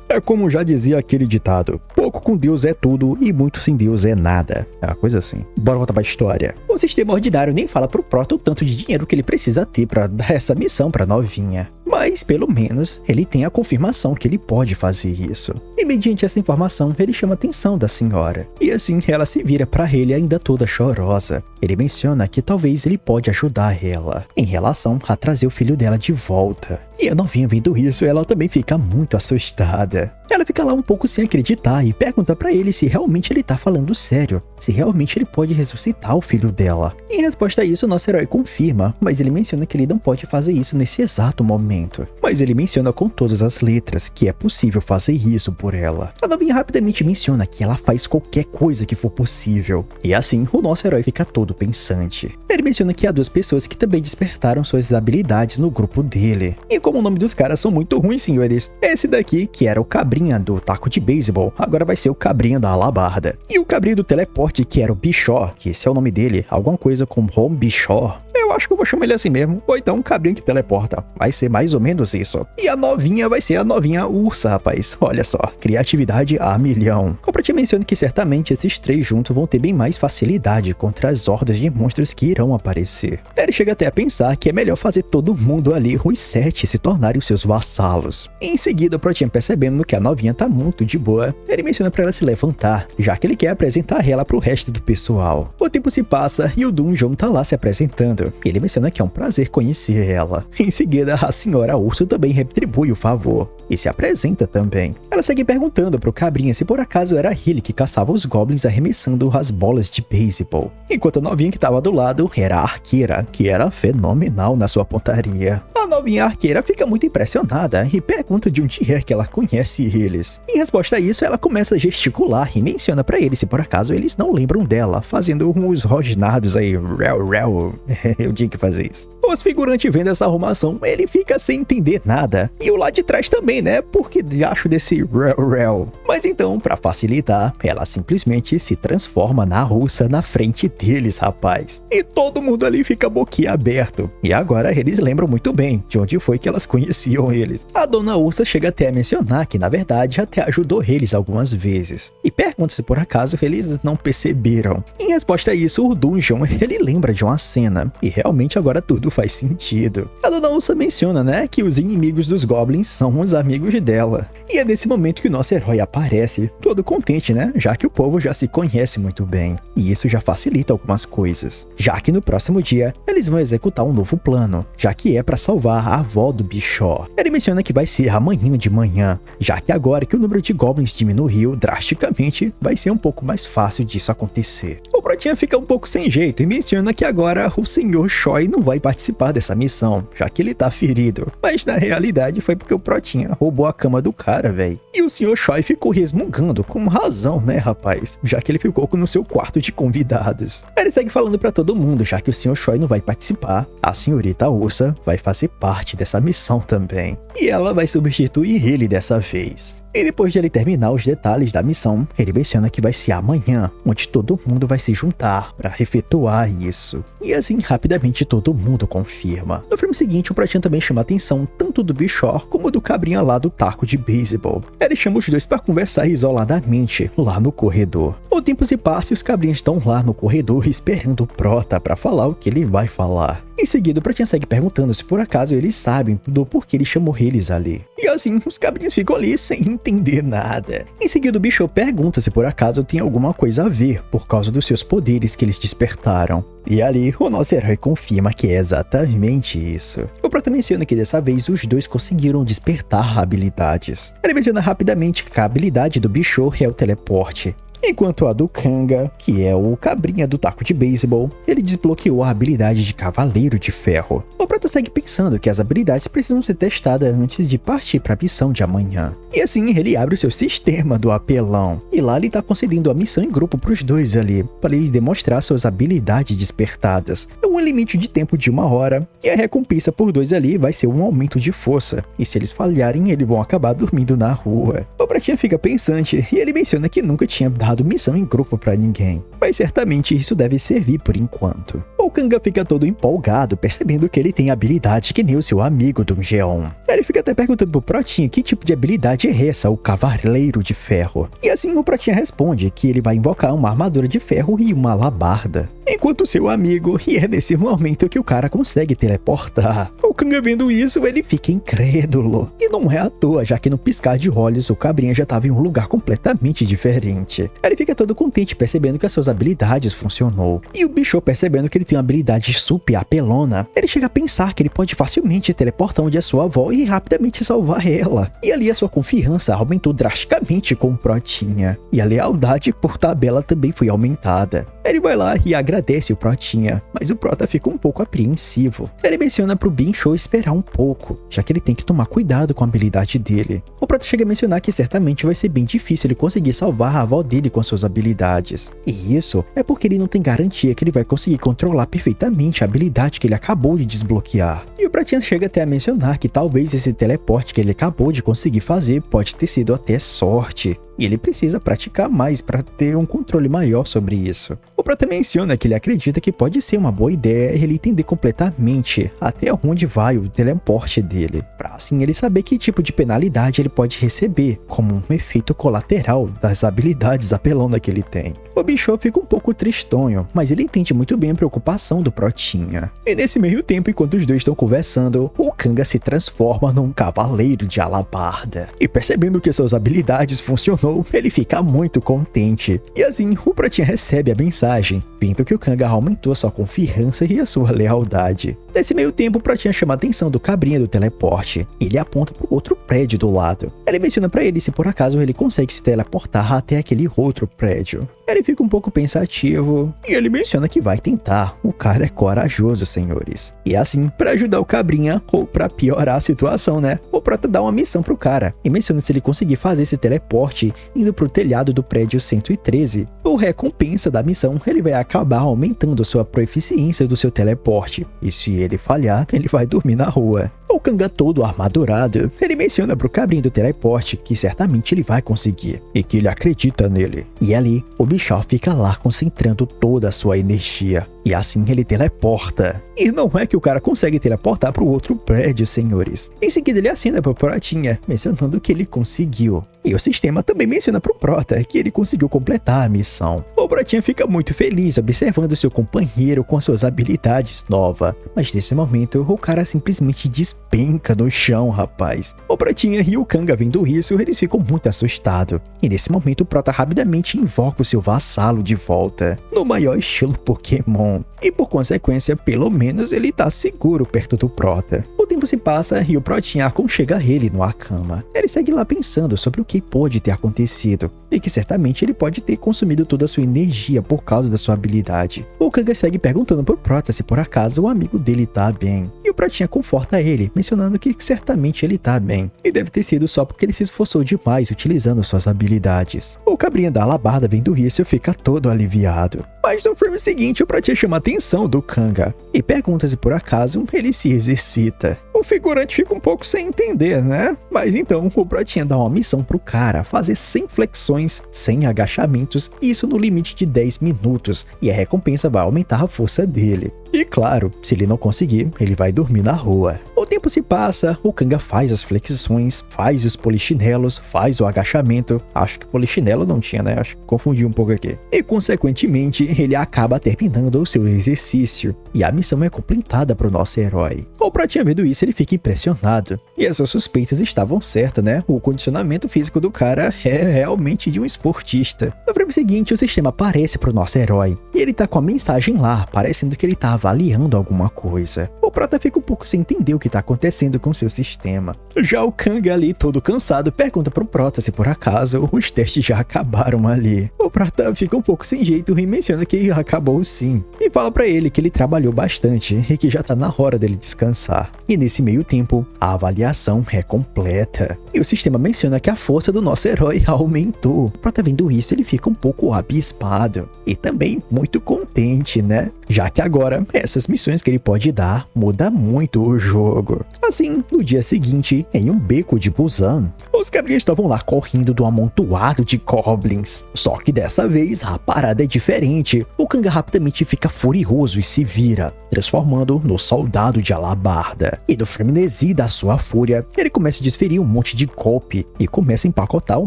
É como já dizia aquele ditado: pouco com Deus é tudo e muito sem Deus é nada. É uma coisa assim. Bora voltar pra história. O sistema ordinário nem fala pro Prota o tanto de dinheiro que ele precisa ter pra dar essa missão pra novinha. Mas, pelo menos, ele tem a confirmação que ele pode fazer isso. E mediante essa informação, ele chama a atenção da senhora. E assim, ela se vira pra ele ainda toda chorosa. Ele menciona que talvez ele pode ajudar ela em relação a trazer o filho dela de volta. E a novinha, vendo isso, ela também fica muito assustada. Ela fica lá um pouco sem acreditar e pergunta pra ele se realmente ele tá falando sério, se realmente ele pode ressuscitar o filho dela. Em resposta a isso, nosso herói confirma, mas ele menciona que ele não pode fazer isso nesse exato momento. Mas ele menciona com todas as letras que é possível fazer isso por ela. A novinha rapidamente menciona que ela faz qualquer coisa que for possível. E assim, o nosso herói fica todo pensante. Ele menciona que há 2 pessoas que também despertaram suas habilidades no grupo dele. E como o nome dos caras são muito ruins, senhores, esse daqui, que era o Cabrinha do taco de beisebol, agora vai ser o Cabrinha da alabarda. E o Cabrinha do teleporte, que era o Bichó, que esse é o nome dele, alguma coisa como Home Bichó. Eu acho que eu vou chamar ele assim mesmo. Ou então um cabrinho que teleporta. Vai ser mais ou menos isso. E a novinha vai ser a novinha ursa, rapaz. Olha só, criatividade a milhão. O Protinha menciona que certamente esses 3 juntos vão ter bem mais facilidade contra as hordas de monstros que irão aparecer. Ele chega até a pensar que é melhor fazer todo mundo ali, os 7, se tornarem os seus vassalos. E em seguida, o Protinha, percebendo que a novinha tá muito de boa, ele menciona pra ela se levantar, já que ele quer apresentar ela pro resto do pessoal. O tempo se passa e o Dungeon tá lá se apresentando. Ele menciona que é um prazer conhecer ela. Em seguida, a senhora urso também retribui o favor e se apresenta também. Ela segue perguntando pro Cabrinha se por acaso era ele que caçava os goblins arremessando as bolas de beisebol, enquanto a novinha que estava do lado era a arqueira, que era fenomenal na sua pontaria. A novinha arqueira fica muito impressionada e pergunta de onde é que ela conhece eles. Em resposta a isso, ela começa a gesticular e menciona pra eles se por acaso eles não lembram dela, fazendo uns rosnados aí, rel. Eu tinha que fazer isso. Os figurantes vendo essa arrumação, ele fica sem entender nada. E o lá de trás também, né? Porque acho desse rel. Mas então, pra facilitar, ela simplesmente se transforma na russa na frente deles, rapaz. E todo mundo ali fica boquiaberto. E agora eles lembram muito bem de onde foi que elas conheciam eles. A dona Ursa chega até a mencionar que, na verdade, até ajudou eles algumas vezes. E pergunta se por acaso eles não perceberam. Em resposta a isso, o Dungeon, ele lembra de uma cena. E realmente agora tudo faz sentido. A dona Ursa menciona, né, que os inimigos dos Goblins são os amigos dela. E é nesse momento que o nosso herói aparece, todo contente, né, já que o povo já se conhece muito bem. E isso já facilita algumas coisas. Já que no próximo dia, eles vão executar um novo plano, já que é para salvar a avó do Bichó. Ele menciona que vai ser amanhã de manhã, já que agora que o número de Goblins diminuiu drasticamente, vai ser um pouco mais fácil disso acontecer. O Protinha fica um pouco sem jeito e menciona que agora o Sr. Choi não vai participar dessa missão, já que ele tá ferido. Mas na realidade foi porque o Protinha roubou a cama do cara, velho. E o Sr. Choi ficou resmungando, com razão, né, rapaz? Já que ele ficou no seu quarto de convidados. Ele segue falando pra todo mundo, já que o Sr. Choi não vai participar, a senhorita Ursa vai fazer parte dessa missão também. E ela vai substituir ele dessa vez. E depois de ele terminar os detalhes da missão, ele menciona que vai ser amanhã, onde todo mundo vai se juntar para efetuar isso. E assim, rapidamente todo mundo confirma. No filme seguinte, o Protinha também chama a atenção tanto do Bichó como do cabrinha lá do taco de beisebol. Ele chama os dois para conversar isoladamente, lá no corredor. O tempo se passa e os cabrinhas estão lá no corredor esperando o Prota para falar o que ele vai falar. Em seguida, o Protinha segue perguntando se por acaso eles sabem do porquê ele chamou eles ali. E assim, os cabrinhos ficam ali sem entender nada. Em seguida, o Bichô pergunta se por acaso tem alguma coisa a ver por causa dos seus poderes que eles despertaram. E ali, o nosso herói confirma que é exatamente isso. O Prota menciona que dessa vez os dois conseguiram despertar habilidades. Ele menciona rapidamente que a habilidade do Bichô é o teleporte. Enquanto a do Kanga, que é o cabrinha do taco de beisebol, ele desbloqueou a habilidade de Cavaleiro de Ferro. O Prota segue pensando que as habilidades precisam ser testadas antes de partir para a missão de amanhã. E assim ele abre o seu sistema do apelão. E lá ele tá concedendo a missão em grupo pros dois ali, para eles demonstrar suas habilidades despertadas. É um limite de tempo de 1 hora, e a recompensa por dois ali vai ser um aumento de força. E se eles falharem, eles vão acabar dormindo na rua. O Pratinha fica pensante, e ele menciona que nunca tinha dado missão em grupo pra ninguém, mas certamente isso deve servir por enquanto. O Kanga fica todo empolgado, percebendo que ele tem habilidade que nem o seu amigo do Geon. Ele fica até perguntando pro Protinha que tipo de habilidade é essa, o Cavaleiro de Ferro. E assim o Protinha responde que ele vai invocar uma armadura de ferro e uma alabarda. Enquanto seu amigo, e é nesse momento que o cara consegue teleportar. O Kanga vendo isso, ele fica incrédulo. E não é à toa, já que no piscar de olhos o cabrinha já estava em um lugar completamente diferente. Ele fica todo contente percebendo que as suas habilidades funcionou. E o Bichô percebendo que ele tem uma habilidade super apelona, ele chega a pensar que ele pode facilmente teleportar onde é sua avó e rapidamente salvar ela. E ali a sua confiança aumentou drasticamente com o Protinha. E a lealdade por tabela também foi aumentada. Ele vai lá e agradece o Protinha, mas o Prota fica um pouco apreensivo. Ele menciona pro Bichô esperar um pouco, já que ele tem que tomar cuidado com a habilidade dele. O Prota chega a mencionar que certamente vai ser bem difícil ele conseguir salvar a avó dele com suas habilidades. E isso é porque ele não tem garantia que ele vai conseguir controlar perfeitamente a habilidade que ele acabou de desbloquear. E o Pratinha chega até a mencionar que talvez esse teleporte que ele acabou de conseguir fazer pode ter sido até sorte. E ele precisa praticar mais para ter um controle maior sobre isso. O Prota menciona que ele acredita que pode ser uma boa ideia ele entender completamente até onde vai o teleporte dele, para assim ele saber que tipo de penalidade ele pode receber, como um efeito colateral das habilidades apelona que ele tem. O Bichô fica um pouco tristonho, mas ele entende muito bem a preocupação do Protinha. E nesse meio tempo, enquanto os dois estão conversando, o Kanga se transforma num cavaleiro de alabarda. E percebendo que suas habilidades funcionam, ele fica muito contente. E assim, o Protinha recebe a mensagem, vendo que o Kanga aumentou a sua confiança e a sua lealdade. Nesse meio tempo, o Protinha chama a atenção do cabrinha do teleporte. Ele aponta para o outro prédio do lado. Ele menciona para ele se por acaso ele consegue se teleportar até aquele outro prédio. Ele fica um pouco pensativo e ele menciona que vai tentar. O cara é corajoso, senhores. E assim, para ajudar o cabrinha, ou para piorar a situação, né? O Prota dá uma missão pro cara e menciona se ele conseguir fazer esse teleporte indo pro telhado do prédio 113. Por recompensa da missão, ele vai acabar aumentando sua proficiência do seu teleporte. E se ele falhar, ele vai dormir na rua. O Kanga todo armadurado, ele menciona pro cabrinho do teleporte que certamente ele vai conseguir e que ele acredita nele. E ali, o bicho fica lá concentrando toda a sua energia. E assim ele teleporta. E não é que o cara consegue teleportar pro outro prédio, senhores. Em seguida ele acena pro Protinha, mencionando que ele conseguiu. E o sistema também menciona pro Prota que ele conseguiu completar a missão. O Protinha fica muito feliz observando seu companheiro com suas habilidades novas. Mas nesse momento, o cara simplesmente despenca no chão, rapaz. O Protinha e o Kanga vendo isso, eles ficam muito assustados. E nesse momento, o Prota rapidamente invoca o seu vassalo de volta, no maior estilo Pokémon. E por consequência, pelo menos ele tá seguro perto do Prota. O tempo se passa e o Protinha aconchega ele numa cama. Ele segue lá pensando sobre o que pode ter acontecido e que certamente ele pode ter consumido toda a sua energia por causa da sua habilidade. O Kanga segue perguntando pro Prota se por acaso o amigo dele tá bem. E o Protinha conforta ele, mencionando que certamente ele tá bem. E deve ter sido só porque ele se esforçou demais utilizando suas habilidades. O cabrinha da alabarda vendo isso fica todo aliviado. Mas no filme seguinte, o Protinha chama a atenção do Kanga e pergunta se por acaso ele se exercita. O figurante fica um pouco sem entender, né? Mas então o Protinha dá uma missão pro cara fazer 100 flexões, 100 agachamentos, isso no limite de 10 minutos, e a recompensa vai aumentar a força dele. E claro, se ele não conseguir, ele vai dormir na rua. O tempo se passa, o Kanga faz as flexões, faz os polichinelos, faz o agachamento. Acho que polichinelo não tinha, né? Acho que confundi um pouco aqui. E consequentemente, ele acaba terminando o seu exercício. E a missão é completada pro nosso herói. O Protinha vendo isso, ele fica impressionado. E as suas suspeitas estavam certas, né? O condicionamento físico do cara é realmente de um esportista. No frame seguinte, o sistema aparece pro nosso herói. E ele tá com a mensagem lá, parecendo que ele tá avaliando alguma coisa. O Prota fica um pouco sem entender o que tá acontecendo com seu sistema. Já o Kanga ali, todo cansado, pergunta pro Prota se por acaso os testes já acabaram ali. O Prota fica um pouco sem jeito e menciona que acabou sim. E fala pra ele que ele trabalhou bastante e que já tá na hora dele descansar. E nesse meio tempo, a avaliação é completa. E o sistema menciona que a força do nosso herói aumentou. O Prota vendo isso, ele fica um pouco abismado. E também muito contente, né? Já que agora, essas missões que ele pode dar muda muito o jogo. Assim, no dia seguinte, em um beco de Busan, os cabrinhas estavam lá correndo do amontoado de goblins. Só que dessa vez, a parada é diferente. O Kanga rapidamente fica furioso e se vira, transformando no soldado de alabarda. E no frenesi da sua fúria, ele começa a desferir um monte de golpe e começa a empacotar um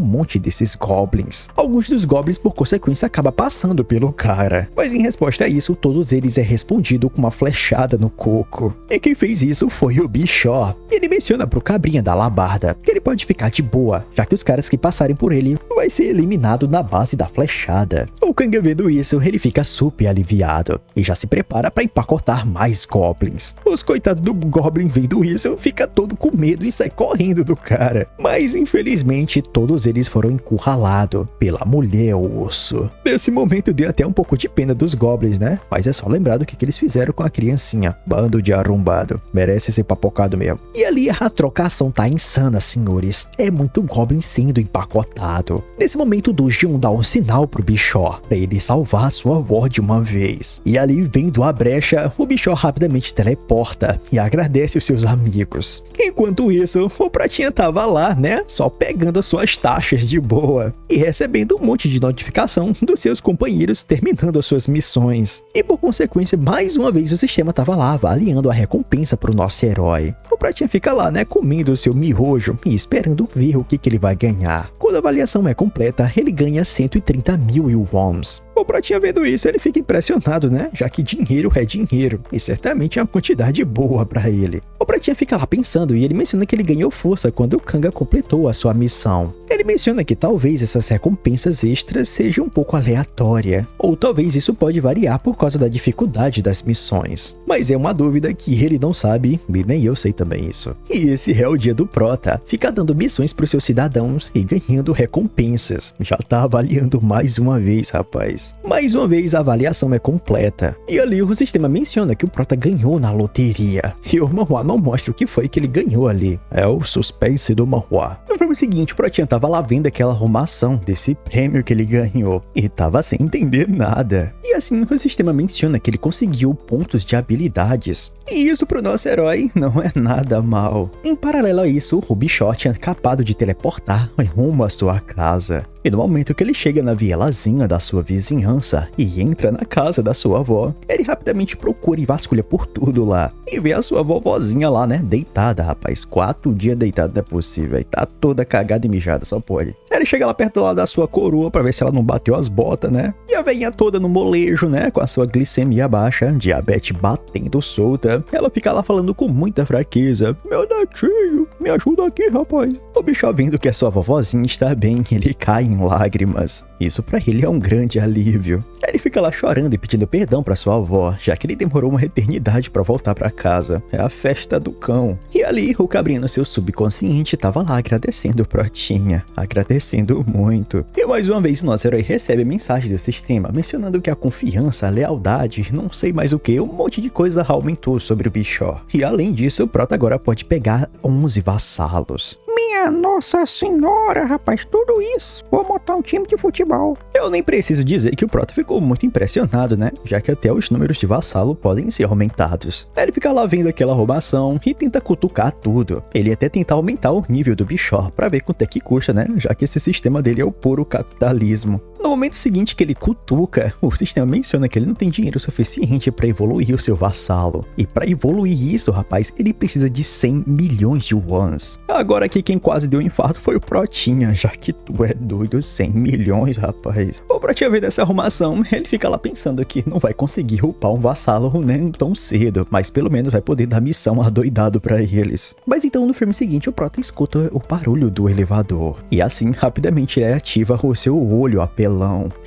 monte desses goblins. Alguns dos goblins, por consequência, acabam passando pelo cara. Mas em resposta a isso, todos eles é respondido com uma flechada no coco. E quem fez isso foi o Bichó. Ele menciona pro cabrinha da alabarda que ele pode ficar de boa, já que os caras que passarem por ele vai ser eliminado na base da flechada. O Kanga vendo isso, ele fica super aliviado e já se prepara para empacotar mais goblins. Os coitados do goblin vendo isso, fica todo com medo e sai correndo do cara. Mas infelizmente todos eles foram encurralados pela mulher urso. Nesse momento deu até um pouco de pena dos goblins, né? Mas é só lembrar do que eles fizeram com a criancinha. Bando de arrombado. Merece ser papocado mesmo. E ali a trocação tá insana, senhores. É muito goblin sendo empacotado. Nesse momento o Dujin dá um sinal pro Bichó pra ele salvar sua War de uma vez. E ali, vendo a brecha, o Bichó rapidamente teleporta e agradece os seus amigos. Enquanto isso, o Pratinha tava lá, né? Só pegando as suas taxas de boa e recebendo um monte de notificação dos seus companheiros terminando as suas missões. E por consequência, mais uma vez o sistema tava lá avaliando a recompensa pro nosso herói. O Pratinha fica lá, né, comendo o seu miojo e esperando ver o que ele vai ganhar. Quando a avaliação é completa, ele ganha 130.000 Ilwons. O Pratinha vendo isso, ele fica impressionado, né? Já que dinheiro é dinheiro, e certamente é uma quantidade boa pra ele. O Pratinha fica lá pensando e ele menciona que ele ganhou força quando o Kanga completou a sua missão. Ele menciona que talvez essas recompensas extras sejam um pouco aleatórias, ou talvez isso pode variar por causa da dificuldade das missões. Mas é uma dúvida que ele não sabe, e nem eu sei também isso. E esse é o dia do Prota, fica dando missões pros seus cidadãos e ganhando recompensas. Já tá avaliando mais uma vez, rapaz. reais. Mais uma vez a avaliação é completa. E ali o sistema menciona que o prota ganhou na loteria. E o manhwa não mostra o que foi que ele ganhou ali. É o suspense do manhwa. No filme seguinte, o protinha tava lá vendo aquela arrumação desse prêmio que ele ganhou. E tava sem entender nada. E assim o sistema menciona que ele conseguiu pontos de habilidades. E isso pro nosso herói não é nada mal. Em paralelo a isso, o Bichó tinha acabado de teleportar rumo à sua casa. E no momento que ele chega na vielazinha da sua vizinhança e entra na casa da sua avó, ele rapidamente procura e vasculha por tudo lá. E vê a sua vovozinha lá, né, deitada, rapaz. 4 dias deitada não é possível. E tá toda cagada e mijada, só pode. Ele chega lá perto lá da sua coroa pra ver se ela não bateu as botas, né? E a velhinha toda no molejo, né, com a sua glicemia baixa, diabetes batendo solta. Ela fica lá falando com muita fraqueza. Meu netinho, me ajuda aqui, rapaz. O bicho vendo que a sua vovozinha está bem, ele cai em lágrimas. Isso pra ele é um grande alívio. Ele fica lá chorando e pedindo perdão pra sua avó, já que ele demorou uma eternidade pra voltar pra casa. É a festa do cão. E ali, o cabrinho no seu subconsciente tava lá agradecendo o protinha. Agradecendo muito. E mais uma vez, nosso herói recebe a mensagem do sistema, mencionando que a confiança, a lealdade, não sei mais o que, um monte de coisa aumentou sobre o Bichó. E além disso, o prota agora pode pegar 11 vassalos. Minha Nossa Senhora, rapaz, tudo isso. Vou montar um time de futebol. Eu nem preciso dizer que o prota ficou muito impressionado, né? Já que até os números de vassalo podem ser aumentados. Ele fica lá vendo aquela arrumação e tenta cutucar tudo. Ele até tenta aumentar o nível do Bichó pra ver quanto é que custa, né? Já que esse sistema dele é o puro capitalismo. No momento seguinte que ele cutuca, o sistema menciona que ele não tem dinheiro suficiente para evoluir o seu vassalo. E para evoluir isso, rapaz, ele precisa de 100 milhões de wons. Agora aqui quem quase deu um infarto foi o protinha, já que tu é doido, 100 milhões, rapaz. O protinha vendo essa arrumação, ele fica lá pensando que não vai conseguir upar um vassalo nem tão cedo, mas pelo menos vai poder dar missão adoidado para eles. Mas então no filme seguinte o prota escuta o barulho do elevador. E assim, rapidamente ele ativa o seu olho apelão.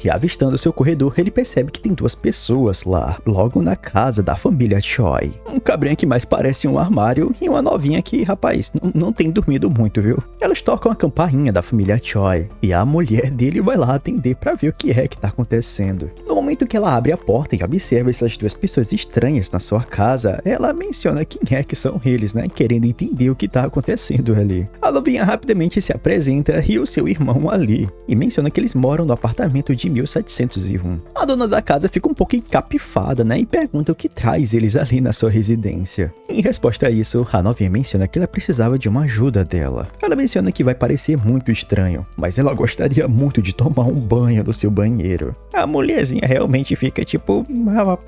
E avistando seu corredor, ele percebe que tem 2 pessoas lá, logo na casa da família Choi. Um cabrinha que mais parece um armário e uma novinha que, rapaz, não tem dormido muito, viu? Elas tocam a campainha da família Choi e a mulher dele vai lá atender pra ver o que é que tá acontecendo. No momento que ela abre a porta e observa essas 2 pessoas estranhas na sua casa, ela menciona quem é que são eles, né? Querendo entender o que tá acontecendo ali. A novinha rapidamente se apresenta e o seu irmão ali, e menciona que eles moram no apartamento de 1701. A dona da casa fica um pouco encapifada, né? E pergunta o que traz eles ali na sua residência. Em resposta a isso, a novinha menciona que ela precisava de uma ajuda dela. Ela menciona que vai parecer muito estranho, mas ela gostaria muito de tomar um banho no seu banheiro. A mulherzinha realmente fica tipo,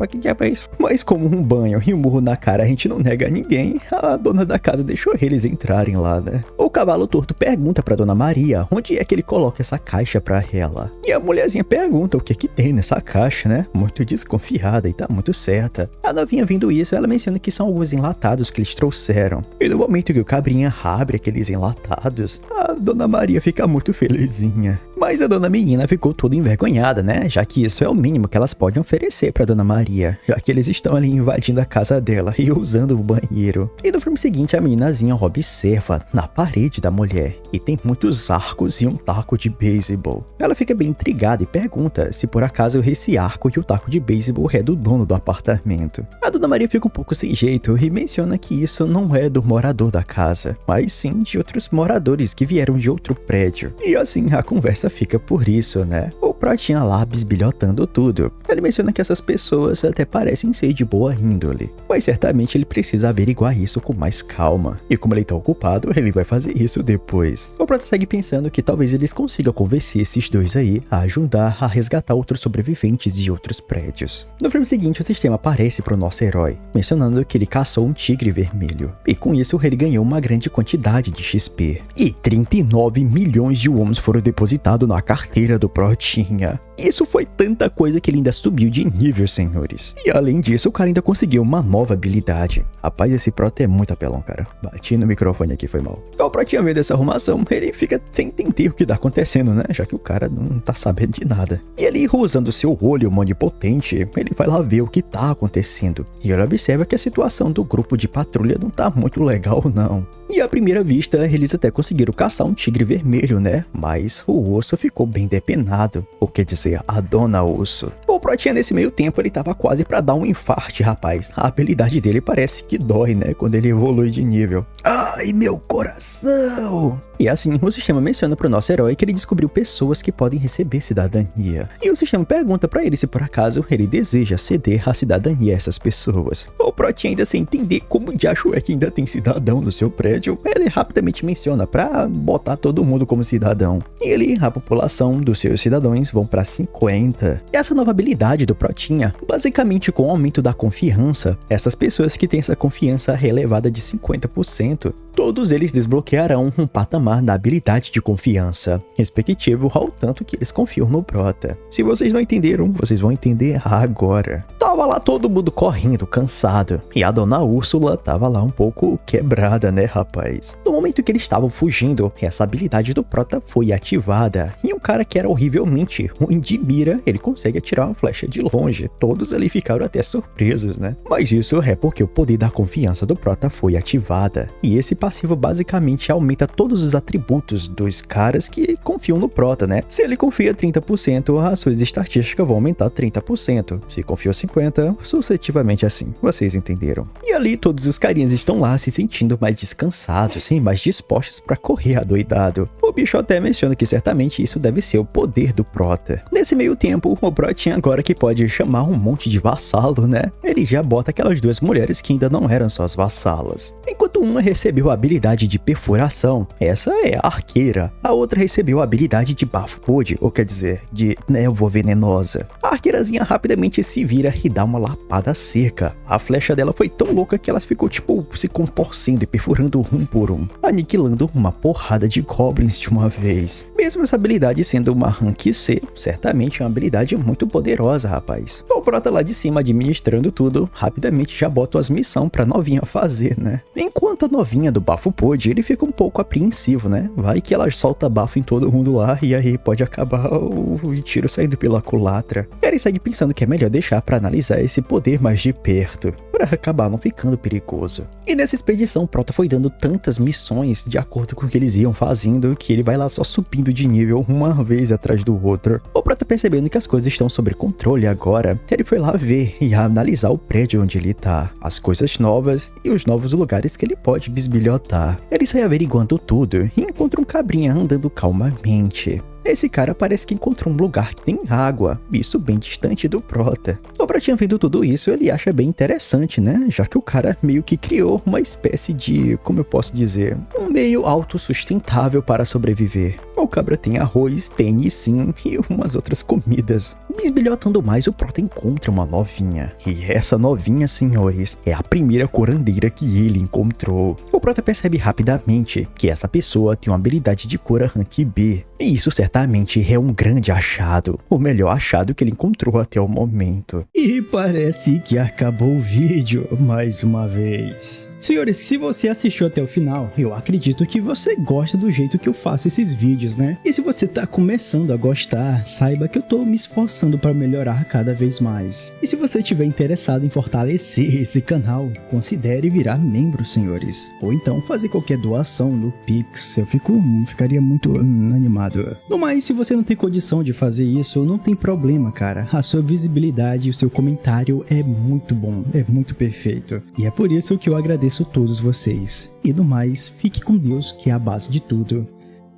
que diabo é isso? Mas como um banho e um murro na cara a gente não nega a ninguém, a dona da casa deixou eles entrarem lá, né? O cavalo torto pergunta pra Dona Maria onde é que ele coloca essa caixa pra ela. E a mulherzinha pergunta o que que tem nessa caixa, né? Muito desconfiada e tá muito certa. A novinha vendo isso, ela menciona que são alguns enlatados que eles trouxeram. E no momento que o cabrinha abre aqueles enlatados, a Dona Maria fica muito felizinha. Mas a Dona Menina ficou toda envergonhada, né? Já que isso é o mínimo que elas podem oferecer pra Dona Maria, já que eles estão ali invadindo a casa dela e usando o banheiro. E no filme seguinte, a meninazinha observa na parede da mulher e tem muitos arcos e um taco de beisebol. Ela fica bem intrigada e pergunta se por acaso esse arco e o taco de beisebol é do dono do apartamento. A Dona Maria fica um pouco sem jeito e menciona que isso não é do morador da casa, mas sim de outros moradores que vieram de outro prédio. E assim a conversa fica por isso, né? O protinha lá bisbilhotando tudo. Ele menciona que essas pessoas até parecem ser de boa índole, mas certamente ele precisa averiguar isso com mais calma. E como ele tá ocupado, ele vai fazer isso depois. O prota segue pensando que talvez eles consigam convencer esses 2 aí a ajudar a resgatar outros sobreviventes de outros prédios. No filme seguinte, o sistema aparece pro nosso herói, mencionando que ele caçou um tigre vermelho. E com isso, ele ganhou uma grande quantidade de XP. E 39 milhões de wons foram depositados na carteira do protinha. Isso foi tanta coisa que ele ainda subiu de nível, senhores. E além disso, o cara ainda conseguiu uma nova habilidade. Rapaz, esse prota é muito apelão, cara. Bati no microfone aqui, foi mal. O protinha vendo essa arrumação, ele fica sem entender o que tá acontecendo, né? Já que o cara não tá sabendo de nada. E ele, usando seu olho onipotente, ele vai lá ver o que tá acontecendo. E ele observa que a situação do grupo de patrulha não tá muito legal, não. E à primeira vista, eles até conseguiram caçar um tigre vermelho, né? Mas o urso ficou bem depenado, ou quer dizer, a dona urso. O Protinha nesse meio tempo, ele tava quase pra dar um infarte, rapaz. A habilidade dele parece que dói, né? Quando ele evolui de nível. Ai, meu coração! E assim, o sistema menciona pro nosso herói que ele descobriu pessoas que podem receber cidadania. E o sistema pergunta pra ele se por acaso ele deseja ceder a cidadania a essas pessoas. O Protinha, ainda sem entender como de acho é que ainda tem cidadão no seu prédio, ele rapidamente menciona pra botar todo mundo como cidadão. E ele, a população dos seus cidadãos vão pra 50. E essa nova habilidade do Protinha, basicamente com o aumento da confiança, essas pessoas que têm essa confiança elevada de 50%, todos eles desbloquearão um patamar da habilidade de confiança, respectivo ao tanto que eles confiam no Prota. Se vocês não entenderam, vocês vão entender agora. Tava lá todo mundo correndo, cansado, e a dona Úrsula tava lá um pouco quebrada, né, rapaz? No momento que eles estavam fugindo, essa habilidade do Prota foi ativada, e um cara que era horrivelmente ruim de mira, ele consegue atirar uma flecha de longe. Todos ali ficaram até surpresos, né? Mas isso é porque o poder da confiança do Prota foi ativada, e esse passivo basicamente aumenta todos os atributos dos caras que confiam no Prota, né? Se ele confia 30%, as suas estatísticas vão aumentar 30%. Se confiou 50%, sucessivamente assim. Vocês entenderam. E ali todos os carinhas estão lá se sentindo mais descansados e mais dispostos para correr adoidado. O bicho até menciona que certamente isso deve ser o poder do Prota. Nesse meio tempo, o Protinha agora que pode chamar um monte de vassalo, né? Ele já bota aquelas duas mulheres que ainda não eram suas vassalas. Enquanto uma recebeu a habilidade de perfuração, essa é a arqueira. A outra recebeu a habilidade de bafo podre, ou quer dizer, de névoa venenosa. A arqueirazinha rapidamente se vira e dá uma lapada seca. A flecha dela foi tão louca que ela ficou tipo se contorcendo e perfurando um por um, aniquilando uma porrada de goblins de uma vez. Mesmo essa habilidade sendo uma rank C, certamente é uma habilidade muito poderosa, rapaz. O Prota lá de cima administrando tudo, rapidamente já bota as missões pra novinha fazer, né? Enquanto a novinha do bafo podre, ele fica um pouco apreensivo, né? Vai que ela solta bafo em todo mundo lá e aí pode acabar o tiro saindo pela culatra. Ele segue pensando que é melhor deixar pra analisar esse poder mais de perto, pra acabar não ficando perigoso. E nessa expedição, o Prota foi dando tantas missões de acordo com o que eles iam fazendo, que ele vai lá só subindo de nível uma vez atrás do outro. O Prota, percebendo que as coisas estão sob controle agora, ele foi lá ver e analisar o prédio onde ele tá, as coisas novas e os novos lugares que ele pode bisbilhotar. Ele sai averiguando tudo e encontra um cabrinha andando calmamente. Esse cara parece que encontrou um lugar que tem água, isso bem distante do Prota. O Protinha, vendo tudo isso, ele acha bem interessante, né? Já que o cara meio que criou uma espécie de, como eu posso dizer, um meio autossustentável para sobreviver. O cabra tem arroz, tem sim e umas outras comidas. Bisbilhotando mais, o Prota encontra uma novinha. E essa novinha, senhores, é a primeira curandeira que ele encontrou. O Prota percebe rapidamente que essa pessoa tem uma habilidade de cura rank B. E isso certamente é um grande achado, o melhor achado que ele encontrou até o momento. E parece que acabou o vídeo mais uma vez. Senhores, se você assistiu até o final, eu acredito que você gosta do jeito que eu faço esses vídeos, né? E se você tá começando a gostar, saiba que eu tô me esforçando para melhorar cada vez mais. E se você estiver interessado em fortalecer esse canal, considere virar membro, senhores. Ou então fazer qualquer doação no Pix, eu ficaria muito animado. No mais, se você não tem condição de fazer isso, não tem problema, cara. A sua visibilidade e o seu comentário é muito bom, é muito perfeito. E é por isso que eu agradeço a todos vocês. E no mais, fique com Deus, que é a base de tudo.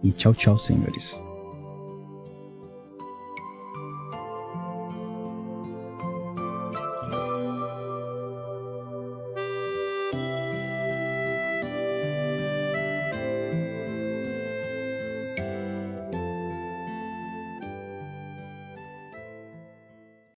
E tchau, tchau, senhores.